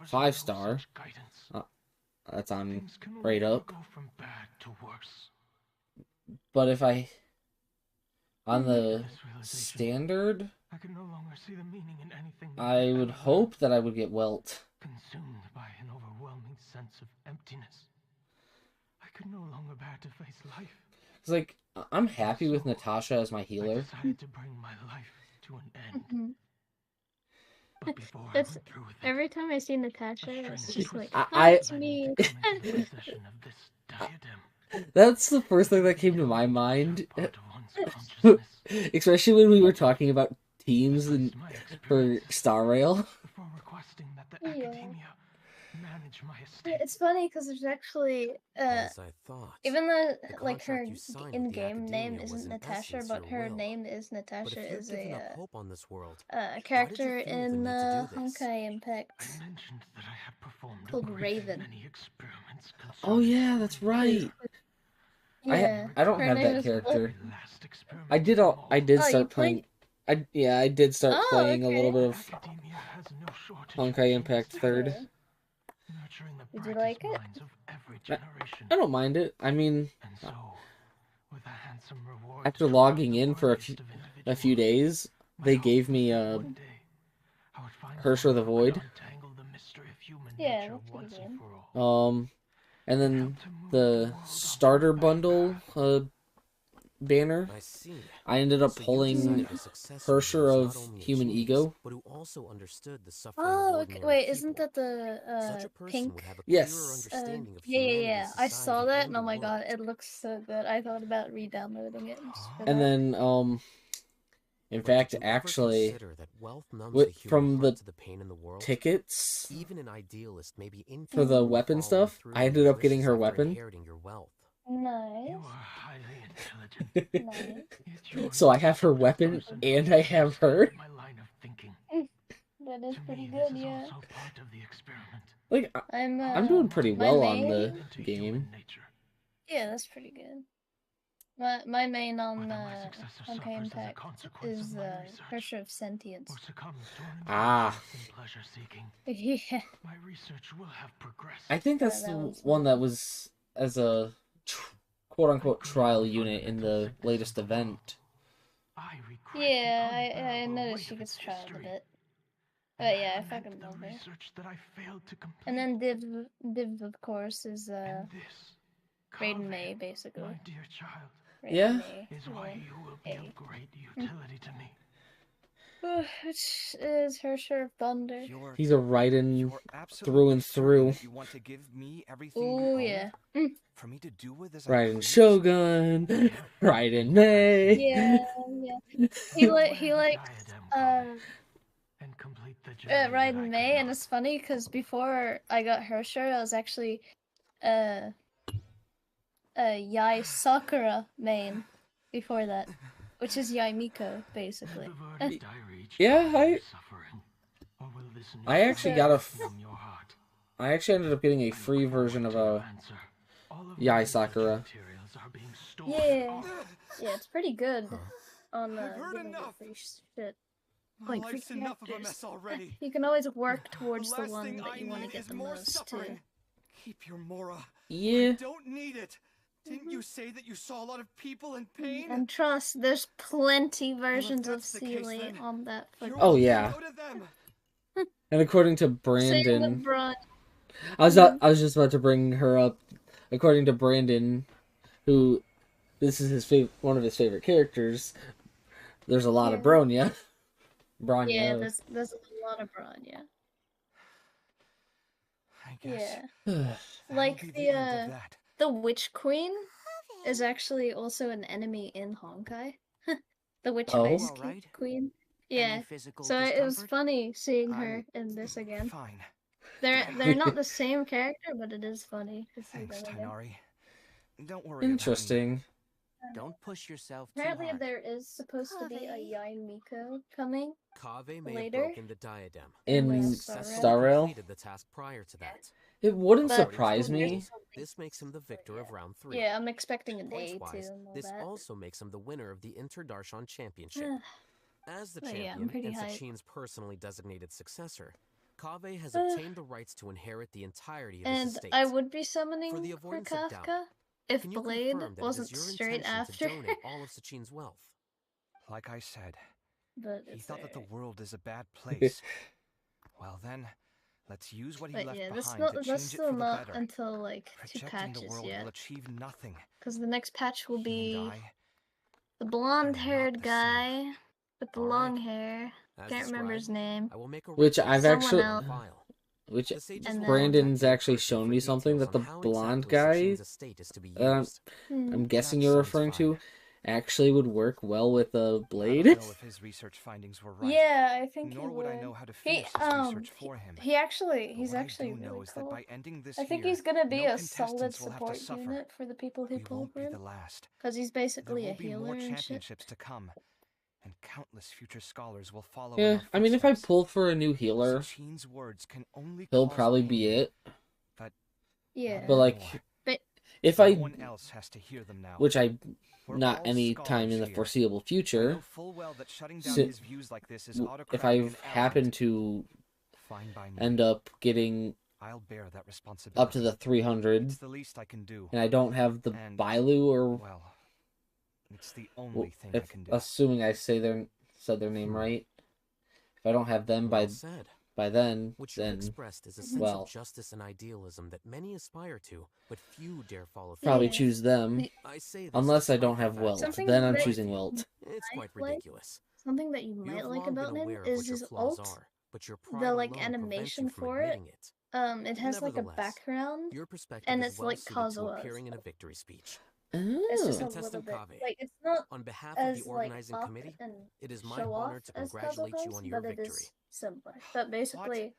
5-star. That's on right up. But if I on the standard, I would hope that I would get Welt. Consumed by an overwhelming sense of emptiness, I could no longer bear to face life. It's like, I'm happy with Natasha as my healer. I decided to bring my life to an end. But before That's I went through with it, every time I see Natasha, it's just like, I- that's me. That's the first thing that came to my mind. Especially when we were talking about teams and for Star Rail. Yeah. It's funny because there's actually, As I thought, even though the like her contract you signed with the in-game name Academia was isn't in Natasha, essence but your her will. name is But Natasha, if you've is given up a hope on this world, character why did you feel the in need to do this? Honkai Impact called Raven. Oh yeah, that's right. Yeah, I don't her have name that is character. Wolf. I did Oh, start you playing. played? I did start Oh, playing a okay. little bit of Honkai Impact 3rd. Did you like it? I don't mind it. I mean, after logging in for a few days, they gave me Curse of the Void. Yeah, that's pretty good. And then the starter bundle banner. I ended up pulling Hersher of Human Ego. but who also understood the suffering of Oh, okay. ordinary Wait, people. isn't that the Such a person pink? would have a Yes. clearer understanding of Yeah. humanity's I saw society that, and and the oh my world. god, it looks so good. I thought about re-downloading it. Just for And that. then In But fact, did you ever actually, consider that wealth numbs with, the human from heart the to the pain in the world? tickets Even an idealist may be for the incapable of weapon following stuff, through I on ended his up getting wishes her after weapon. inheriting your wealth. Nice. You are highly intelligent. Nice. Yet you are So I not have the her sort of weapon person and who I have her. understands my line of thinking. That is To pretty me, good, this is yeah. also part of the experiment. Like, I'm doing pretty My well on main. the game. Yeah, that's pretty good. My main on Impact is Pressure of Sentience. Ah, Pleasure seeking. Yeah. My research will have progressed. I think that's that the one's one that was as a quote-unquote trial unit in the latest event. Yeah, I noticed she gets trialed a bit. But yeah, I fucking love her. And then Div of course is Raiden May basically. My dear child, Yeah. is why you will be of great utility to me. Which is her share of thunder. He's a Raiden through and through. You want to give me everything you Oh own yeah. for me to do with as I Raiden please? Shogun, Raiden May. Yeah, yeah. He likes Raiden May, and it's funny because before I got her shirt, I was actually Yai Sakura main before that, which is Yai Miko basically. Yeah, I actually got a. I actually ended up getting a free version of a Yai Sakura. Yeah, yeah, it's pretty good on giving you free shit. My Like free life's enough of a characters. mess already. You can always work towards the last one thing that I you want to need get is the more most suffering. too. Keep your Mora. Yeah. I don't need it. Didn't you say that you saw a lot of people in pain? And trust, there's plenty versions of that's the case, Sealy then, on that. Oh yeah. And according to Same with Brandon, Braun. I was just about to bring her up. According to Brandon, who this is his one of his favorite characters, there's a lot of Bronya. Bronya. Yeah, there's a lot of Braun, yeah. I guess. Yeah. Like the Witch Queen is actually also an enemy in Honkai. The Witch Ice Queen. Yeah. So it was funny seeing her in this again. Fine. They're not the same character, but it is funny to see Thanks, them again. Tainari. Don't worry Interesting. Don't push yourself too Apparently hard. there is supposed to be a Yai Miko coming Kaveh may later. have broken the diadem. In Successfully Star Rail? completed the task prior to that. It wouldn't But surprise me. This makes him the victor of round 3. Yeah, I'm expecting an A too Points-wise, and all this that. also makes him the winner of the Interdarshan Championship. As the But yeah, I'm champion pretty and hyped. Sachin's personally designated successor, Kaveh has obtained the rights to inherit the entirety of his And estate. I would be summoning For the for avoidance of doubt, Kafka if Can you Blade confirm that it wasn't is your straight intention after. to donate all of Sachin's wealth? Like I said, But he it's thought that the alright. world is a bad place. Well then, let's use what he But left yeah, behind that's to change still it for the not better. until like 2 Projecting the patches world yet. will achieve nothing. Because the next patch will He be and I, the blonde-haired guy with the All long right. hair. As Can't remember his described, name. I will make a Which record I've of actually, someone on file. which The sages And will then- Brandon's contact you actually personally shown for me something details that the on how blonde exactly guy Sachin's estate is to be I'm used. guessing That you're sounds referring fine. to actually would work well with a I blade. don't know if his research findings were right. Yeah, I think Nor he would would. I know how to He finish this research for him. he's But actually what I do know really is that cool. by ending this I think here, he's gonna be no a solid contestants will have to support suffer. unit for the people who We pull won't for be him. the last. Because he's There basically a will be more healer and shit. championships to come, and countless future scholars will follow in Yeah, our I mean, if I footsteps. pull for a new healer, Sachin's words can only he'll cause probably pain, be it. but Yeah. But like, But if no I, one else has to hear them now. which I, We're not all any time in the scholars here. foreseeable I future, know full well that shutting down si- his views like this is if autocratic I and happen arrogant. to Fine by me. end up getting I'll bear that responsibility. up to the 300, It's the least I can do. and I don't have the And, Bailu or well, it's the only thing I if can do. assuming I said their name right, if I don't have them Well said. by then, What you've then expressed is a sense well, of justice and idealism that many aspire to, but few dare follow through. probably Yeah. choose them. I say this Unless I despite don't the have fact Welt, that Something then I'm that- choosing Welt. It's quite like- ridiculous. something that you You might have like long been about him aware of is what your his flaws ult. are, but your The pride like alone prevents animation you from for it. admitting it. It has like a Nevertheless, background. Your perspective and is it's well like suited to Kazua's. appearing in a victory speech. It's just a Contestant little bit. Kaveh, Like, it's not on behalf of as the like organizing up committee, and it is my show off honor to as congratulate you Puzzle on Face, your but it victory. is similar. But basically,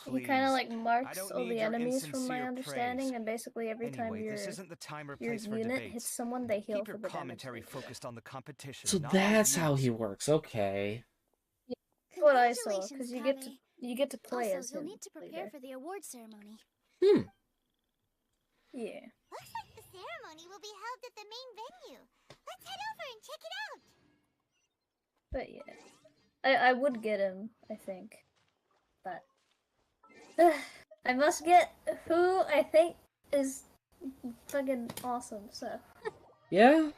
he kind Please. of like I marks don't all need the your enemies from my insincere understanding, praise. and basically every time Anyway, your this isn't the time or your place for unit debates. hits someone, they heal Keep for your the damage. commentary focused on the competition. So not that's our how views. he works. Okay. That's what I saw, because you get to play Also, as you'll him. need to prepare for the award ceremony. Hmm. Yeah. Looks like the ceremony will be held at the main venue. Let's head over and check it out. But yeah, I would get him, I think, but I must get who I think is fucking awesome. So Yeah.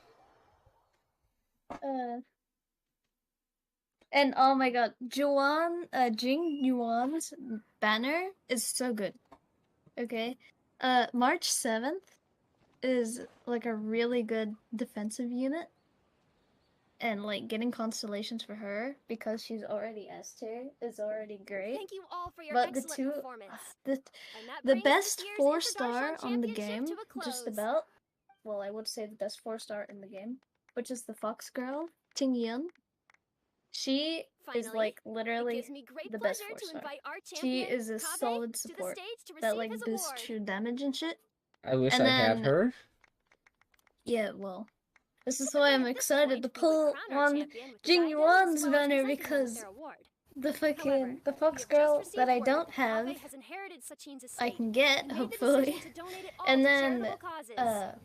And oh my god, Jing Yuan's banner is so good. Okay, March 7th is like a really good defensive unit. And like getting constellations for her because she's already S tier is already great. Thank you all for your but the excellent two, performance. the And that the brings best this year's 4-star Interdarshan on the Championship game, to a just close. about. Well, I would say the best 4-star in the game, which is the Fox Girl, Ting Yun. She is Finally, like it literally gives me great the best pleasure to 4-star. invite our She champion, is a Kaveh, solid to the support stage to that receive like his boosts award. your damage and shit. I wish And I had then- her. Yeah, well, this is why I'm excited to pull on champion with Jing the diadem, as Yuan's well as banner present them with because their award. the fucking However, the Fox we have Girl just that I received don't word have, Kaveh has inherited Sachin's I estate can get and made the hopefully, decision to donate it all and to then charitable causes.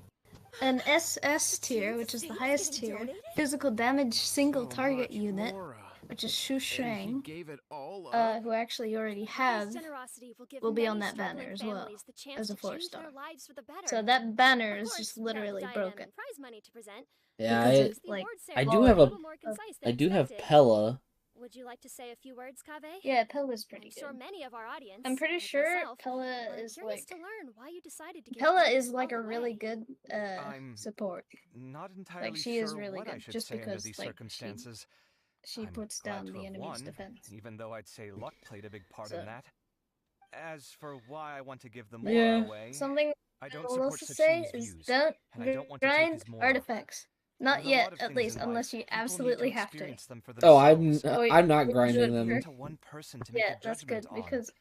an SS tier, which is the highest tier, physical damage single target unit, which is Shu Shuang, who actually you already have, will be on that banner as well as a 4-star. So that banner is just literally broken. Yeah, Because it's, like, I do have expected. Pella. Would you like to say a few words, Kaveh? Yeah, Pella's pretty I'm good. sure many of our audience, I'm pretty like sure myself, Pella are is curious like to learn why you decided to give Pella all is this like a wealth really away. good support. Not entirely Like she sure is really what I good should just say under because these like circumstances. she I'm puts glad down to the have enemy's won, defense. even though I'd say luck played a big part So- in that. As for why I want to give the Mora Yeah. away, Something I I don't will support also say Sachin's is views, don't and I don't want to take grind his Mora. artifacts. Not With a yet, lot of at things least, in unless life, you people need absolutely to have to. experience them for Oh, themselves. I'm not Or- grinding them. To one person to make Yeah, a that's good judgment on. because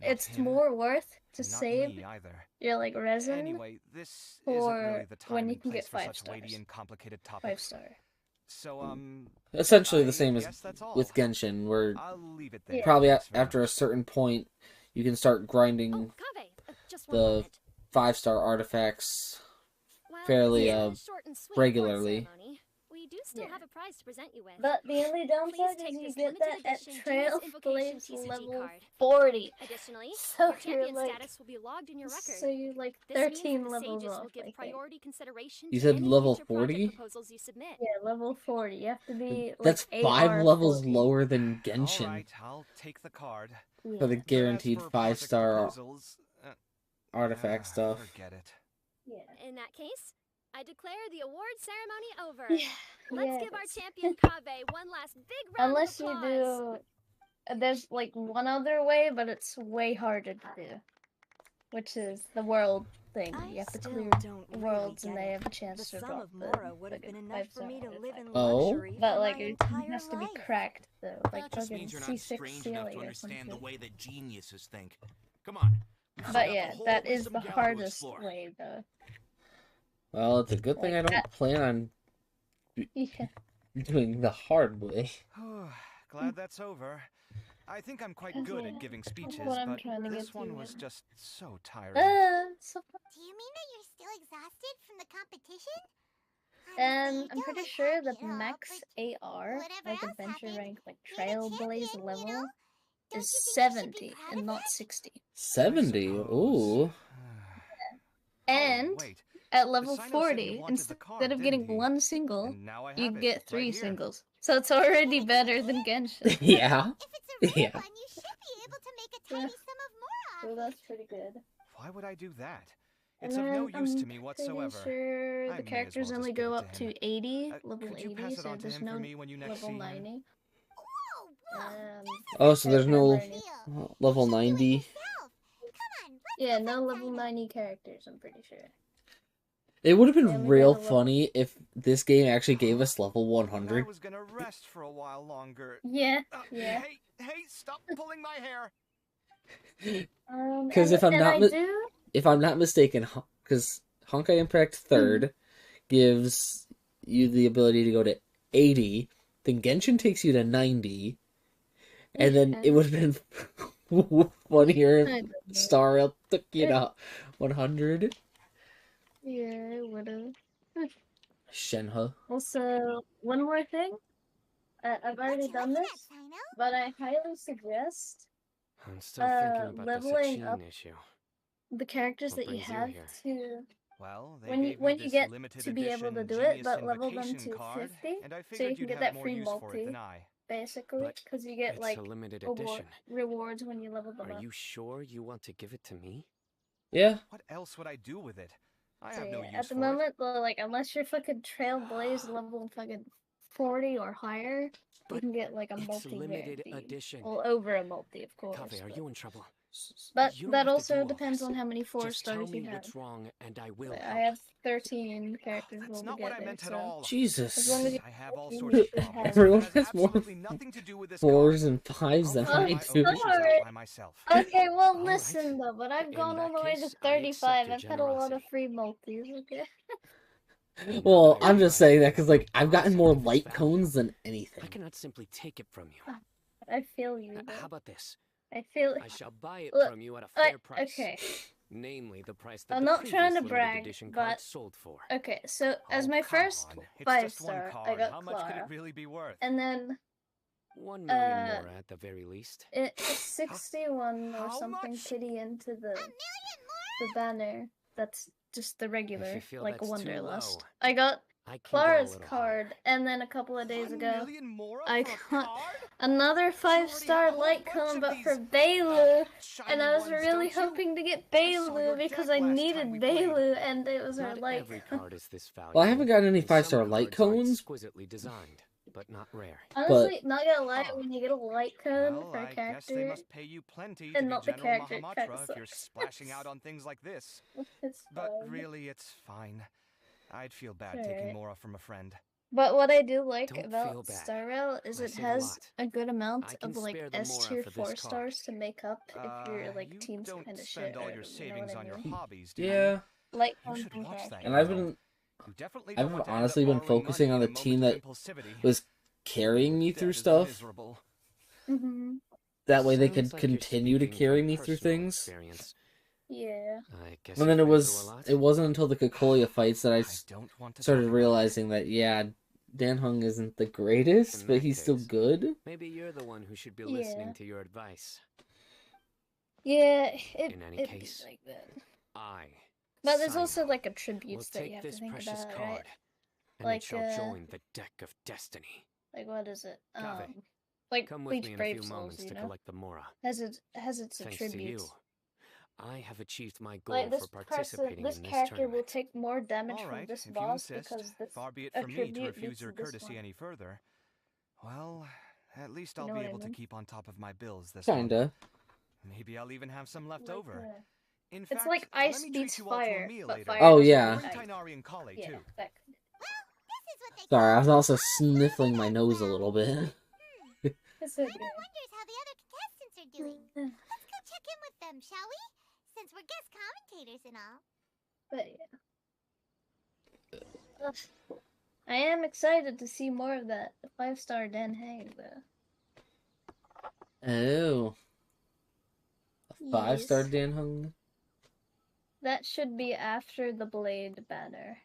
Not it's him, more worth to not save me either. your like resin Anyway, this for isn't really the time when you and can place get for 5 such weighty stars. and complicated 5 topics. star. So Essentially the I same as guess that's all. with Genshin, where I'll leave it there. probably Thanks very after a certain point, you can start grinding Kaveh, just one the moment. 5-star artifacts Well, fairly this is a short and sweet award regularly. ceremony. We do still have a prize to present you with. But the only downside Please is take you this get that limited at edition Trail Genius Invocation Blades TCG level card. 40. Additionally, So your champion you're like, status will be logged in your record. so you're like This means that 13 the levels sages off, will give I think. priority consideration You to said any level future project 40? proposals you submit. Yeah, level 40. You have to be like That's 5 AR levels 40. lower than Genshin Alright, I'll take the card. for the Yeah. guaranteed But as for project 5-star proposals, artifact stuff. Forget it. Yeah. In that case, I declare the award ceremony over. Yeah. Let's give our Yes. champion Kaveh one last big round Unless of you applause. do, there's like one other way, but it's way harder to do, which is the world thing. You have to clear worlds, and they have a chance to drop the fucking 5-star artifact. Oh? But like it has to be cracked though, like Just fucking means you're not C6 strange enough ceiling to or understand the something. way that geniuses think. Come on. we've still got But the yeah, whole that is Wisdom the Gap to hardest explore. way though. Well, it's a good thing I Like don't plan on Yeah. doing the hard way. Glad that's over. I think I'm quite good at giving speeches, what I'm but trying to this get one to, was yeah. just so tiring. So Do you mean that you're still exhausted from the competition? and I'm pretty sure that max AR, like adventure rank, like Trailblaze level, is 70 and not 60. 70? Ooh. And wait. at level Sino said he 40, wanted the card, instead of getting didn't he? one single, And now I you have it, get right 3 here. singles. So it's already better than Genshin. Yeah. Yeah. You should be able to make a tiny sum of So that's pretty good. Why would I do that? And It's of no then use I'm to me whatsoever. pretty sure I the may as characters well only just give go it up to him. to 80, level could you 80, pass it so on to there's him no for me when you next level see him? 90. Oh, so there's no Bernie. level 90? Yeah, no level 90 characters, I'm pretty sure. It would have Yeah, been we real gotta look. funny if this game actually gave us level 100. I was gonna rest for a while longer. Yeah, yeah. Hey, stop pulling my hair! Because if I'm and not I do. if I'm not mistaken, because Honkai Impact 3rd gives you the ability to go to 80, then Genshin takes you to 90, and then it would have been funnier I if don't know. Star Rail took you to 100. Yeah, it would have. Shenhe. Also, one more thing. I've already done this, but I highly suggest I'm still thinking about the leveling up Sachin issue. the characters What that you brings you have here? to Well, they when gave you me get limited to be able to edition do it, Genius but level them Invocation to card, 50, and I so you figured can you'd get have that more free use for it multi, than I. basically, But because you get it's like a limited reward, edition. rewards when you level them Are up. you sure you want to give it to me? Yeah. What else would I do with it? I So have no yeah, use at the for moment, like unless you're fucking Trailblaze level fucking 40 or higher, you can get like a It's multi limited guaranteed. edition. Well, over a multi, of course. Kaveh, are but- you in trouble? But You don't that have to do also all depends this. on how many 4 Just tell stars me you have. what's wrong, and I will I help. have 13 characters That's not what I altogether, meant at so all. Jesus. as long as you I have all you sorts of should have- problems. Everyone That has has more absolutely nothing to do with this 4s card. and 5s than I'll I figure my do. own issues out by myself. Okay, well, All listen though, but I've In gone all that the way to case, I 35. accept I've your had a lot of generosity. free multis, okay? Well, Now that I I'm just realize saying that you because, have like, I've gotten more concept of light value, cones than I anything. cannot simply take it from you. I feel you, How though. about this? I feel I shall buy it Look, from you at a fair price. okay. Namely, the price that I'm the not previous trying to limited brag, edition card but sold for. okay, so as Oh, my come first on. It's 5 just one star, I card. got How much could it Clara, really be worth? and then 1 million more at the very least. it's 61 or How something much? kitty into the banner. That's just the regular, feel like that's too Wonderlust. low, I got I can go a Clara's little card, and then a couple of days 1 ago, million more I for a got card? another 5-star light cone, but for Bailu, and I was shiny ones, really don't you? hoping to get I saw Bailu your because deck I last needed time we played. Bailu, and it was our Not light every cone. card is this valuable. Well, I haven't gotten any and 5-star some light cards are cones, exquisitely designed, but not rare. Honestly, not gonna lie, when you get a light cone Well, for a I guess they character, must pay you plenty to and be not the General character, it kinda Mahamatra if you're sucks. splashing out on things like this. It's But fine. really, it's fine. I'd feel bad Alright. taking Mora from a friend. But what I do like Don't feel about bad. Star Rail is I it save a has lot. a good amount I can of like spare the S Mora tier for this 4 card. stars to make up if your like You team's don't kind of spend shit. all Or, your you know savings what I on your mean? hobbies, do you? Yeah. Light You cones should and watch that. characters. and I've You been definitely don't I've want to end up honestly been borrowing focusing money on in the a team moment that of impulsivity. was carrying me Debt through is stuff. miserable. Mm-hmm. That way they Sounds could like you're continue to speaking carry from me through personal things. experience. Yeah. I guess And then you've it been through a lot. wasn't until the Cocolia fights that I don't want to started talk about realizing that yeah, Dan Hung isn't the greatest, In but that he's still case, good. Maybe you're the one who should be Yeah. listening to your advice. Yeah, In any it'd case, be like that. I, But there's Sino, also like will attributes that you take have to this think precious about, card, right? and Like, it shall join the deck of destiny. Like what is it? Kaveh, Like Come with Bleach me in a Brave few Souls, moments you to know? collect the Mora. Has its Thanks attributes. to you, I have achieved my goal Like this for participating this in this character tournament. will take more damage All from right, this if you boss insist. because this Far be it from me to attribute refuse beats your this courtesy one. any further. Well, at least You I'll know be what I able to mean? keep on top of my bills this month. Kinda. Maybe I'll even have some left Like, over. In it's fact, like let ice me beats treat you all to a fire, meal but later. fire Oh, doesn't yeah. beat Bring ice. Tighnari and Kale, Yeah, too. that Sorry, I was also sniffling my nose a little bit. It's okay. Wonders how the other contestants are doing. Let's go check in with them, shall we? Since we're guest commentators and all. But yeah. Ugh. I am excited to see more of that 5-star Dan Hang though. Oh. A 5-star Yes. Dan Hung? That should be after the Blade banner.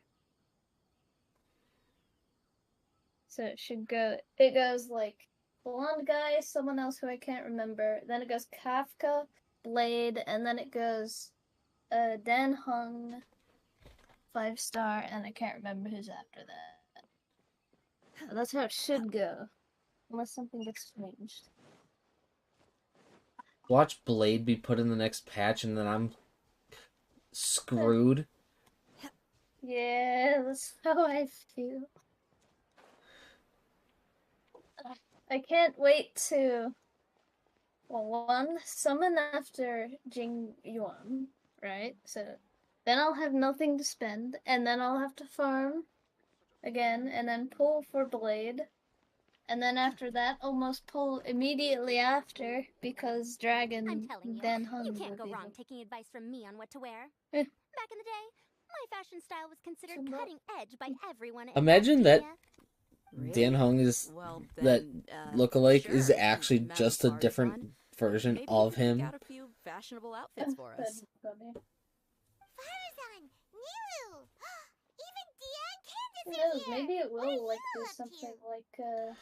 So it goes like blonde guy, someone else who I can't remember. Then it goes Kafka, Blade, and then it goes Dan Hung, 5-star, and I can't remember who's after that. That's how it should go. Unless something gets changed. Watch Blade be put in the next patch and then I'm screwed. Yeah, that's how I feel. I can't wait to, well, one, summon after Jing Yuan, right? So, then I'll have nothing to spend, and then I'll have to farm again, and then pull for Blade. And then after that, almost pull immediately after, because Dragon I'm telling you, Dan Hung you can't will go be wrong taking advice from me on what to wear. Eh. Back in the day, my fashion style was considered cutting edge by everyone at Imagine that Academia. Dan Hung is Well, that then, lookalike is sure, actually Madame just a Farzan. different version Maybe of you can pick him. out a few fashionable outfits for us. Farazan! Niru! Even Dia Who and Candace knows, are here! maybe it will, like, do something like,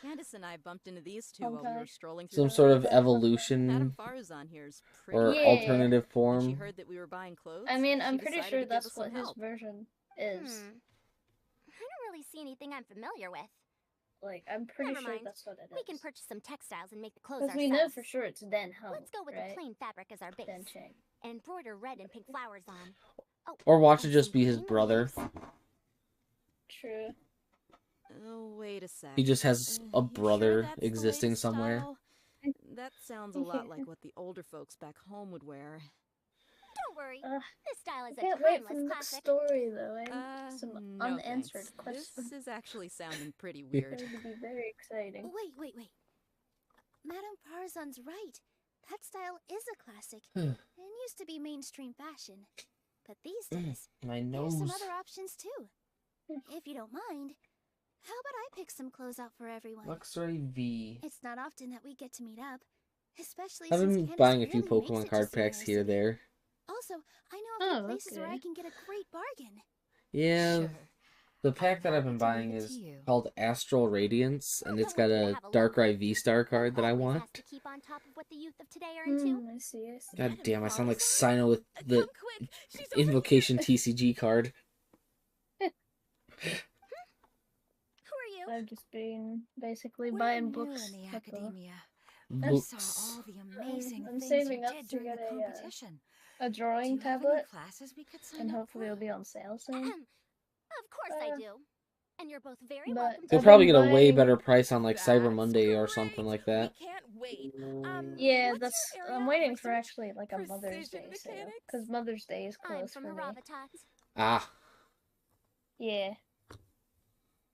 Candace and I bumped into these two while we were strolling through Some the sort of streets. evolution Madame Farzan here's pretty or cool. alternative When she form. heard that we were buying clothes, I mean, I'm she pretty decided sure to give that's us some what his help. version is. I don't really see anything I'm familiar with. Like, I'm pretty Never sure mind. that's what it is. We can purchase some textiles and make the clothes Because ourselves. we know for sure it's Dan Hung, Let's go with right? the plain fabric as our base. Dan Chang. And embroider red and pink flowers on. Oh, Or watch it and just some be his green brother. leaves. True. Oh, wait a sec. He just has a You brother that's the existing latest somewhere. style? That sounds a lot like what the older folks back home would wear. Don't worry. This style is I a can't wait timeless for the next classic. story, though. I have some No unanswered thanks. questions. This is actually sounding pretty It's weird. going to be very exciting. Wait. Madame Farzan's right. That style is a classic Hmm. and used to be mainstream fashion. But these days, My there's some nose. other options too. If you don't mind, how about I pick some clothes out for everyone? Luxury V. It's not often that we get to meet up, especially I've since been Candace buying a few rarely makes Pokemon it card to packs Sumeru here City. there. Also, I know of Oh, places where okay. I can get a great bargain. Yeah, the pack that I've been buying is called Astral Radiance, and it's got a Darkrai V-Star card that I want. To keep on top of what the youth of today are into. I see. God damn, I sound like Sino with the Invocation TCG card. Who are you? I've just been basically We're buying new books. in the at the- academia. I'm- We saw all the amazing I'm things saving you up did to during get the competition. a Do drawing you have any tablet, classes we could sign and up hopefully it'll be on sale soon. Of course I do. And you're both very But welcome to They'll I've probably been get a way buying- better price on like Cyber Monday or something like that. Yeah, that's. I'm waiting for actually like a Mother's Day sale, because Mother's Day is I'm close from for me. Haravatat. Ah, Yeah.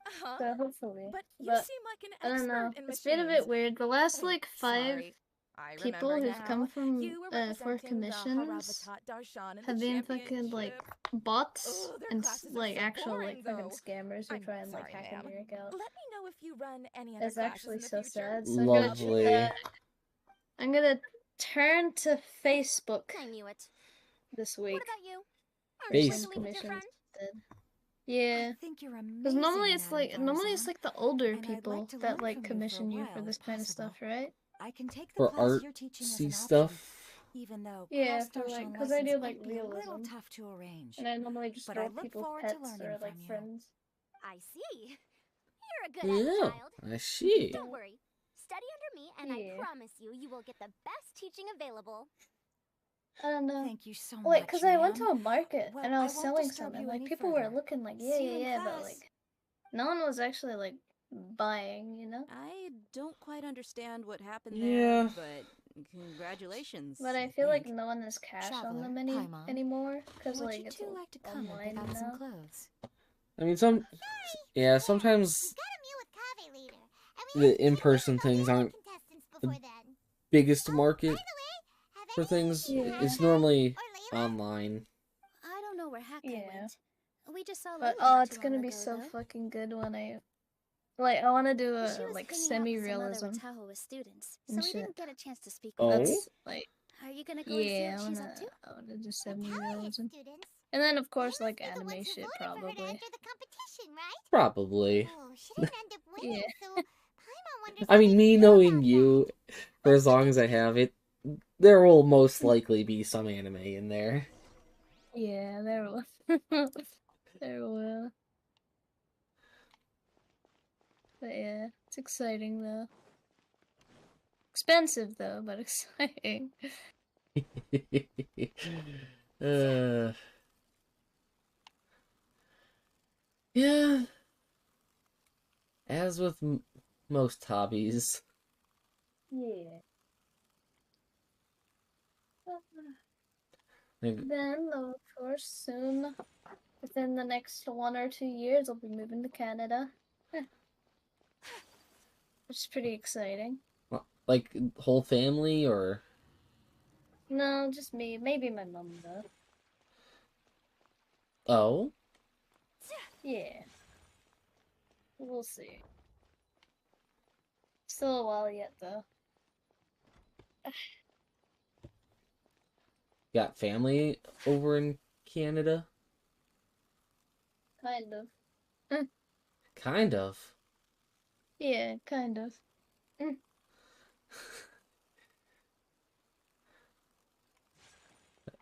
Uh-huh. So hopefully. But you But seem like an I don't know. expert in It's been a machines. bit weird. The last Oh, like 5 sorry. I people remember who've come now. from You were for representing the commissions Haravatat Darshan in have the been fucking like championship. bots Ugh, their and classes are like so actual boring, like fucking though. scammers who I'm try and like sorry, hack ma'am. into your account. Let me know if you run any other It's classes actually in the so future. sad. So lovely. I'm gonna turn to Facebook I knew it. this week. What about you? Are for you some going to leave with your commissions friend? instead. Yeah. I think you're amazing. Because normally it's Madame like Farzan, the older and I'd people like to that learn like from you for a commission you for while, this if kind of possible. stuff, right? I can take the For class you're teaching as an artsy option, stuff. even though Yeah, past for like, Darshan because I do lessons like might be a little realism, tough to arrange. and I normally just But draw I look people's forward to pets learning or like from you. friends. I see. You're a good Yeah, child. I see. Don't worry. Study under me, and Yeah. I promise you will get the best teaching available. I don't know. Thank you so Wait, much, because I went to ma'am. a market Well, and I I was won't selling disturb something. you Like any people were further. looking like, See you in yeah, but class. like no one was actually like buying, you know? I don't quite understand what happened Yeah. there, but congratulations. But I feel like no one has cash on Traveler, them Paimon, anymore because Would like you it's two like to come and online pick out some now. clothes? I mean, yeah, sometimes Got a meal with Kaveh later. the in-person things aren't the biggest market for things. Yeah. It's normally online. I don't know where Haka Yeah. went. We just saw But Lily oh, not it's too gonna long be ago, so though. fucking good when I want to do She a was like hanging out with some semi-realism. other Wataho with students, so and we shit. didn't get a chance to speak Oh? with her. That's like Are you gonna go and see yeah, what she's up to? I wanna do semi-realism. And then of course like anime shit probably. Probably. Oh, she didn't end up winning, Yeah. so Paimon wonders I mean, me knowing you, for as long as I have it, there will most likely be some anime in there. Yeah, there will. There will. But yeah, it's exciting though. Expensive though, but exciting. Yeah. As with most hobbies. Yeah. Like, Then of course course, soon, within the next 1 or 2 years, I'll be moving to Canada. Which is pretty exciting. Like, whole family, or? No, just me. Maybe my mom, though. Oh? Yeah. We'll see. Still a while yet, though. Got family over in Canada? Kind of. Kind of. Yeah, kind of.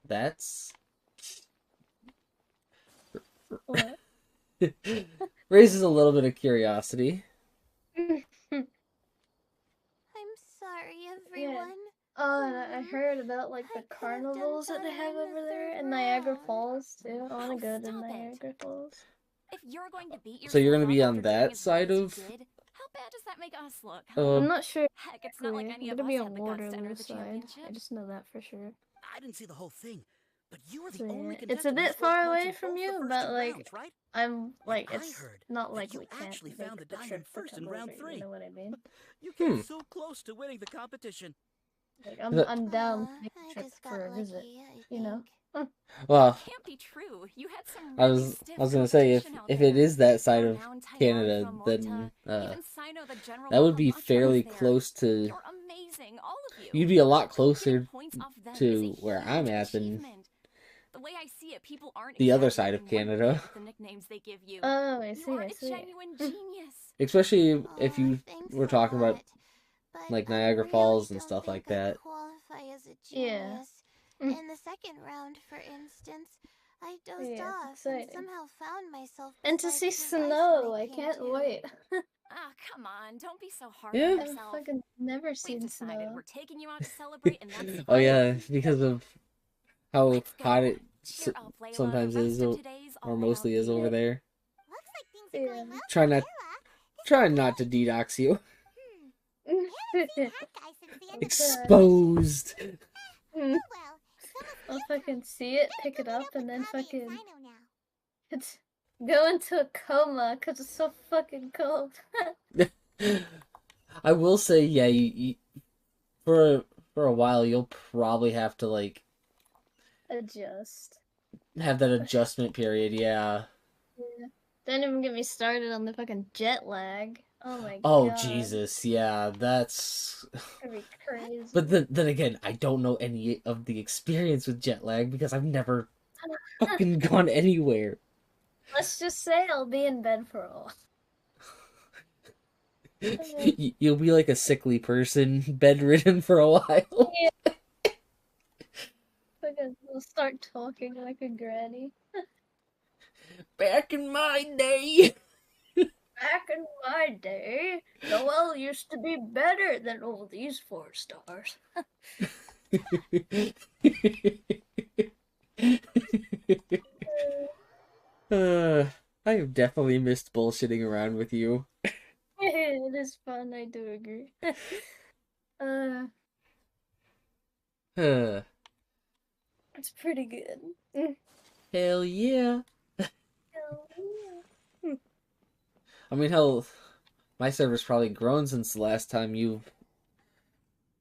That's... What? Raises a little bit of curiosity. I'm sorry, everyone. Oh, and I heard about, like, the carnivals that they have over there in Niagara Falls, too. I want to go to Niagara Falls. If you're going to beat So you're gonna yourself be up on after doing that as side well as of... you did, how bad does that make us look? I'm not sure. Heck, it's not like any I'm of gonna us be had on the guts to enter Waterloo the side. championship. I just know that for sure. I didn't see the whole thing, but you were the So, only yeah. It's a contestant who bit scored far points away in from both the you, first but two like rounds, right? I'm like I it's heard not that like you we can't actually make found the the diamond trip to first in come round over, 3. You know what I mean? You came so close to winning the competition. Like I'm down to make a trip for a visit. You know. Well, Can't be true. You had some I really was stiff gonna say, if competition out it there. is that side of Now in Taiwan Canada, from then Even Sino the General that would be Bahamut fairly was there. close to... You're amazing, all of you. You'd be a lot Getting closer points off them is to a where I'm huge at than achievement. The way I see it, people aren't the other side of exaggerating one Canada. bit with the nicknames they give you. Oh, I You see. are I a see. genuine genius. Especially if you were talking about like Niagara Falls and stuff like that. Qualify as a Yeah. genius. In the second round, for instance, I dozed Yeah, off it's and exciting. somehow found myself And to beside see the device when snow, I I came can't to. wait. Ah, come on, don't be so hard Yeah. on I've yourself. fucking never We've seen decided snow. we're taking you out to celebrate, and that's Oh fine. yeah, because of how Let's hot go. it Cheer up, Layla. sometimes The is, rest of today's or all mostly about is you. over there. Looks like things are going well. Try not to DDoS you. Guy since the end of Exposed. I'll fucking see it, pick it up, and then fucking it's go into a coma because it's so fucking cold. I will say, yeah, for a while you'll probably have to like Adjust. have that adjustment period. Yeah. Yeah. Don't even get me started on the fucking jet lag. Oh my god. Oh Jesus, yeah, that's. That'd be crazy. But then again, I don't know any of the experience with jet lag because I've never fucking gone anywhere. Let's just say I'll be in bed for a while. You'll be like a sickly person, bedridden for a while. Yeah. Fucking, we'll start talking like a granny. Back in my day. Back in my day, Noelle used to be better than all these 4 stars. I have definitely missed bullshitting around with you. It is fun, I do agree. It's pretty good. Hell yeah. Hell yeah. I mean, hell, my server's probably grown since the last time you've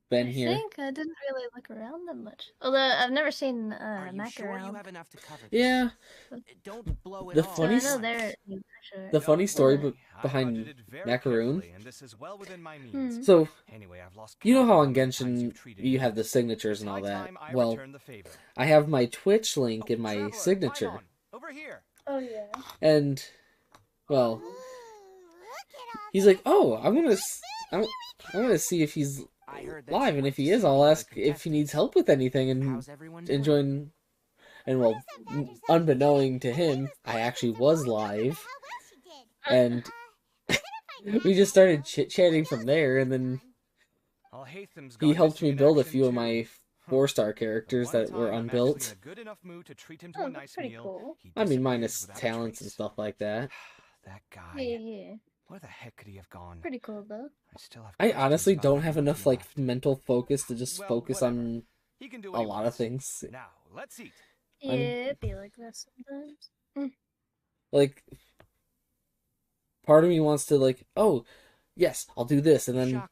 been here. I think I didn't really look around that much. Although I've never seen Mac Sure around. you have enough to cover this? Yeah. Don't blow it The all. funny, I know they're sure. the funny story I behind budgeted very Macaroon. carefully, and this is well within my means. So, Anyway, I've lost you know count how of on how many times Genshin you've treated you me. have the signatures and all It's that. time I Well, return the favor. I have my Twitch link in my Traveler, signature. Paimon, over here. Oh yeah. And, well, he's like, "Oh, I'm gonna see if he's live, and if he is, I'll ask if he needs help with anything." And join. And well, unbeknown to him, I actually was live, and we just started chit-chatting from there. And then he helped me build a few of my 4-star characters that were unbuilt. Oh, that's pretty cool. I mean, minus talents and stuff like that. That guy. Yeah. Where the heck could he have gone? Pretty cool though. I honestly don't have enough like mental focus to just focus on a lot of things. Now, let's eat. it'd be like that sometimes. Like, part of me wants to like, oh, yes, I'll do this, and then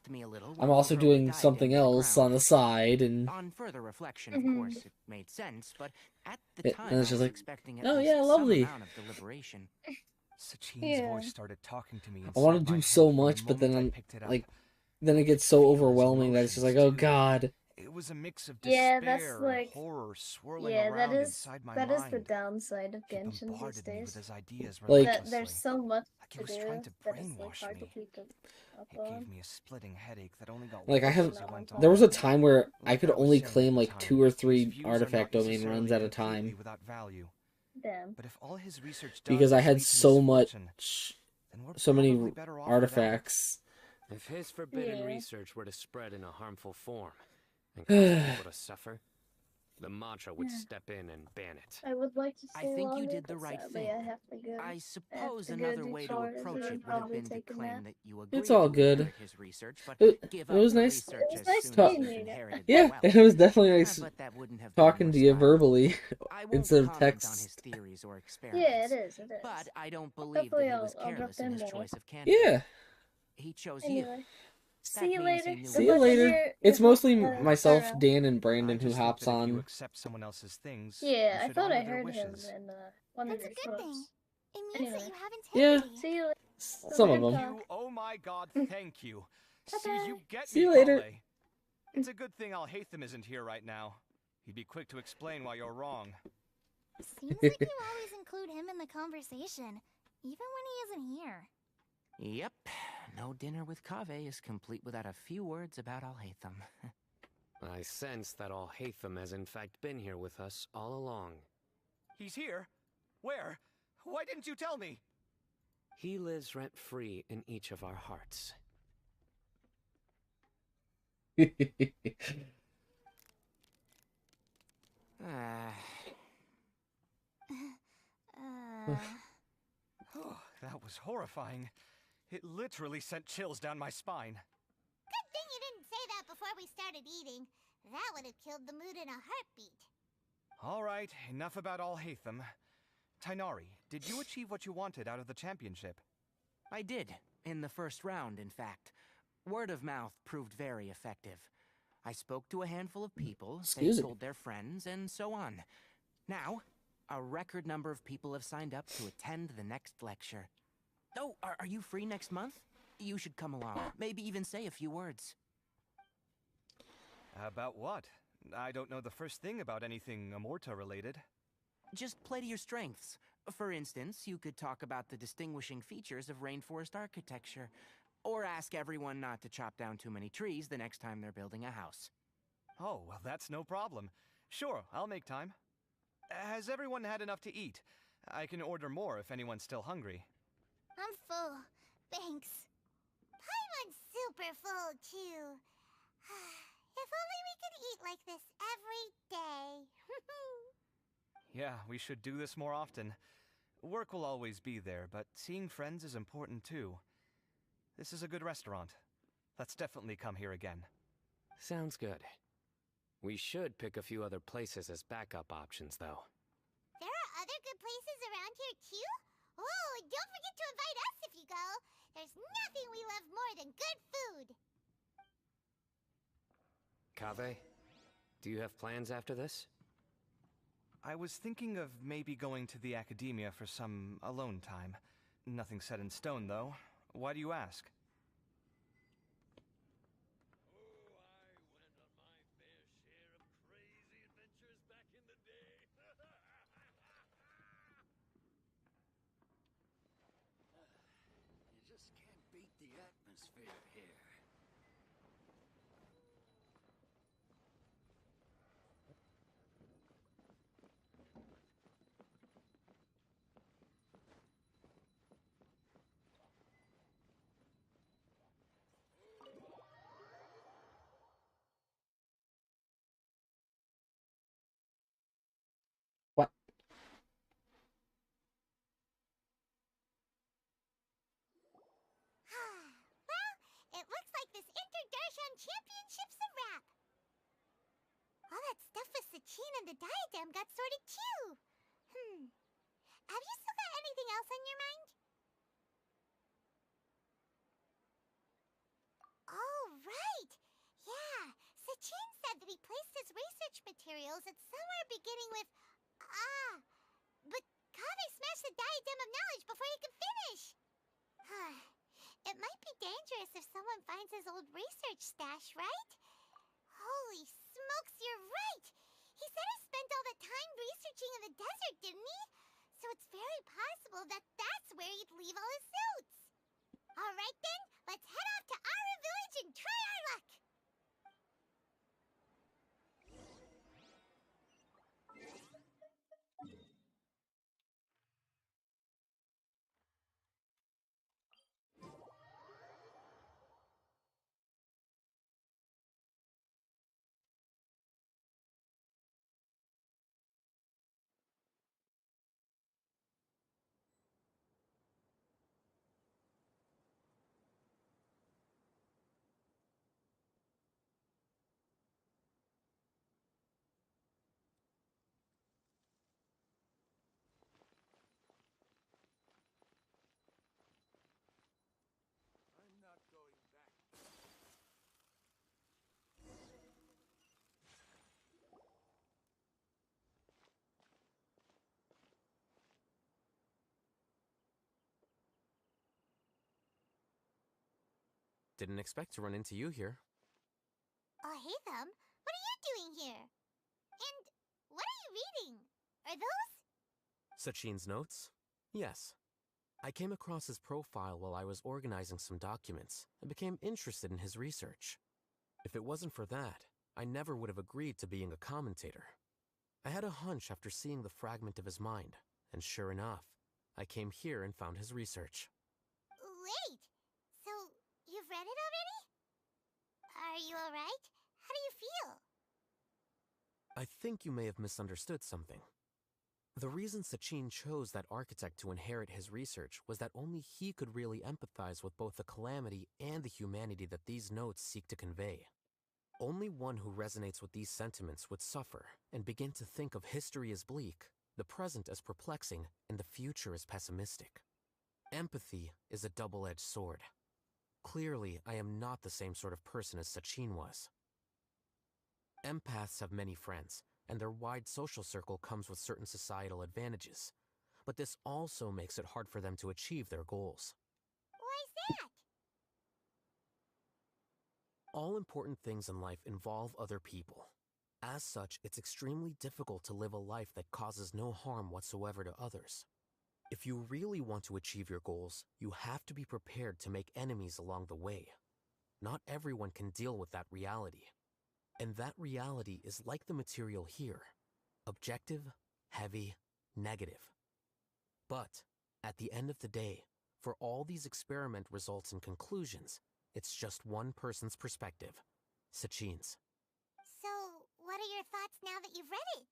I'm also doing something else on the side, and on further reflection, of course, it made sense, but at the time and it's I just was like, expecting at oh least yeah, lovely. some amount of deliberation. Sachine's voice started talking to me. I want to do so much, but then I'm like, then it gets so overwhelming that it's just like, oh god. It was a mix of Yeah, despair that's and like horror swirling yeah, around that is inside my that mind. is the downside of Genshin these bombarded me with days. his ideas Like- That there's so much he to was do trying to that it's like brainwash hard to me. keep up It on. gave me a splitting headache that only got Like I worse have, as it went there on. was a time where I Like could I was only saying at claim the like time, 2 or his 3 views are artifact not domain necessarily runs at a completely time without value. Damn. But if all his research does because I is had lead to so misfortune, much, then we're so many probably better off without it. artifacts. If his forbidden Yeah. research were to spread in a harmful form and cause people to suffer, the Mantra would Yeah. step in and ban it. I would like to I stay think you longer, did the but right sadly thing. I have to go. I I have suppose to go another do way to chores approach and it then would have probably been to take a claim nap. that you agreed It's all to good. inherit his research, but give It up was the nice. research It was as nice soon as meeting you've you. inherited Yeah, the wealth. it was definitely nice But that wouldn't have been talking to you worthwhile. verbally I won't instead of comment on text. his theories or Yeah, experiments. it is. It is. But I don't believe Hopefully that he was I'll drop careless in in his more. choice of candidate. Yeah. He chose Anyway, you. see you means he later. knew See Good you luck in later. your It's mostly first myself, round. Dan, and I Brandon who just think hops that if you on. accept someone else's things, Yeah, you I should thought I honor their heard him wishes. in one of That's your a good thing. clips. It means Anyway. that you have Yeah, integrity. See you later. some of Good them. talk. You, oh my god, thank you. See, Bye-bye. you get See me, you later. Kale. It's a good thing Alhaitham isn't here right now. He'd be quick to explain why you're wrong. Seems like you always include him in the conversation, even when he isn't here. Yep. No dinner with Kaveh is complete without a few words about Alhaitham. I sense that Alhaitham has in fact been here with us all along. He's here? Where? Why didn't you tell me? He lives rent-free in each of our hearts. Oh, that was horrifying. It literally sent chills down my spine. Good thing you didn't say that before we started eating. That would have killed the mood in a heartbeat. All right, enough about Alhaitham. Tighnari, did you achieve what you wanted out of the championship? I did, in the first round, in fact. Word of mouth proved very effective. I spoke to a handful of people, Excuse they me. told their friends, and so on. Now, a record number of people have signed up to attend the next lecture. Oh, are you free next month? You should come along, maybe even say a few words. About what? I don't know the first thing about anything Amorta related. Just play to your strengths. For instance, you could talk about the distinguishing features of rainforest architecture, or ask everyone not to chop down too many trees the next time they're building a house. Oh, well, that's no problem. Sure, I'll make time. Has everyone had enough to eat? I can order more if anyone's still hungry. I'm full. Thanks. Paimon's super full, too. If only we could eat like this every day. Yeah, we should do this more often. Work will always be there, but seeing friends is important too. This is a good restaurant. Let's definitely come here again. Sounds good. We should pick a few other places as backup options, though. There are other good places around here, too? Oh, and don't forget to invite us if you go. There's nothing we love more than good food. Kaveh, do you have plans after this? I was thinking of maybe going to the academia for some alone time. Nothing set in stone, though. Why do you ask? You just can't beat the atmosphere here. What? Well, it looks like this Interdarshan Championship's a wrap. All that stuff with Sachin and the diadem got sorted too. Have you still got anything else on your mind? Oh, right. Yeah, Sachin said that he placed his research materials at somewhere beginning with... but Kaveh smashed the diadem of knowledge before he could finish. It might be dangerous if someone finds his old research stash, right? Holy smokes, you're right! He said he spent all the time researching in the desert, didn't he? So it's very possible that that's where he'd leave all his notes. Alright then, let's head off to Aru Village and try our luck! I'm not going back. Didn't expect to run into you here. Oh, hey, Thumb. What are you doing here? And what are you reading? Are those... Sachin's notes? Yes. I came across his profile while I was organizing some documents and became interested in his research. If it wasn't for that, I never would have agreed to being a commentator. I had a hunch after seeing the fragment of his mind, and sure enough, I came here and found his research. Wait! So, you've read it already? Are you alright? How do you feel? I think you may have misunderstood something. The reason Sachin chose that architect to inherit his research was that only he could really empathize with both the calamity and the humanity that these notes seek to convey. Only one who resonates with these sentiments would suffer and begin to think of history as bleak, the present as perplexing, and the future as pessimistic. Empathy is a double-edged sword. Clearly, I am not the same sort of person as Sachin was. Empaths have many friends, and their wide social circle comes with certain societal advantages. But this also makes it hard for them to achieve their goals. Why's that? All important things in life involve other people. As such, it's extremely difficult to live a life that causes no harm whatsoever to others. If you really want to achieve your goals, you have to be prepared to make enemies along the way. Not everyone can deal with that reality. And that reality is like the material here. Objective, heavy, negative. But, at the end of the day, for all these experiment results and conclusions, it's just one person's perspective, Sachin's. So, what are your thoughts now that you've read it?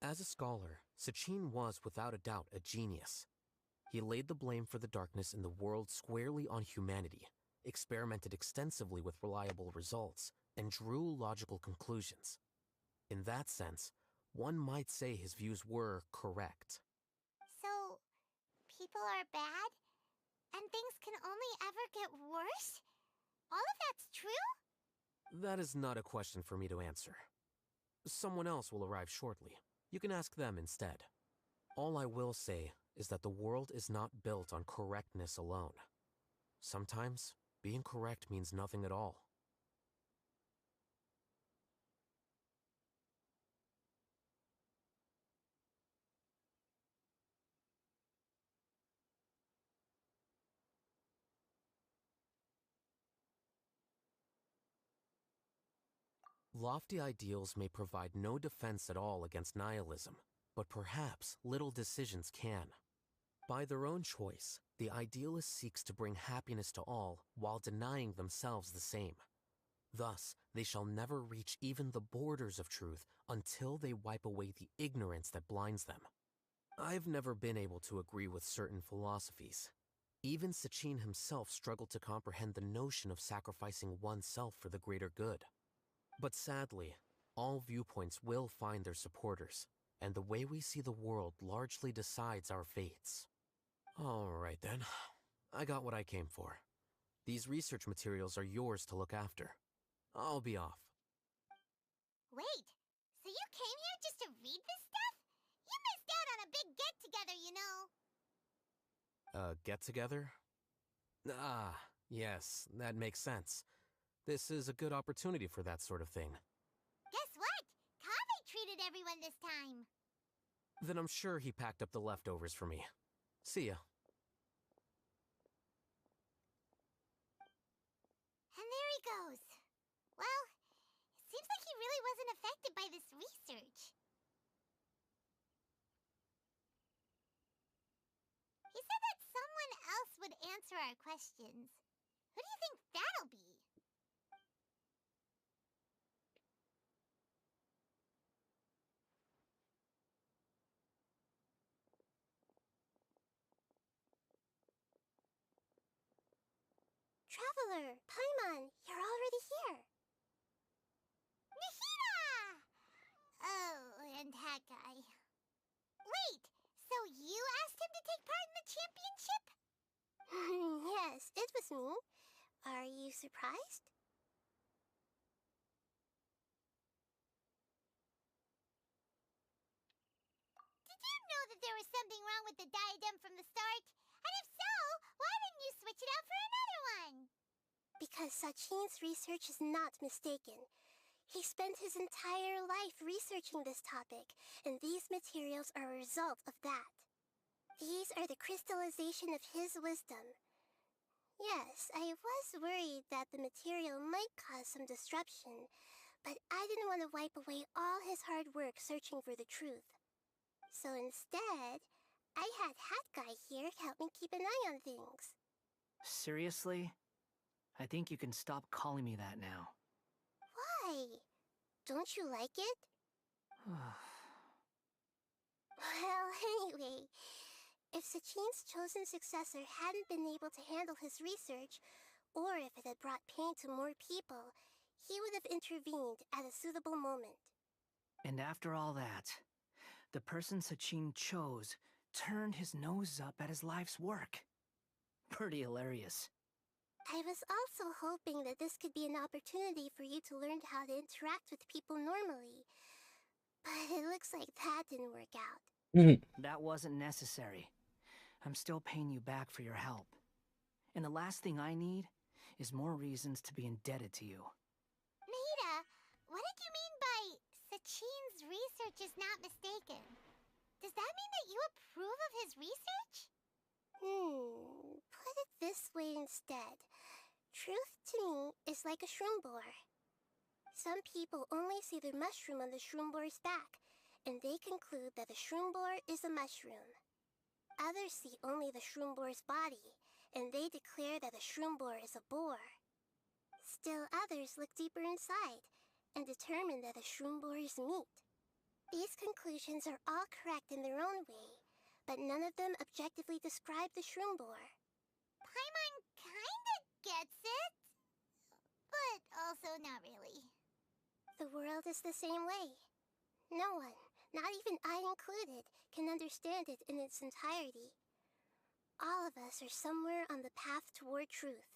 As a scholar, Sachin was without a doubt a genius. He laid the blame for the darkness in the world squarely on humanity, experimented extensively with reliable results, and drew logical conclusions. In that sense, one might say his views were correct. So, people are bad? And things can only ever get worse? All of that's true? That is not a question for me to answer. Someone else will arrive shortly. You can ask them instead. All I will say is that the world is not built on correctness alone. Sometimes, being correct means nothing at all. Lofty ideals may provide no defense at all against nihilism, but perhaps little decisions can. By their own choice, the idealist seeks to bring happiness to all while denying themselves the same. Thus, they shall never reach even the borders of truth until they wipe away the ignorance that blinds them. I've never been able to agree with certain philosophies. Even Sachin himself struggled to comprehend the notion of sacrificing oneself for the greater good. But sadly, all viewpoints will find their supporters, and the way we see the world largely decides our fates. Alright then, I got what I came for. These research materials are yours to look after. I'll be off. Wait, so you came here just to read this stuff? You missed out on a big get-together, you know. Get-together? Ah, yes, that makes sense. This is a good opportunity for that sort of thing. Guess what? Kaveh treated everyone this time. Then I'm sure he packed up the leftovers for me. See ya. And there he goes. Well, it seems like he really wasn't affected by this research. He said that someone else would answer our questions. Who do you think that'll be? Traveler, Paimon, you're already here. Nahida! Oh, and that guy. Wait, so you asked him to take part in the championship? Yes, it was me. Are you surprised? Did you know that there was something wrong with the diadem from the start? And if so, why didn't you switch it out for another one? Because Sachin's research is not mistaken. He spent his entire life researching this topic, and these materials are a result of that. These are the crystallization of his wisdom. Yes, I was worried that the material might cause some disruption, but I didn't want to wipe away all his hard work searching for the truth. So instead, I had Hat Guy here help me keep an eye on things. Seriously? I think you can stop calling me that now. Why? Don't you like it? Well, anyway, if Sachin's chosen successor hadn't been able to handle his research, or if it had brought pain to more people, he would have intervened at a suitable moment. And after all that, the person Sachin chose turned his nose up at his life's work. Pretty hilarious. I was also hoping that this could be an opportunity for you to learn how to interact with people normally. But it looks like that didn't work out. That wasn't necessary. I'm still paying you back for your help. And the last thing I need is more reasons to be indebted to you. Nahida, what did you mean by Sachin's research is not mistaken? Does that mean that you approve of his research? Put it this way instead. Truth to me is like a shroom boar. Some people only see the mushroom on the shroom boar's back, and they conclude that the shroom boar is a mushroom. Others see only the shroom boar's body, and they declare that the shroom boar is a boar. Still others look deeper inside, and determine that the shroom boar is meat. These conclusions are all correct in their own way, but none of them objectively describe the shroom boar. Paimon kinda gets it, but also not really. The world is the same way. No one, not even I included, can understand it in its entirety. All of us are somewhere on the path toward truth.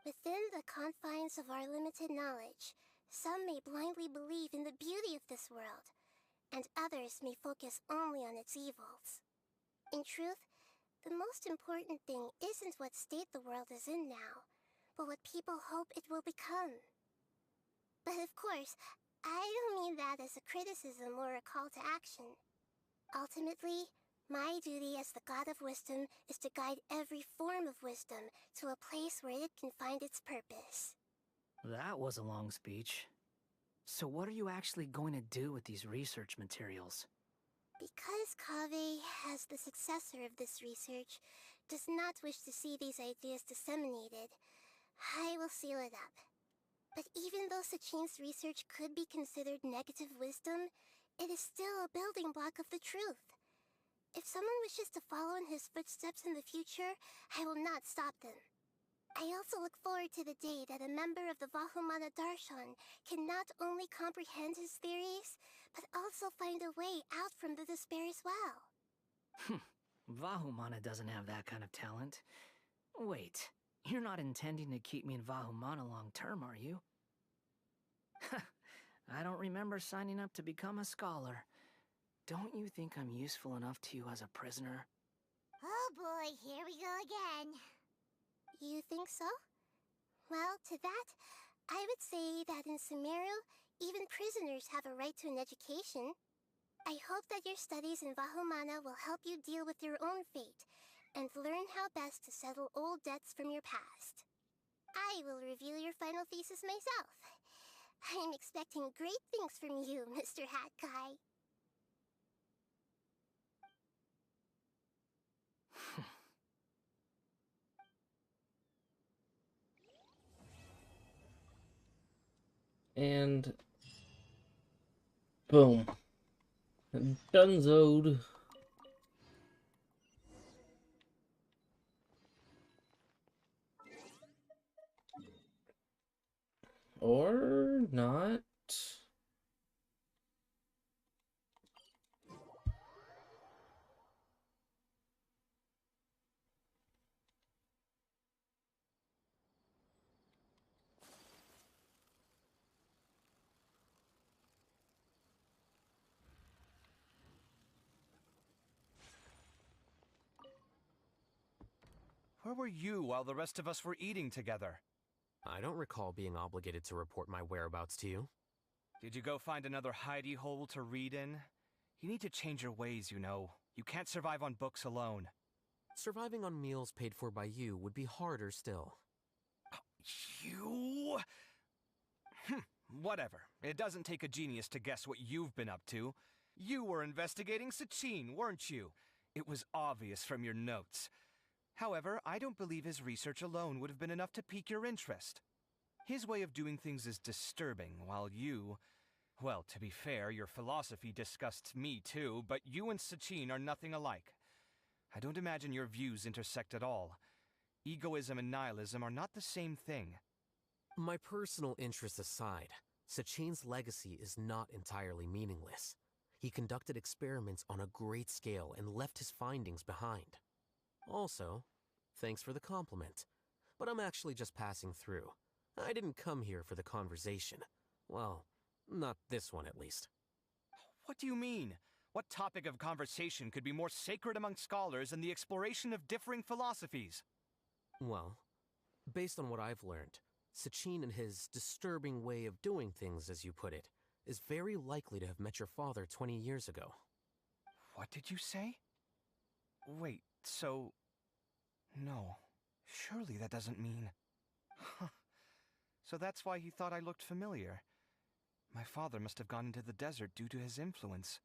Within the confines of our limited knowledge, some may blindly believe in the beauty of this world, and others may focus only on its evils. In truth, the most important thing isn't what state the world is in now, but what people hope it will become. But of course, I don't mean that as a criticism or a call to action. Ultimately, my duty as the God of Wisdom is to guide every form of wisdom to a place where it can find its purpose. That was a long speech. So what are you actually going to do with these research materials? Because Kaveh, as the successor of this research, does not wish to see these ideas disseminated, I will seal it up. But even though Sachin's research could be considered negative wisdom, it is still a building block of the truth. If someone wishes to follow in his footsteps in the future, I will not stop them. I also look forward to the day that a member of the Vahumana Darshan can not only comprehend his theories, but also find a way out from the despair as well. Vahumana doesn't have that kind of talent. Wait, you're not intending to keep me in Vahumana long term, are you? I don't remember signing up to become a scholar. Don't you think I'm useful enough to you as a prisoner? Oh boy, here we go again. You think so? Well, to that, I would say that in Sumeru, even prisoners have a right to an education. I hope that your studies in Vahumana will help you deal with your own fate, and learn how best to settle old debts from your past. I will review your final thesis myself. I'm expecting great things from you, Mr. Hat Guy. And boom. Dunzoed. Or not. Where were you while the rest of us were eating together? I don't recall being obligated to report my whereabouts to you. Did you go find another hidey hole to read in? You need to change your ways, you know. You can't survive on books alone. Surviving on meals paid for by you would be harder still. You? Whatever. It doesn't take a genius to guess what you've been up to. You were investigating Sachin, weren't you? It was obvious from your notes. However, I don't believe his research alone would have been enough to pique your interest. His way of doing things is disturbing, while you... Well, to be fair, your philosophy disgusts me too, but you and Sachin are nothing alike. I don't imagine your views intersect at all. Egoism and nihilism are not the same thing. My personal interests aside, Sachin's legacy is not entirely meaningless. He conducted experiments on a great scale and left his findings behind. Also, thanks for the compliment, but I'm actually just passing through. I didn't come here for the conversation. Well, not this one at least. What do you mean? What topic of conversation could be more sacred among scholars than the exploration of differing philosophies? Well, based on what I've learned, Sachin and his disturbing way of doing things, as you put it, is very likely to have met your father 20 years ago. What did you say? Wait, so... No, surely that doesn't mean... Huh. So that's why he thought I looked familiar. My father must have gone into the desert due to his influence.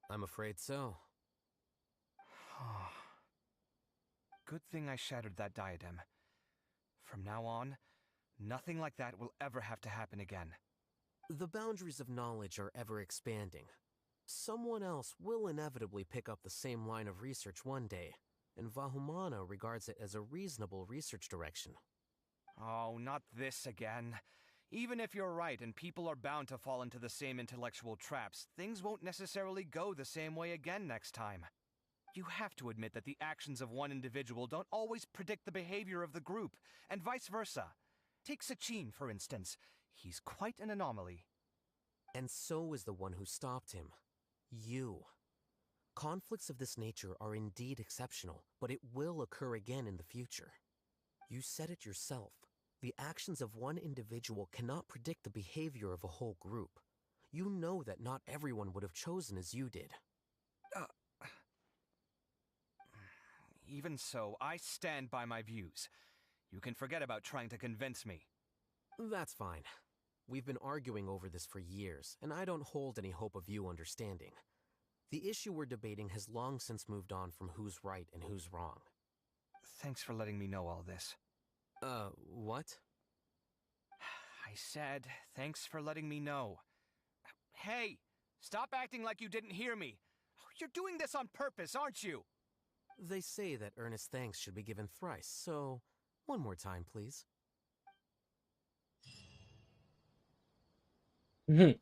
I'm afraid so. Good thing I shattered that diadem. From now on, nothing like that will ever have to happen again. The boundaries of knowledge are ever expanding. Someone else will inevitably pick up the same line of research one day, and Vahumana regards it as a reasonable research direction. Oh, not this again. Even if you're right and people are bound to fall into the same intellectual traps, things won't necessarily go the same way again next time. You have to admit that the actions of one individual don't always predict the behavior of the group, and vice versa. Take Sachin, for instance. He's quite an anomaly. And so is the one who stopped him. You. Conflicts of this nature are indeed exceptional, but it will occur again in the future. You said it yourself. The actions of one individual cannot predict the behavior of a whole group. You know that not everyone would have chosen as you did. Even so, I stand by my views. You can forget about trying to convince me. That's fine. We've been arguing over this for years, and I don't hold any hope of you understanding. The issue we're debating has long since moved on from who's right and who's wrong. Thanks for letting me know all this. What? I said, thanks for letting me know. Hey, stop acting like you didn't hear me. You're doing this on purpose, aren't you? They say that earnest thanks should be given thrice, so one more time, please. I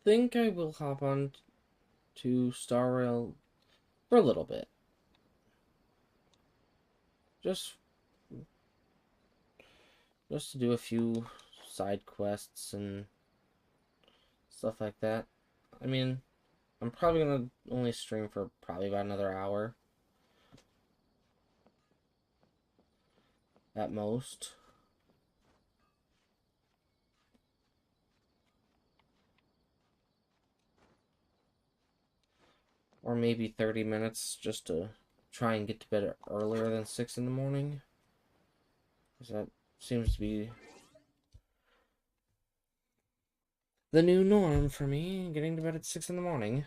think I will hop on to Star Rail for a little bit. Just to do a few side quests and stuff like that. I mean, I'm probably gonna only stream for probably about another hour at most. Or maybe 30 minutes just to try and get to bed earlier than 6 in the morning. Because that seems to be the new norm for me, getting to bed at 6 in the morning.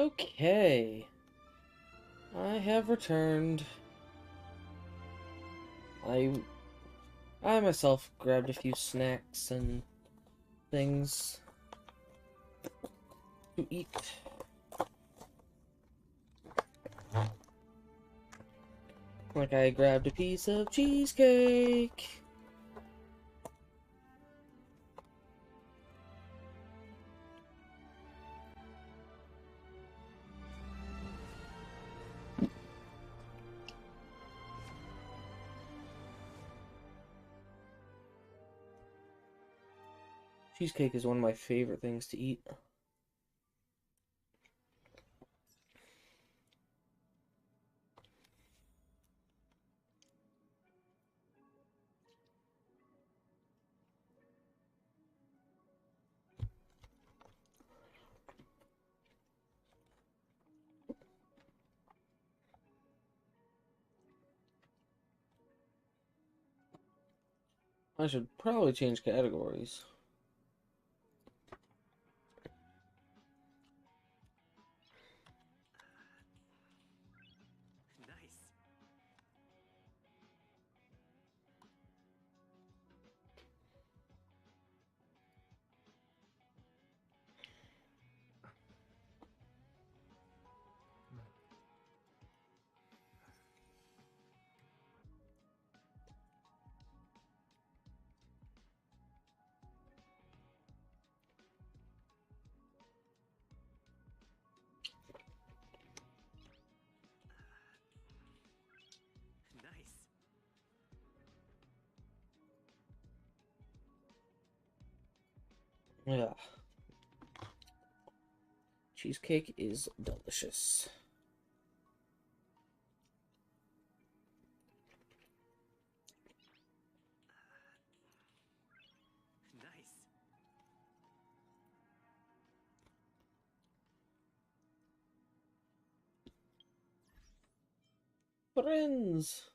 Okay. I have returned. I myself grabbed a few snacks and things to eat. Like I grabbed a piece of cheesecake. Cheesecake is one of my favorite things to eat. I should probably change categories. Nice. Nice. Yeah. Cheesecake is delicious. Nice. Friends.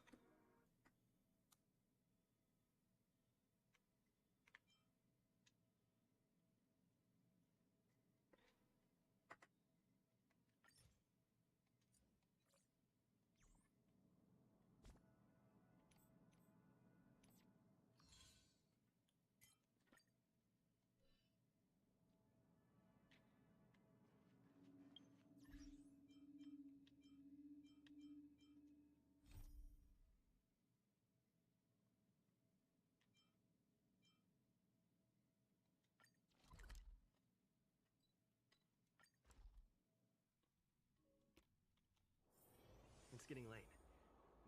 It's getting late.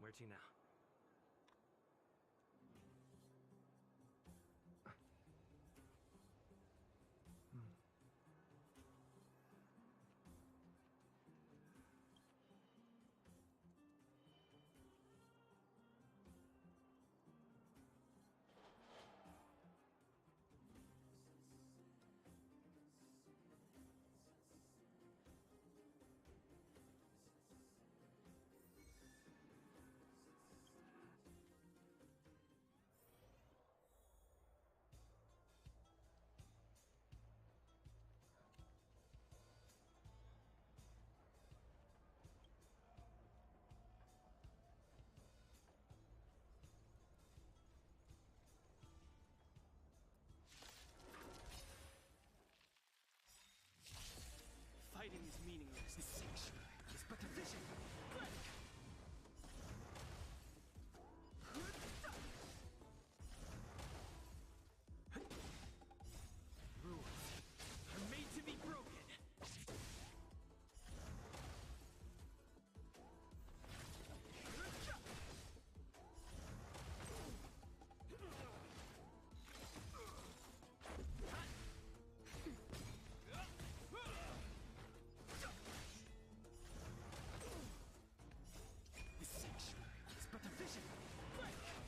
Where to now? Fighting is meaningless. This sanctuary is but a vision. Rules are made to be broken. This sanctuary is but a vision. My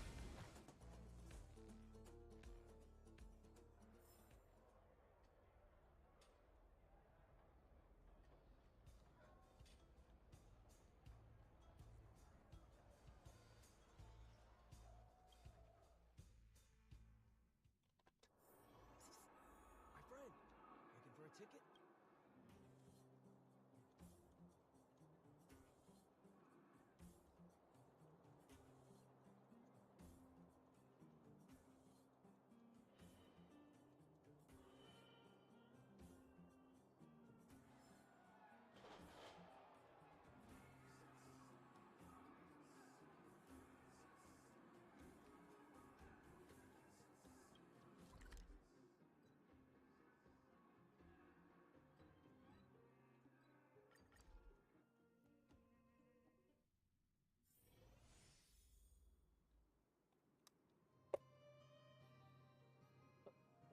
friend, looking for a ticket?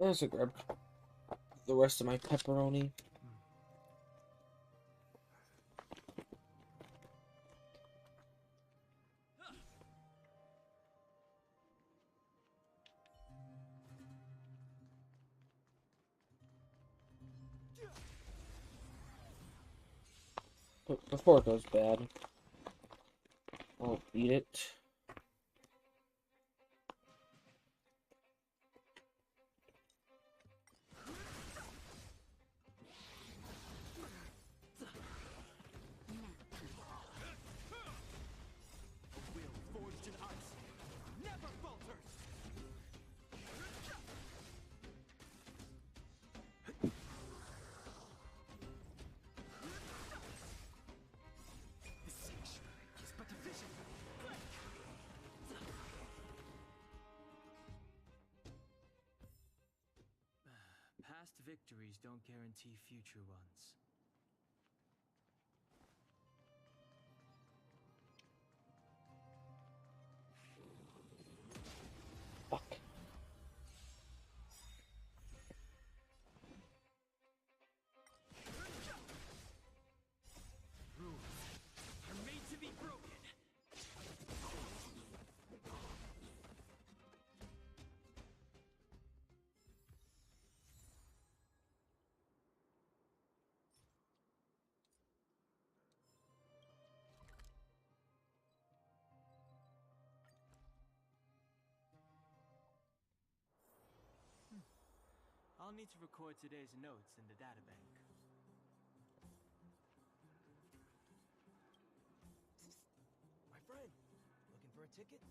There's a grab the rest of my pepperoni. But before it goes bad, I'll eat it. Past victories don't guarantee future ones. Fuck. Rules are made to be broken. I'll need to record today's notes in the databank. My friend, looking for a ticket?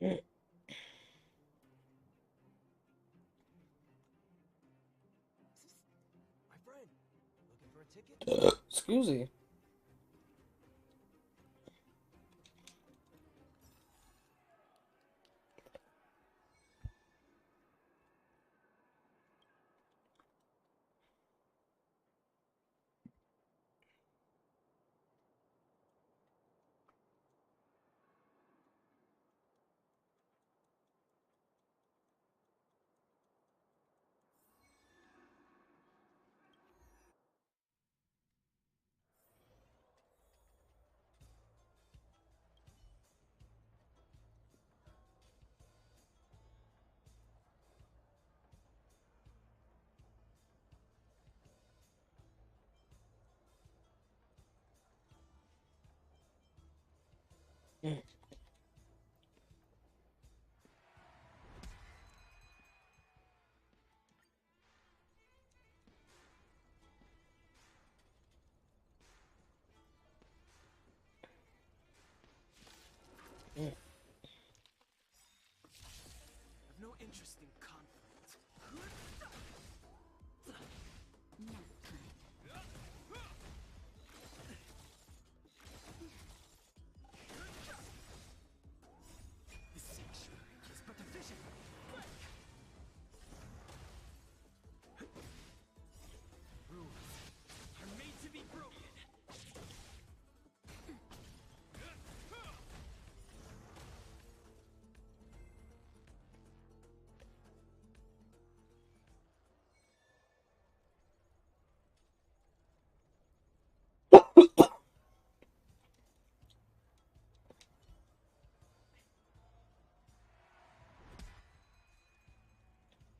My friend, looking for a ticket? Excuse me. I've no interest in conflict. The sanctuary is but a vision. Rules are made to be broken.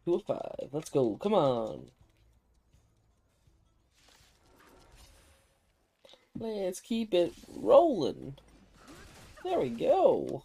Two of 5. Let's go. Come on. Let's keep it rolling. There we go.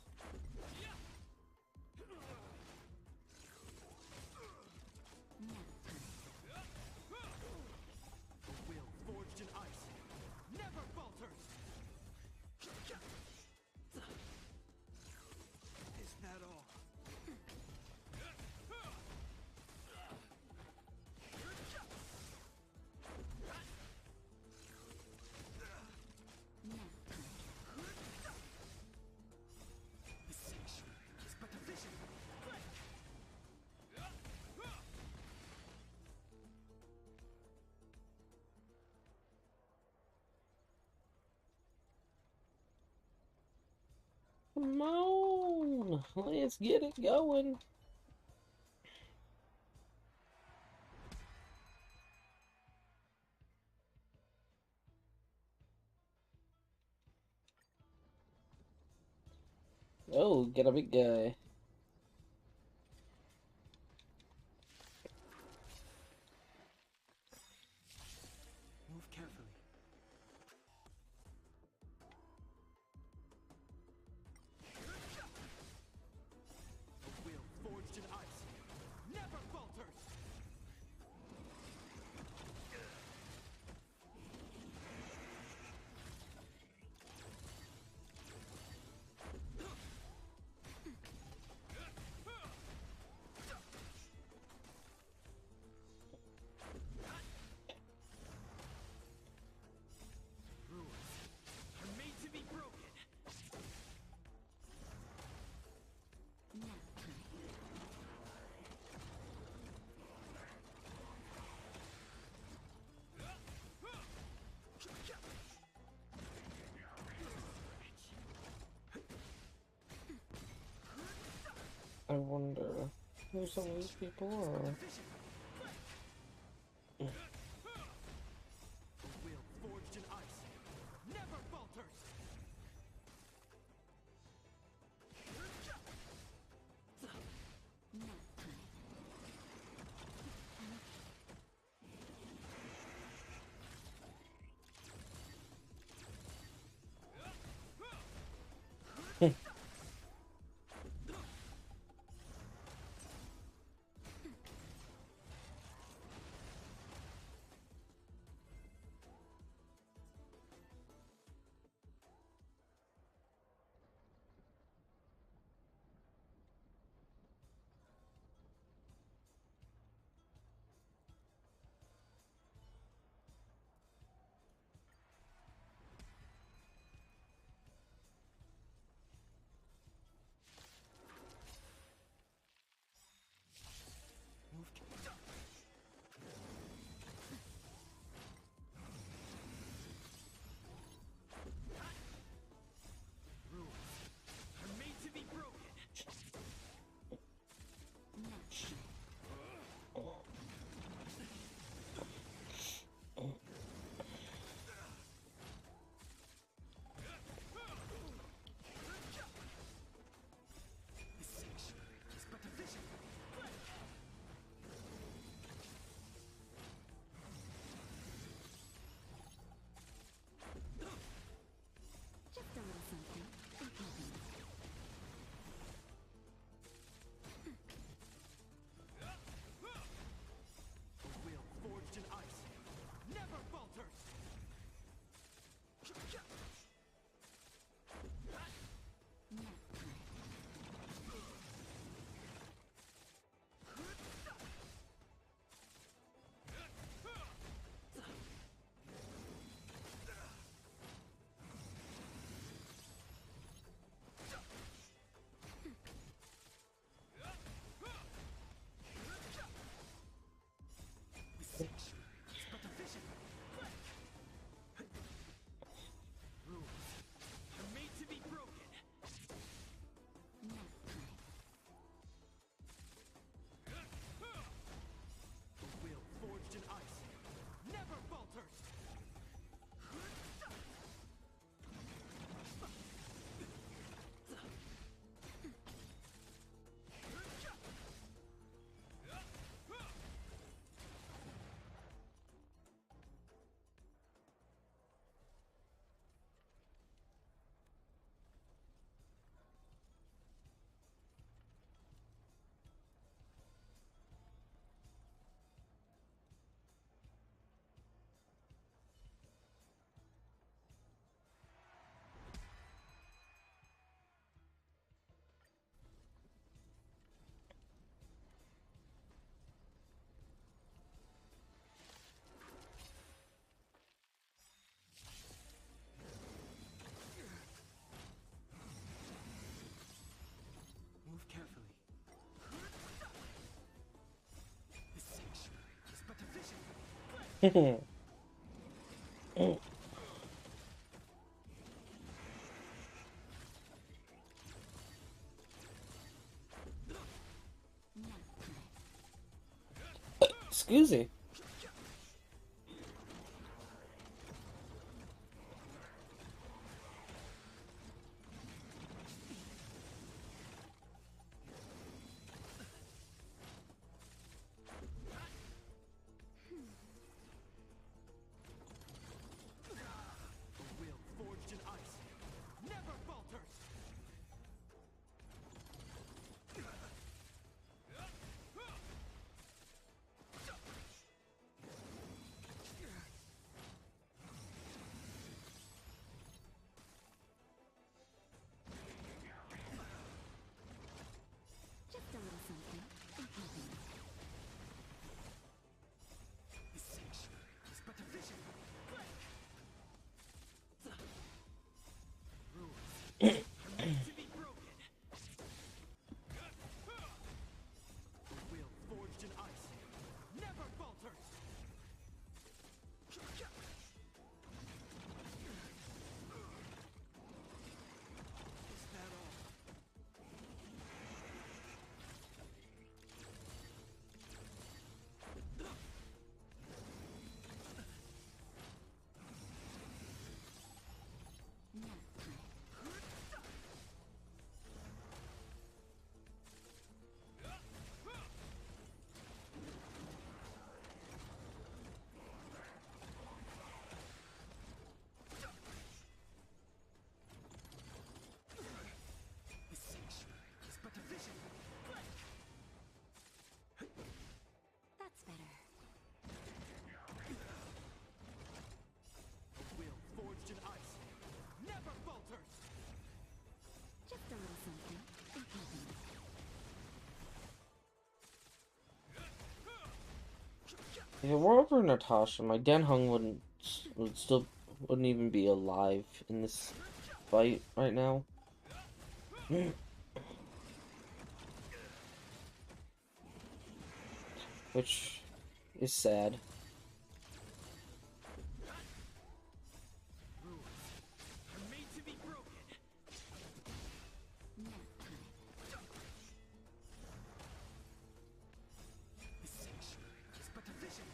Come on, let's get it going. Oh, get a big guy. Move carefully. A will forged in ice never falters. Rules are made to be broken. I wonder who some of these people are. A will forged in ice never falters. Rules are made to be broken. This sanctuary is but a vision. Just a little something. A will forged in ice never falters. This sanctuary is but a vision. Rules are made to be broken. A will forged in ice never falters. Move carefully. This sanctuary is but a vision. Scusi. A will forged in ice never falters. Just a little something. The sanctuary is but a vision. Rules are meant to be broken. A will forged in ice never falters. Is that all? The sanctuary is but a vision. That's better. Will forged in ice never falters. Just a little something. If it were over Natasha, my Dan Hung wouldn't even be alive in this fight right now. Which is sad. Rules are made to be broken. The sanctuary is but a vision.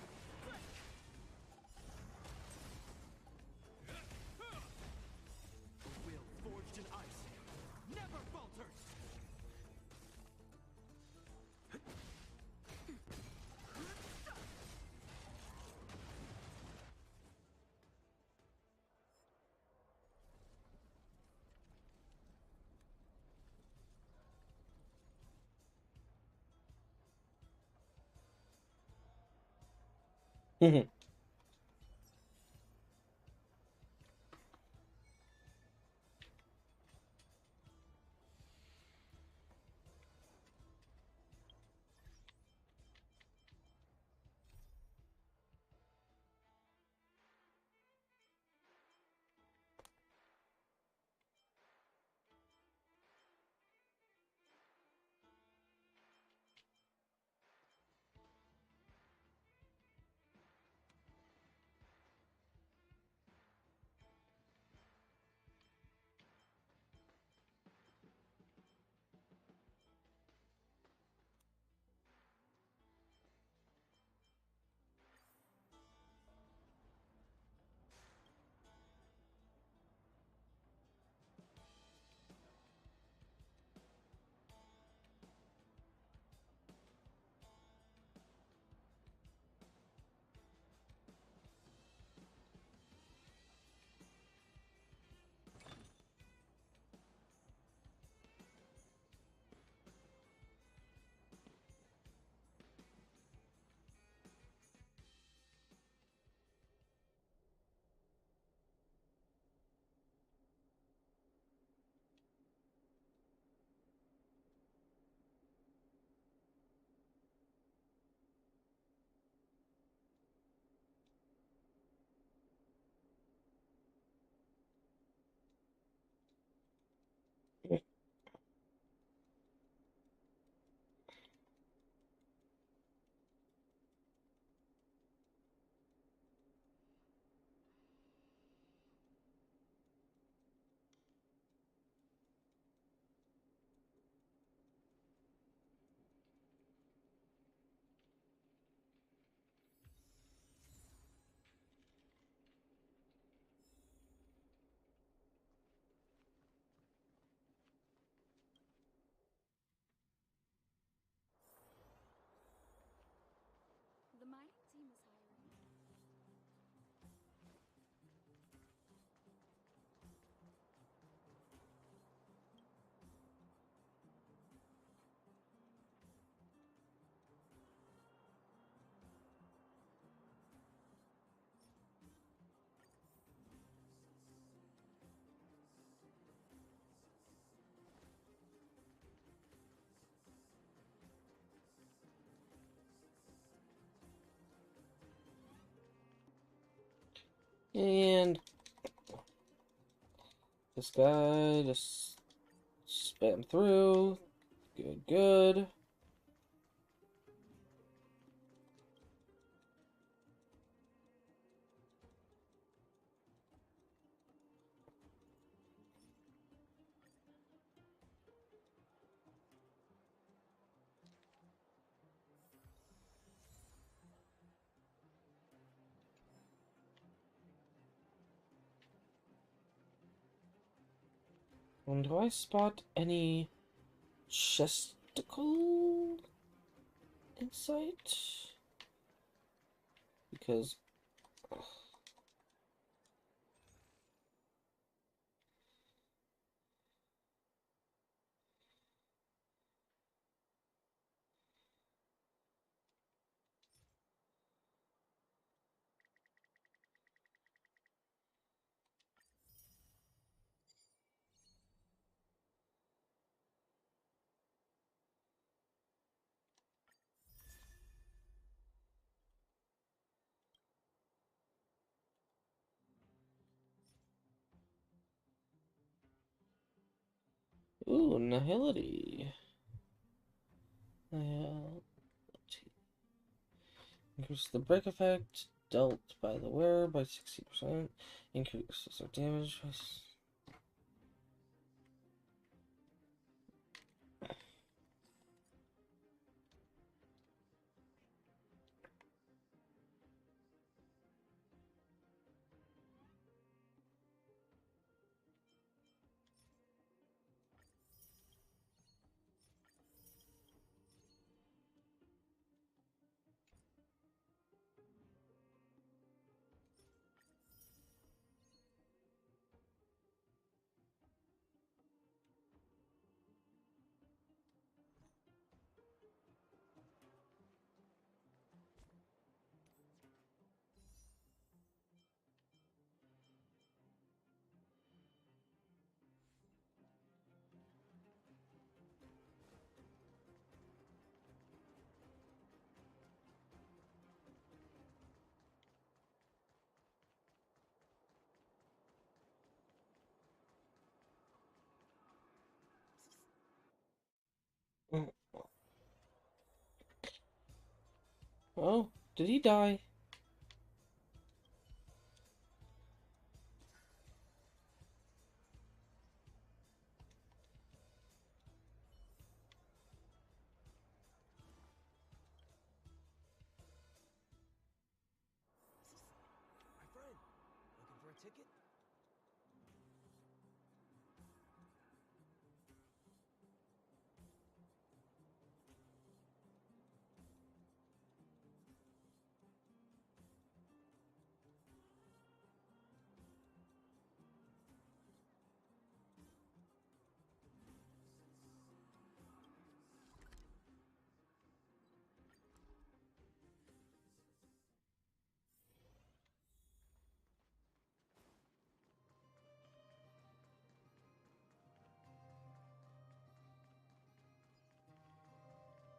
A will forged in ice never falters. And this guy just spam through. Good, good. And do I spot any chesticle in sight? Because ooh, Nihility. Increase the break effect dealt by the wearer by 60%. Increases our damage. Oh, did he die? My friend, looking for a ticket?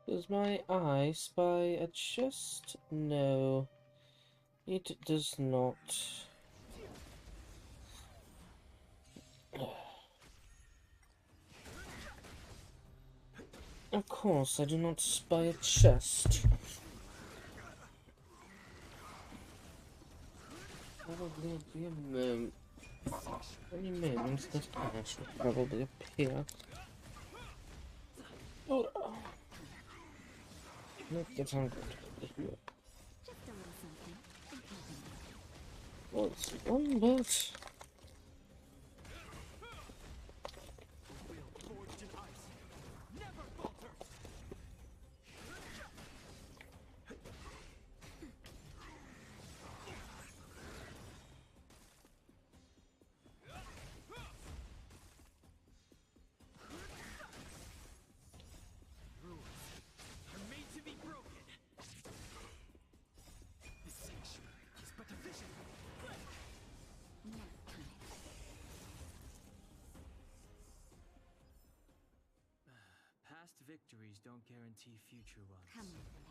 Does my eye spy a chest? No, it does not. Of course, I do not spy a chest. Probably be a moment. Any moments that pass will probably appear. Oh, let's get uncomfortable here. Well, it's one but Forged in ice. Never falter. Rules are made to be broken. This sanctuary is but a vision. Past victories don't guarantee future ones. Come on, then.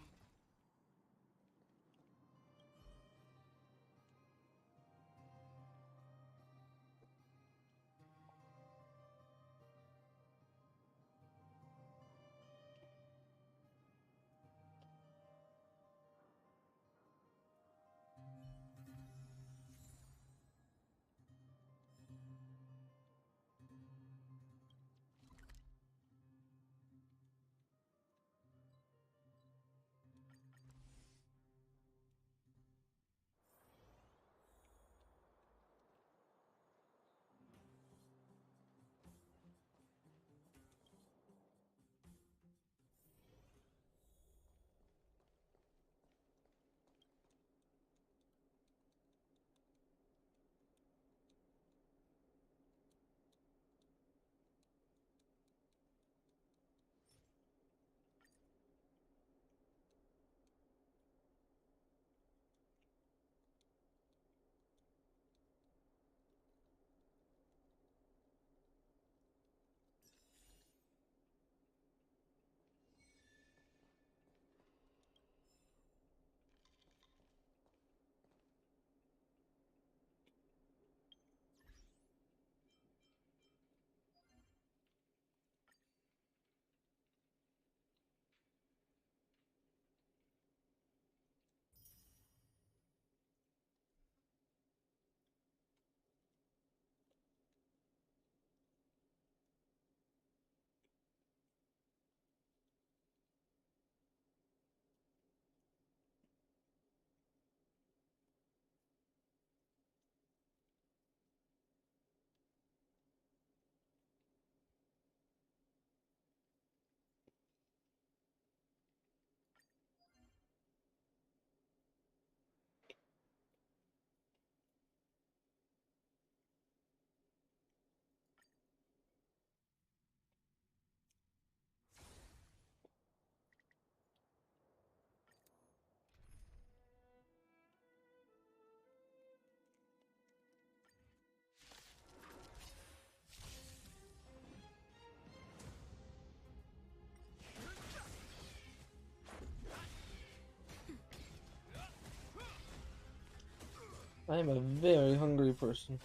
I am a very hungry person.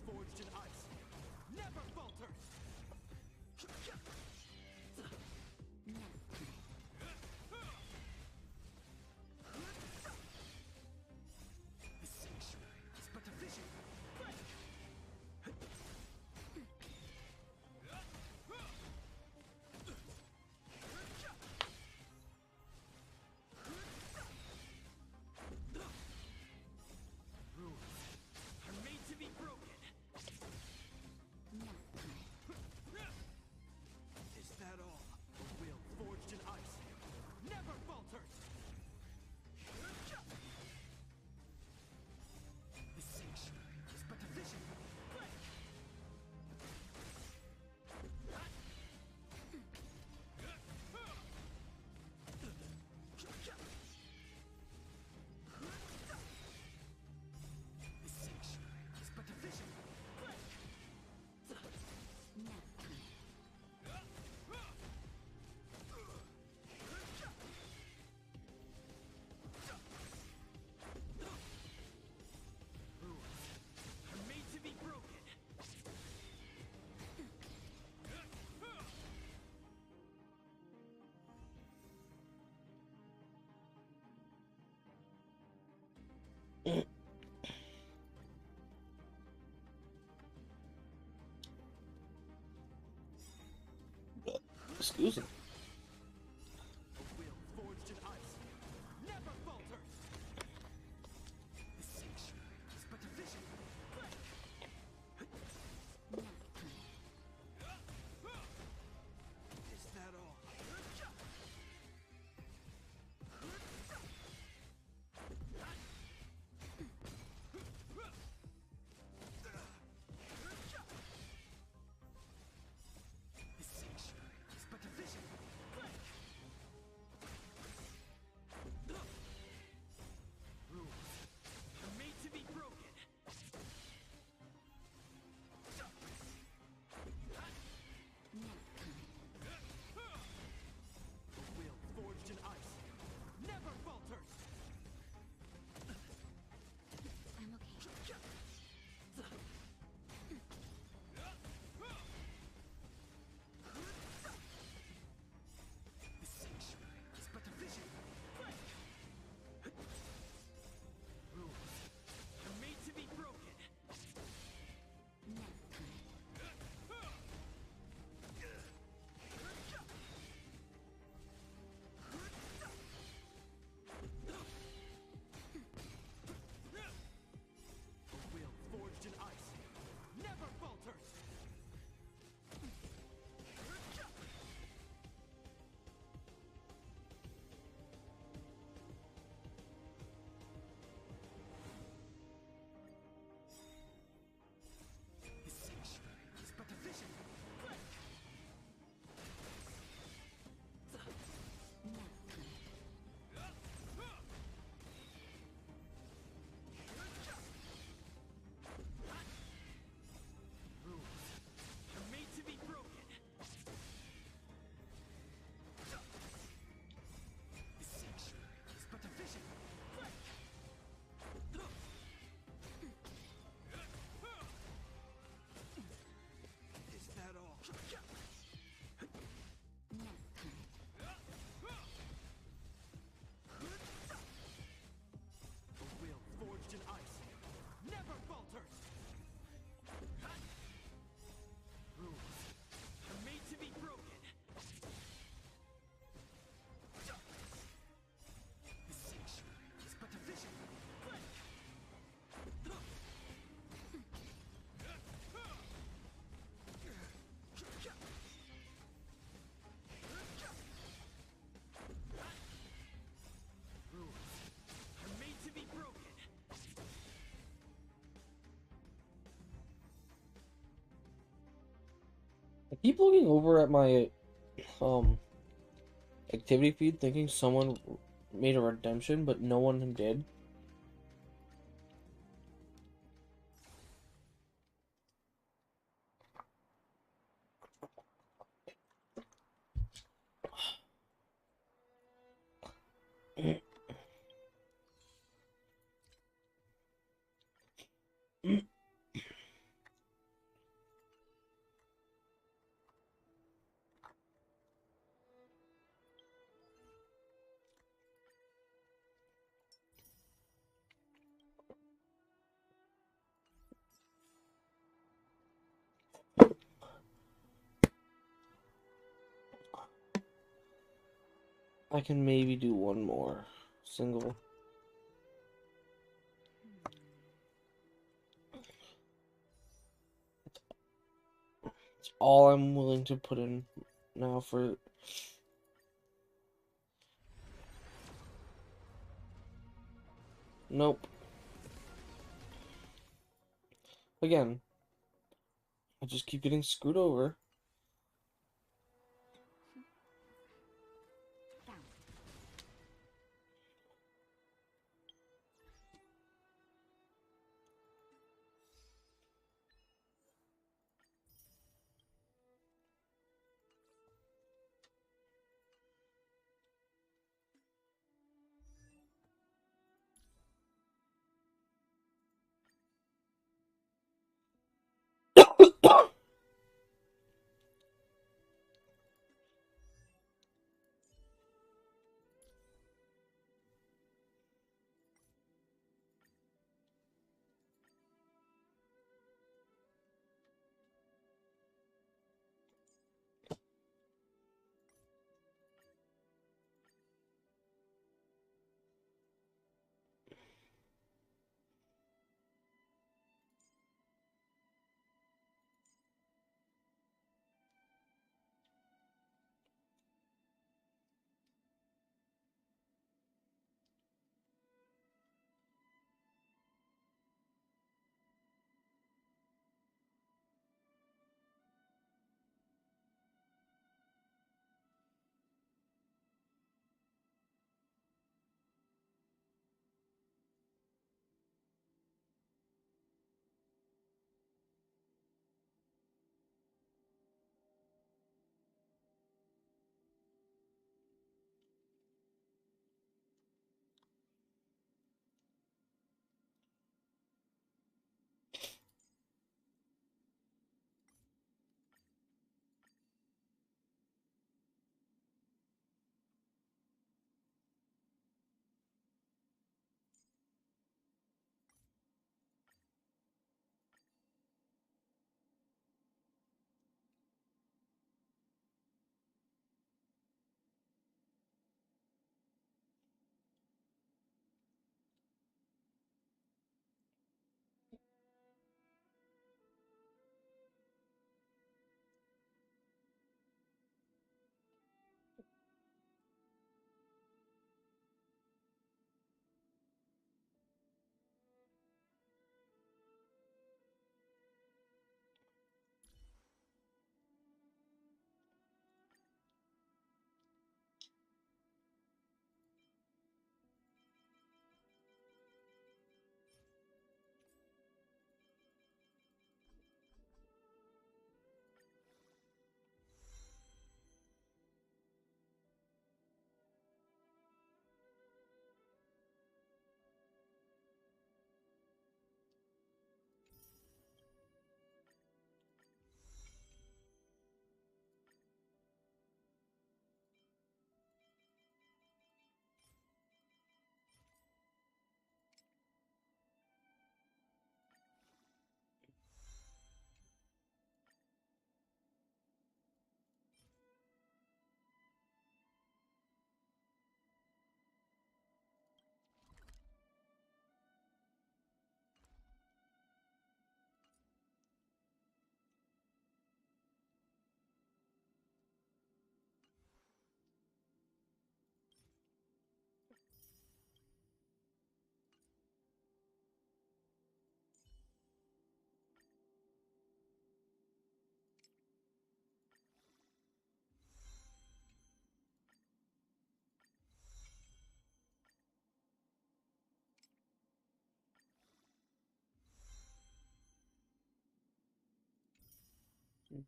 Forged in ice. Never falters. The sanctuary is but a vision. Rules are made to be broken. Is that all? A will forged in ice never falters. The sanctuary is but a vision. The sanctuary is but a vision. Rules are made to be broken. Excuse me. A will forged in ice never falters. The sanctuary is but a vision. Is that all? The sanctuary is but a vision. Rules are made to be broken. A will forged in ice never falters. I'm okay. The sanctuary is but a vision. Rules are made to be broken. A will forged in ice never falters. The sanctuary is but a vision. Rules are made to be broken. The sanctuary is but a vision. Is that all? A will forged in ice never falters. Rules are made to be broken. The sanctuary is but a vision. Rules are made to be broken. I keep looking over at my activity feed thinking someone made a redemption, but no one did. I can maybe do one more single. It's all I'm willing to put in now for... Nope. Again, I just keep getting screwed over.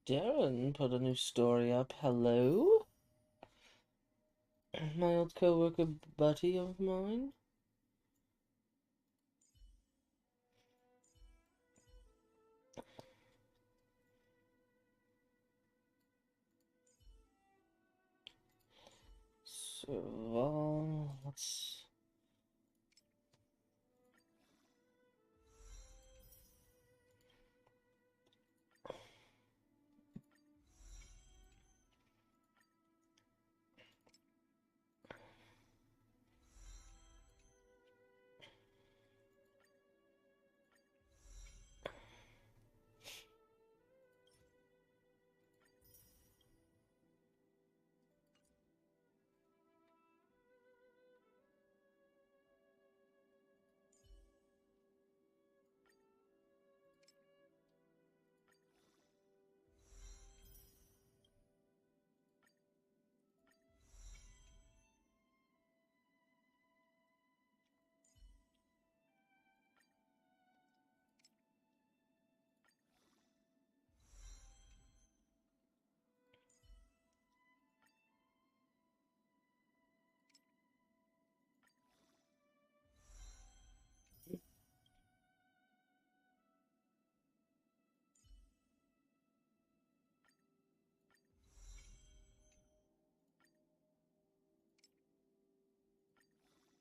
Darren put a new story up. Hello? My old co-worker buddy of mine. So, let's...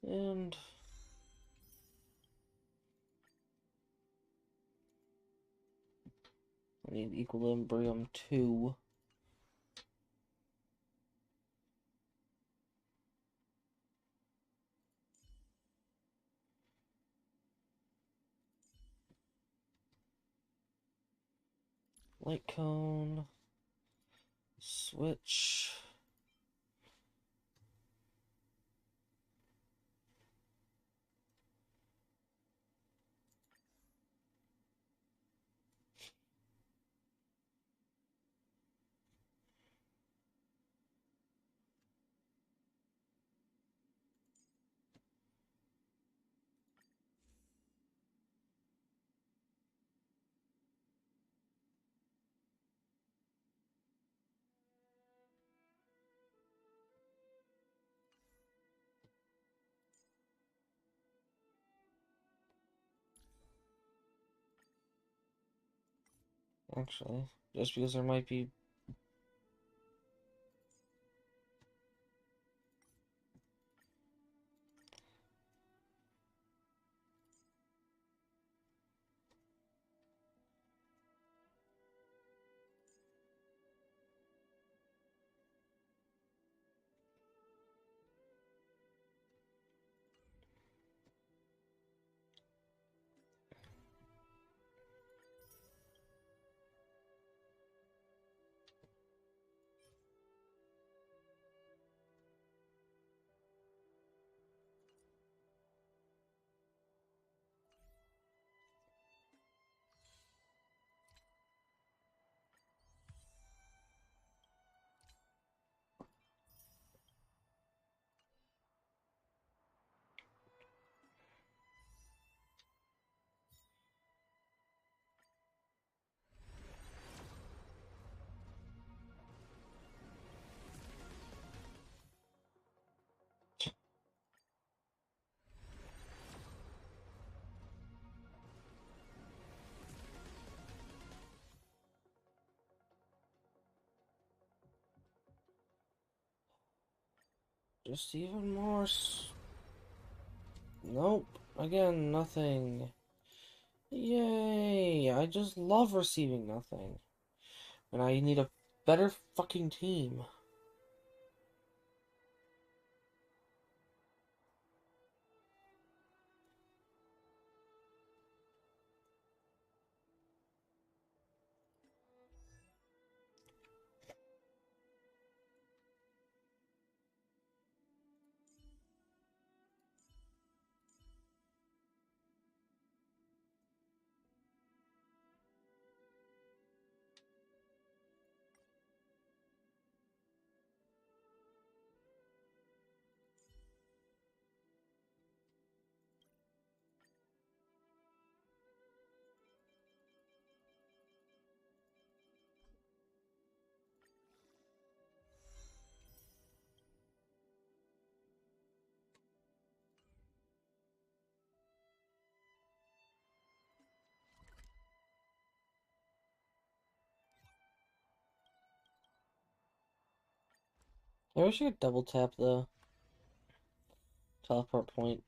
And I need Equilibrium 2. Light Cone. Switch. Actually, just because there might be just even more. Nope. Again, nothing. Yay! I just love receiving nothing. And I need a better fucking team. I wish I could double tap the teleport point.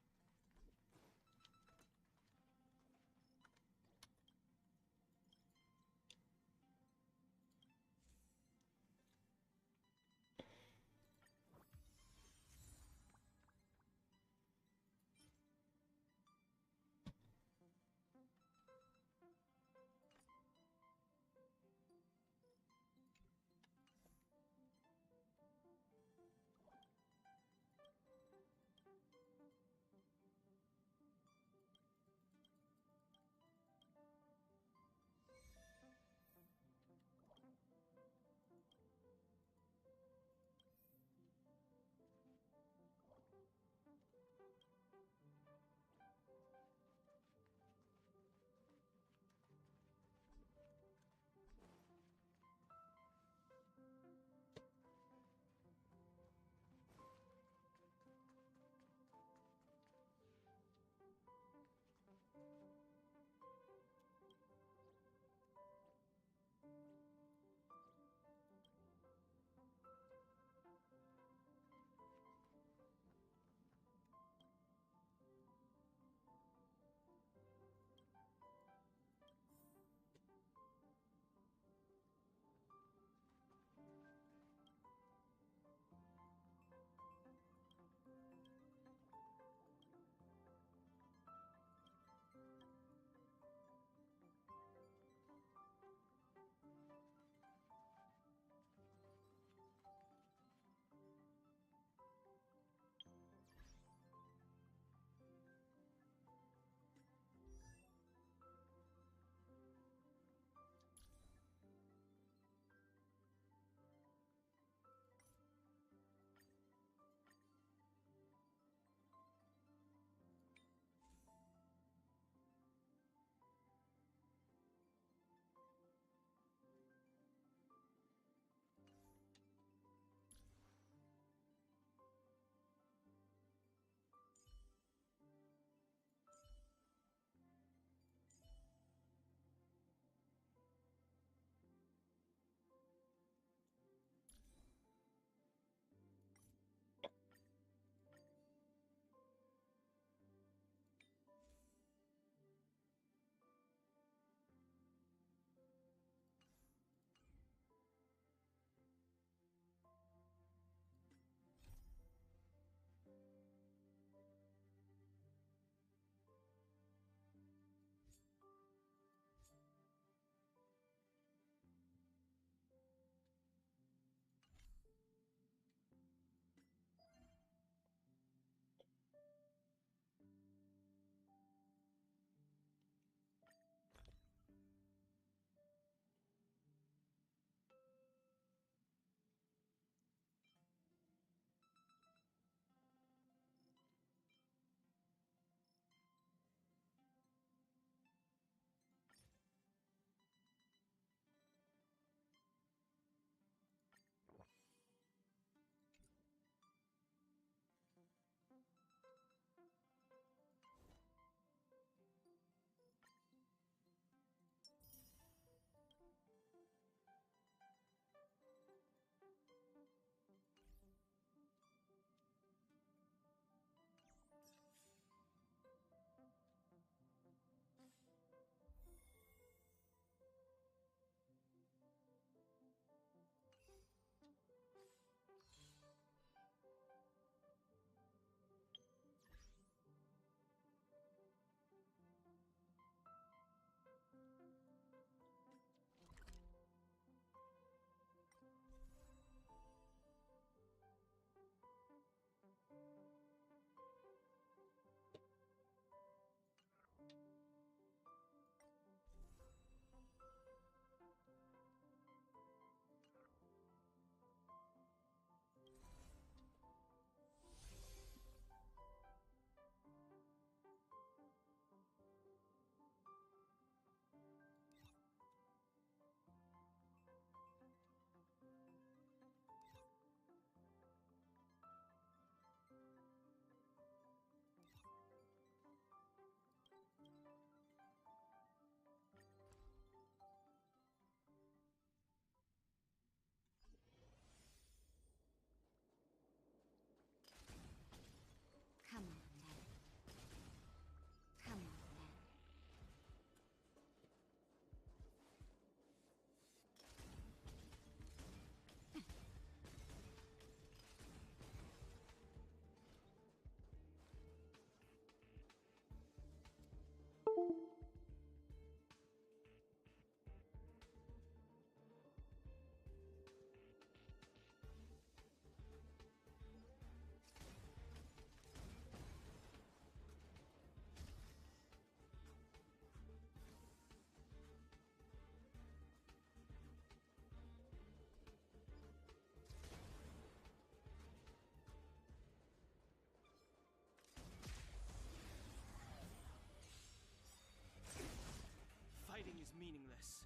meaningless.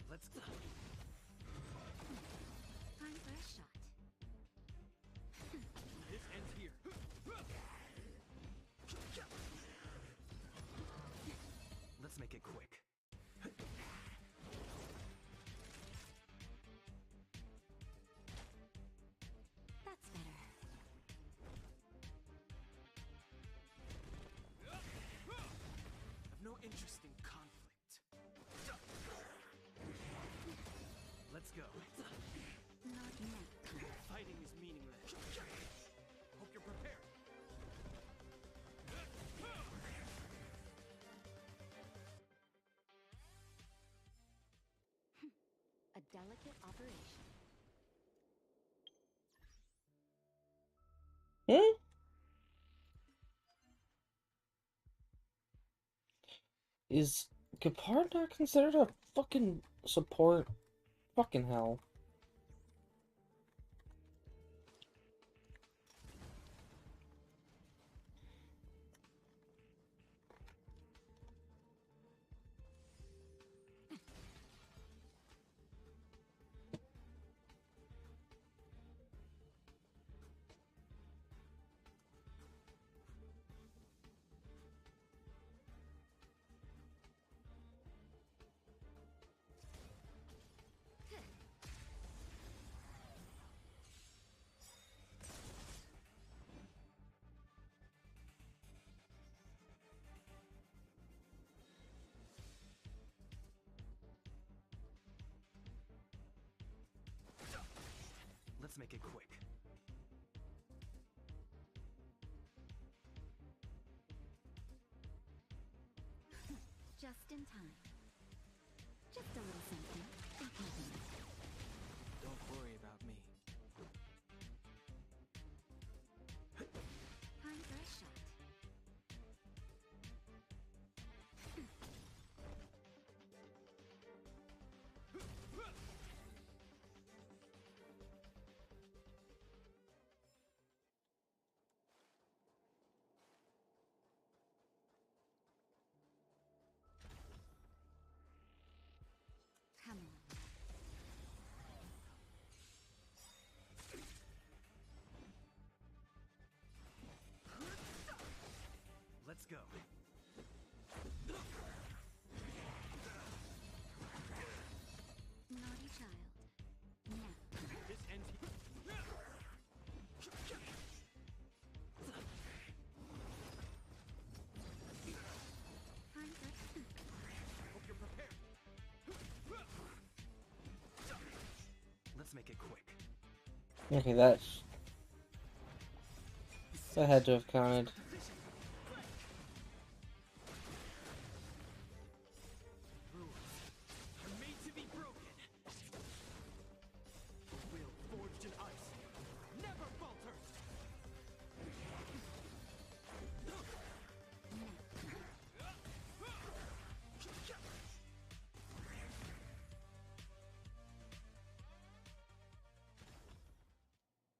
Let's go. Time for a shot. This ends here. Let's make it quick. That's better. I've no interest in conflict. Let's go. Not yet. Fighting is meaningless. Hope you're prepared. A delicate operation. Hmm? Is Gepard not considered a fucking support? Fucking hell. Let's make it quick. Just in time. Just a little something. Think nothing. Don't worry about me. Time for a shot. Come on. Let's go. Naughty child. Now. This ends here. Time for Hope you're prepared. Let's make it quick. Okay, that had to have counted. Rules are made to be broken. A will forged in ice never falters.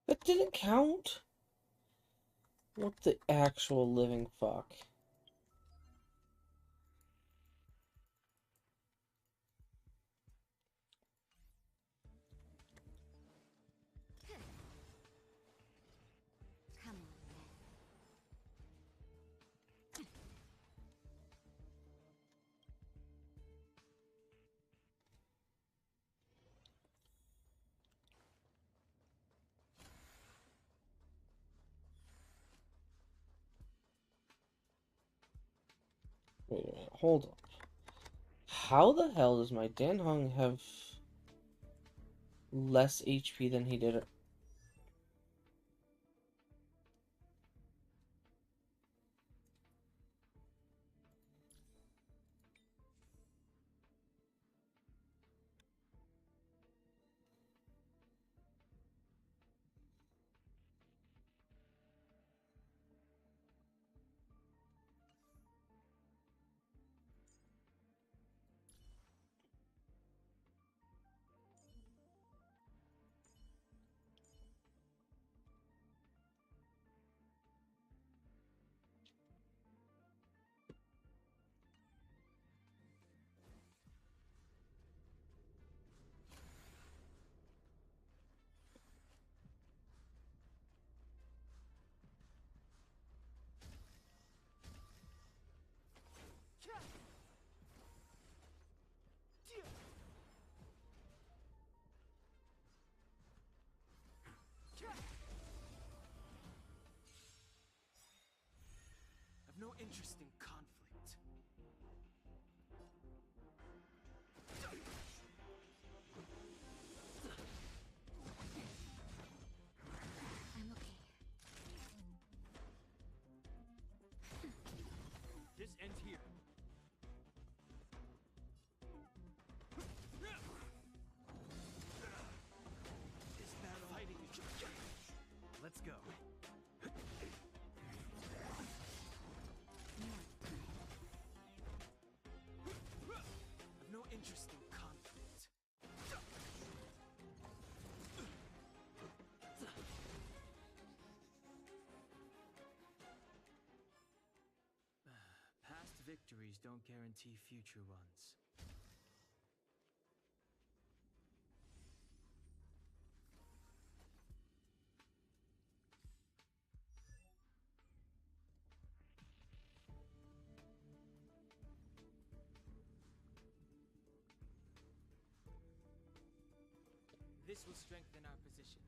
That didn't count? What the actual living fuck? Come on. Wait a minute, hold on. How the hell does my Dan Heng have less HP than he did? interesting conflict. I'm okay. This ends here. This battle fighting each other. Let's go. I've no interest in conflict. Past victories don't guarantee future ones. This will strengthen our position.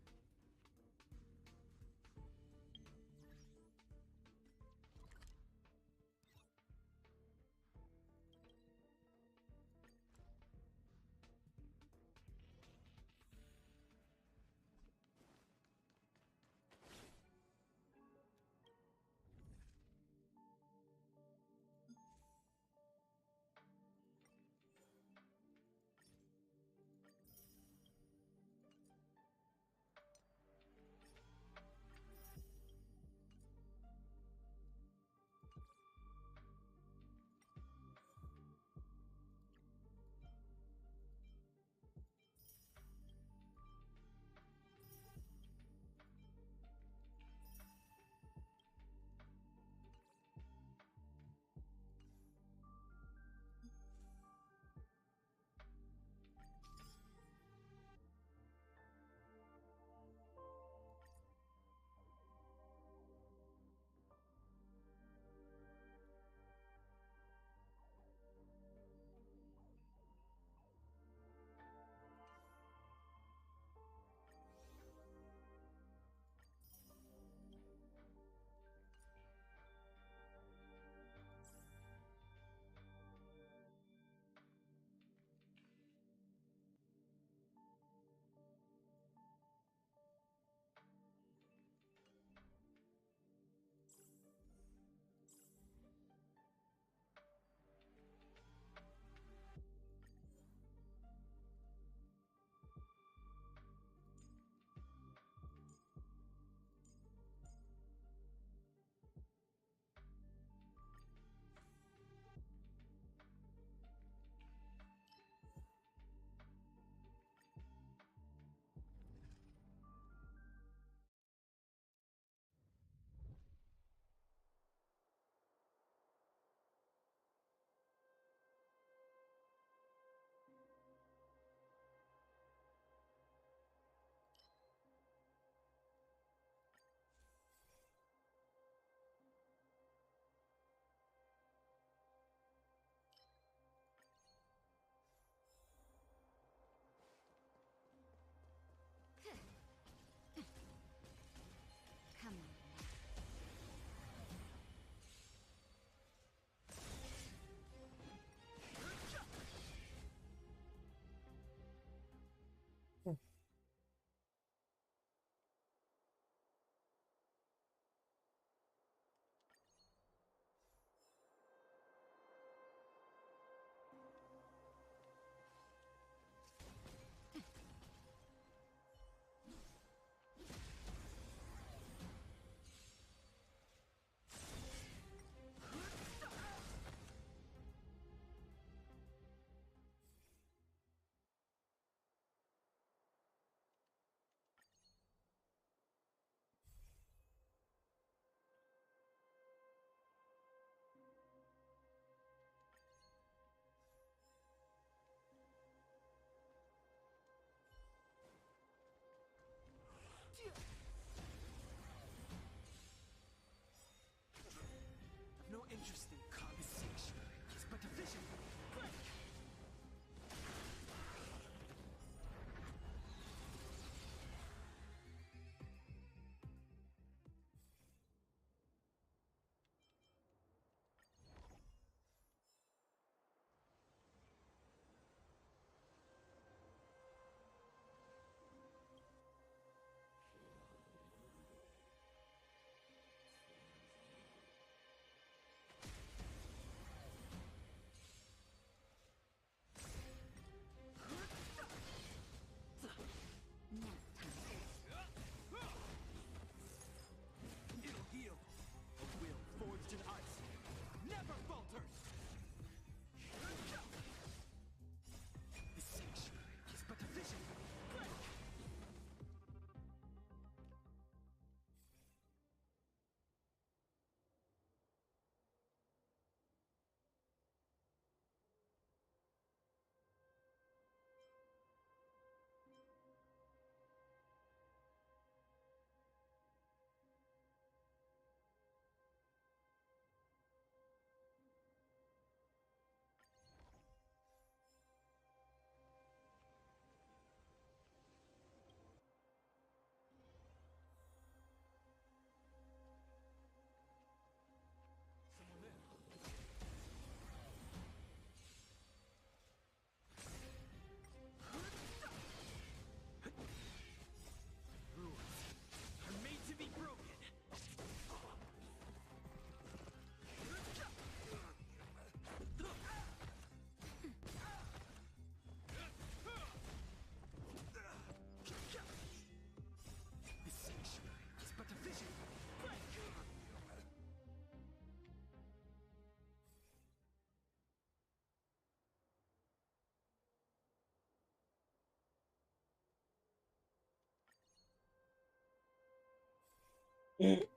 That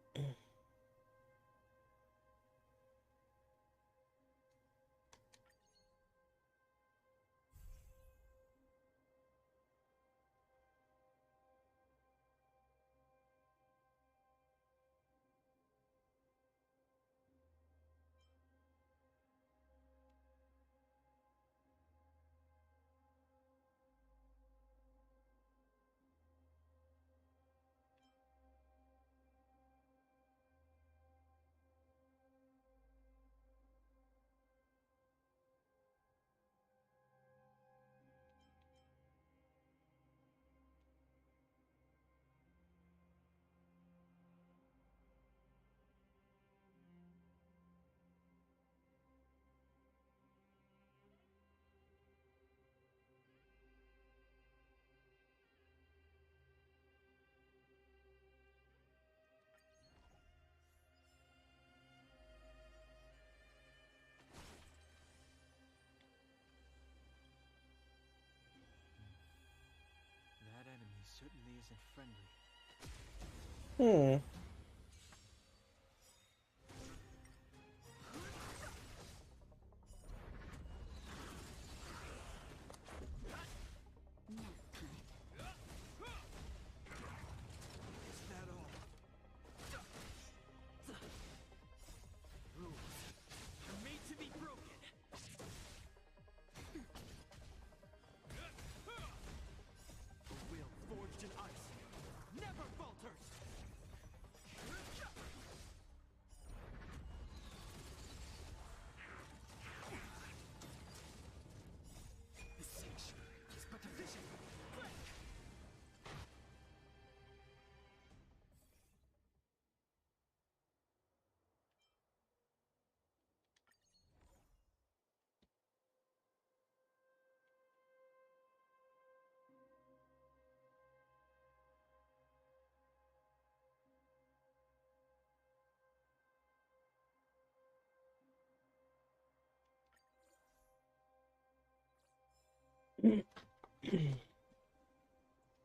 enemy certainly isn't friendly. Is that all? Rules are made to be broken. The will forged in ice never falters. The sanctuary is but a vision.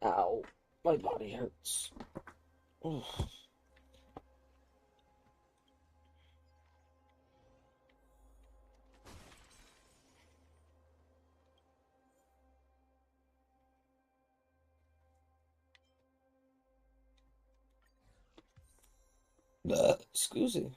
Ow, my body hurts. Ugh. Excuse me.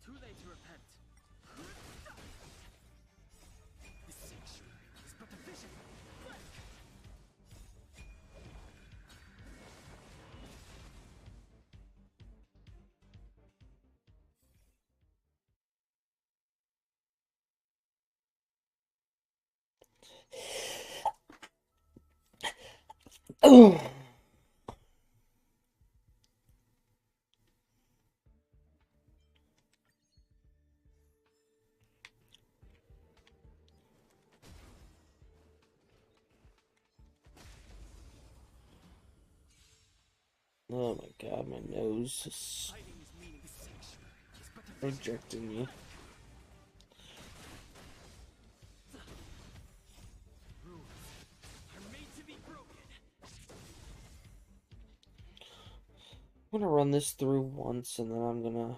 Too late to repent. The sanctuary is but a vision. Oh. Oh my god, my nose is rejecting me. Rules are made to be broken. I'm gonna run this through once and then I'm gonna...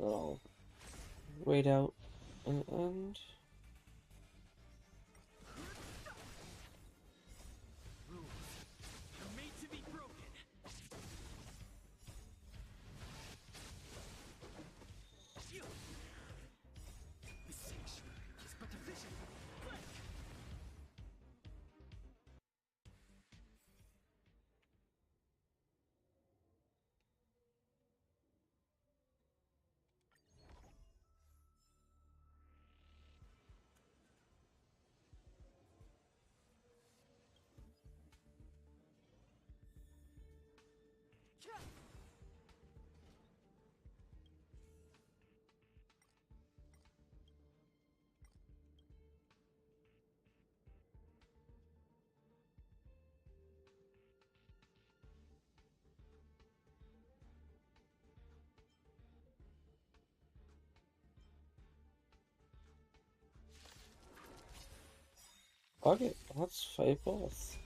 I'll wait out and end. Rules are made to be broken. Fuck it, let's fight both.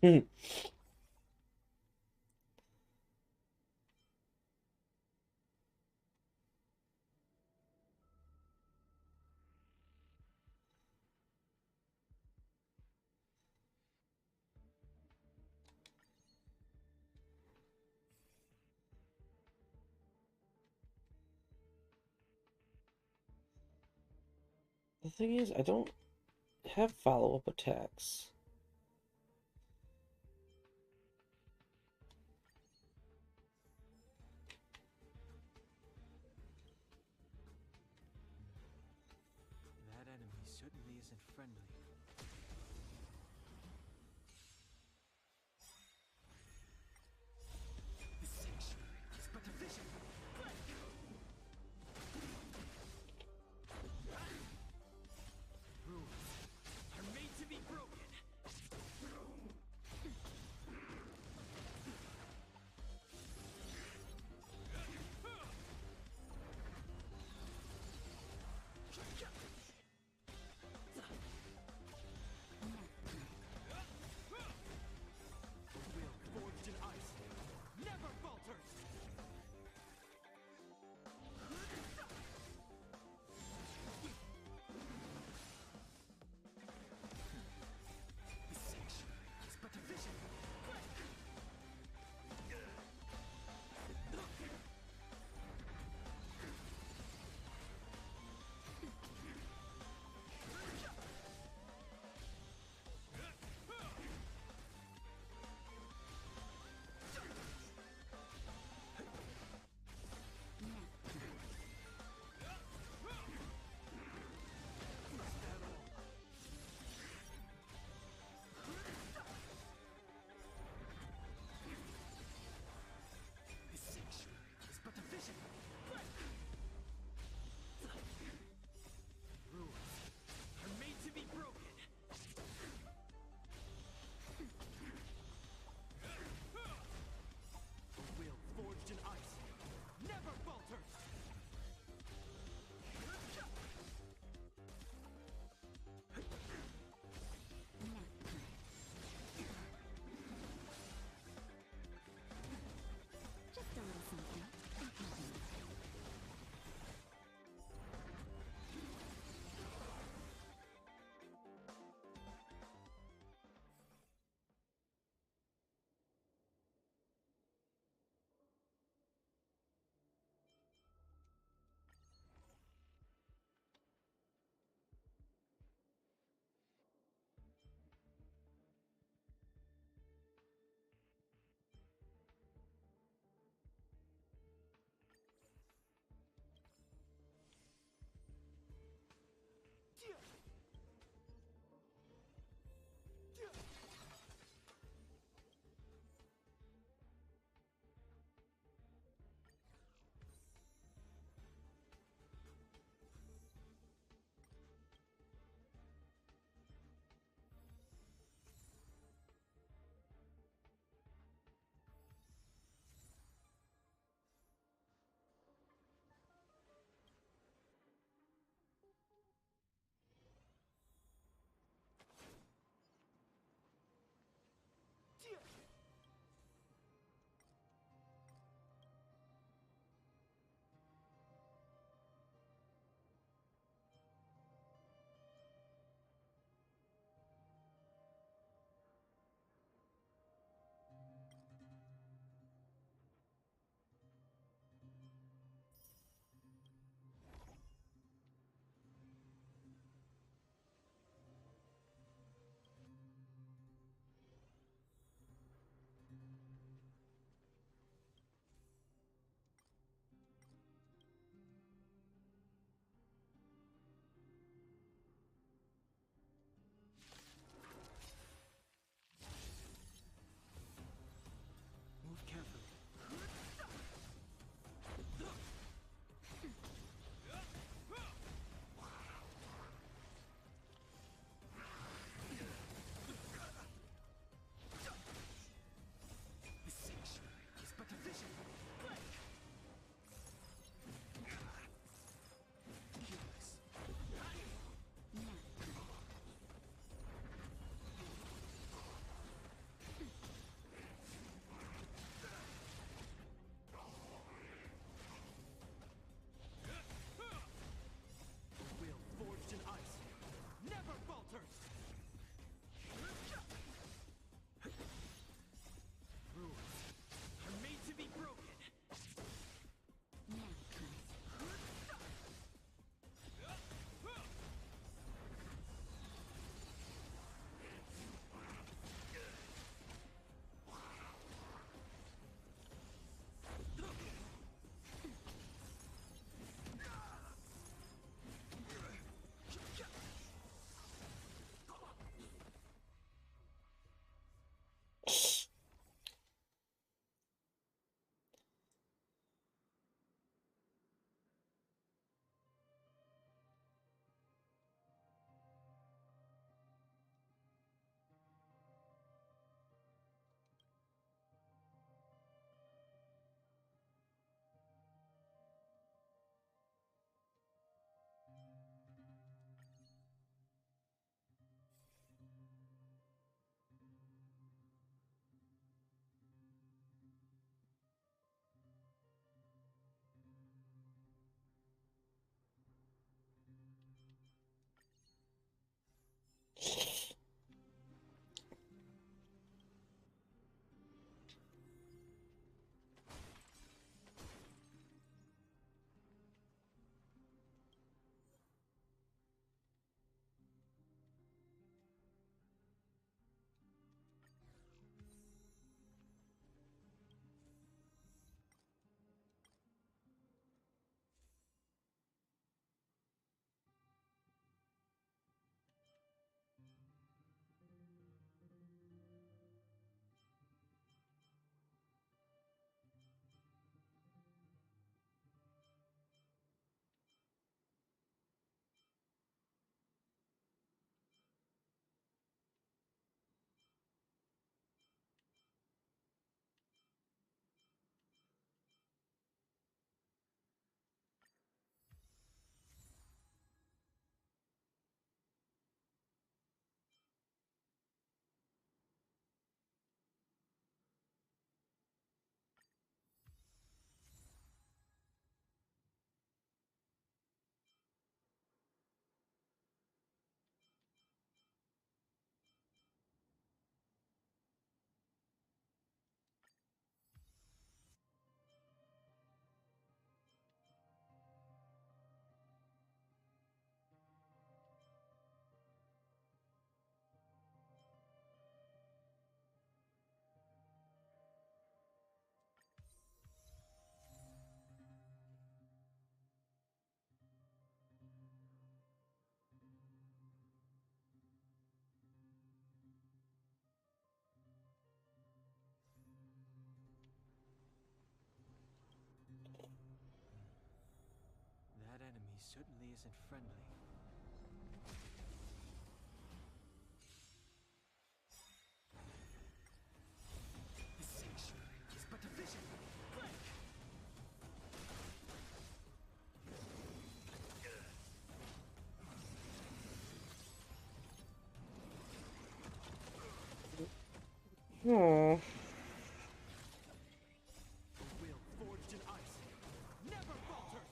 Hmm. The thing is, I don't have follow-up attacks. That enemy certainly isn't friendly. The sanctuary is but a vision. Rules are made to be broken. certainly isn't friendly. The sanctuary is but a vision. Break! Oh. A will forged in ice never falters.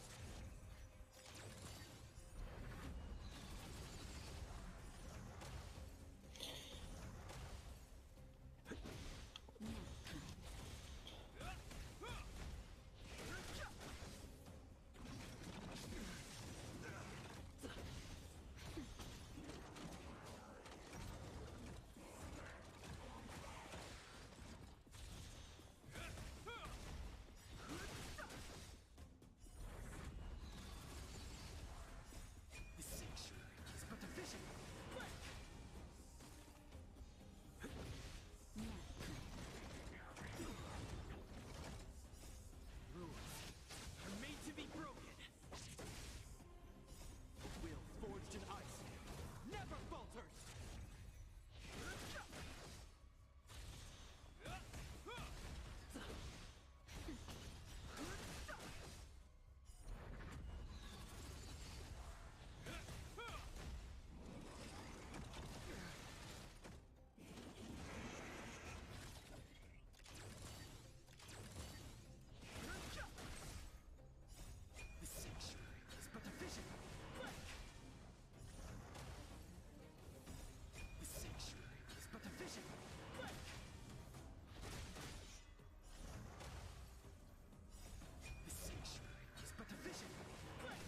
The sanctuary is but a vision. Break! Rules are made to be broken. A will forged in ice never falters. The sanctuary is but a vision. Break! The sanctuary is but a vision. Break! The sanctuary is but a vision. Break!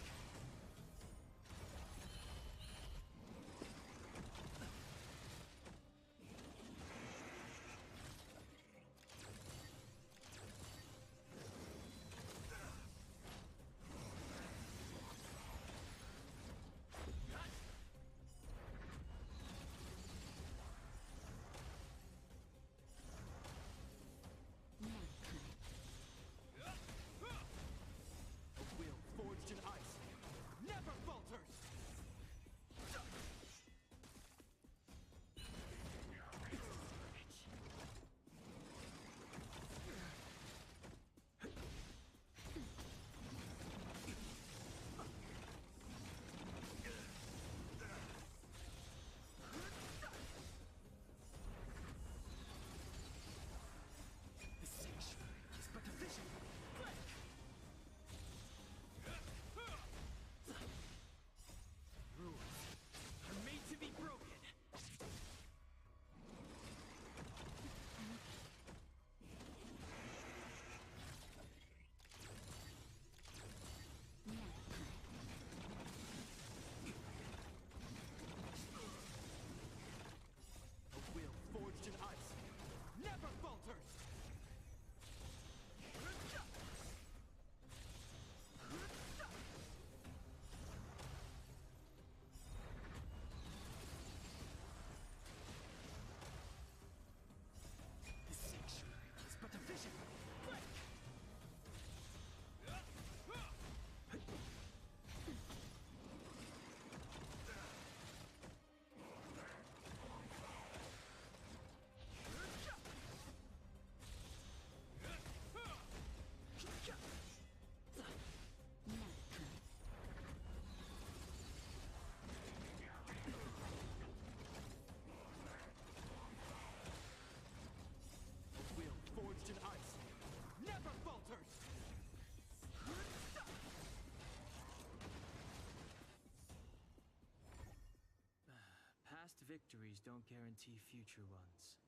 A will forged in ice never falters. The sanctuary is but a vision. Break! Rules are made to be broken. A will forged in ice never falters. The sanctuary is but a vision. Break! A will forged in ice never falters. Past victories don't guarantee future ones.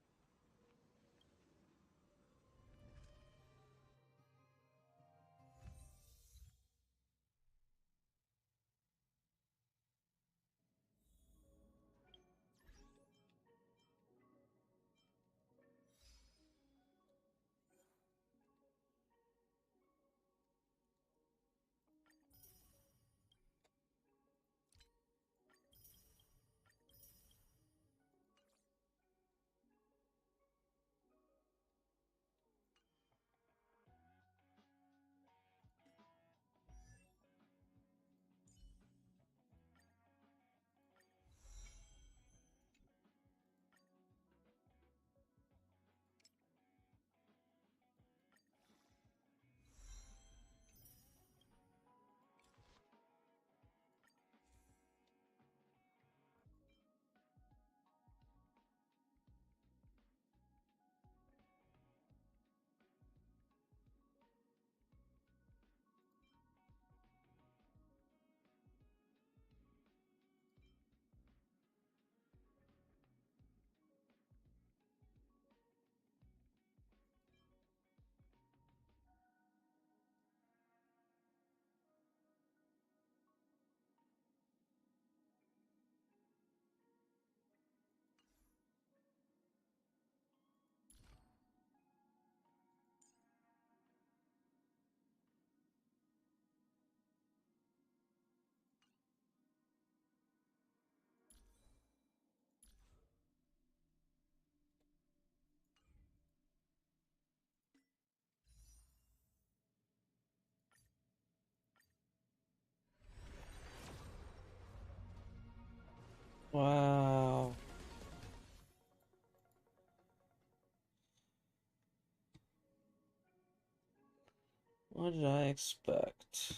What did I expect?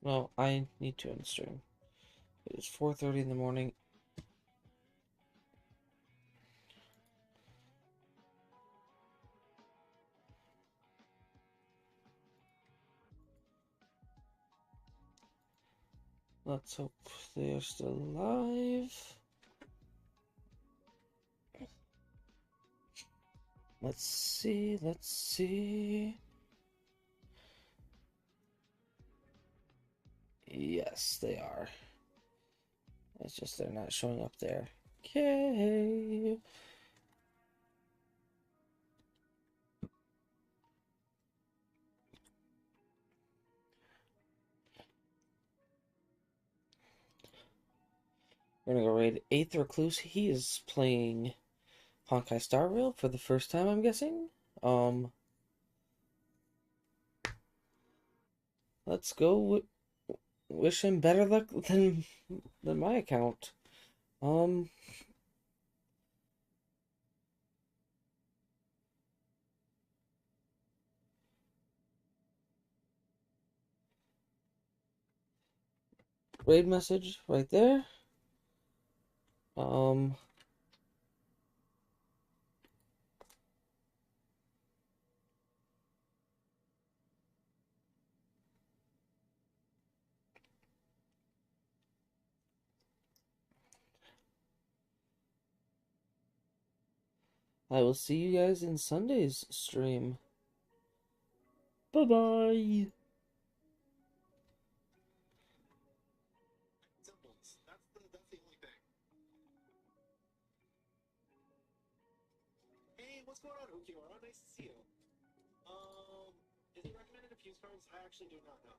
Well, I need to end stream. It is 4:30 in the morning. Let's hope they are still alive. Let's see, let's see. Yes, they are. It's just they're not showing up there. Okay. We're gonna go raid 8th Recluse. He is playing Honkai Star Rail for the first time, I'm guessing. Let's go wish him better luck than my account. Raid message right there. I will see you guys in Sunday's stream. Bye-bye. That's the only thing. Hey, what's going on, Ukiwara? Nice to see you. Is it recommended to fuse cards? I actually do not know.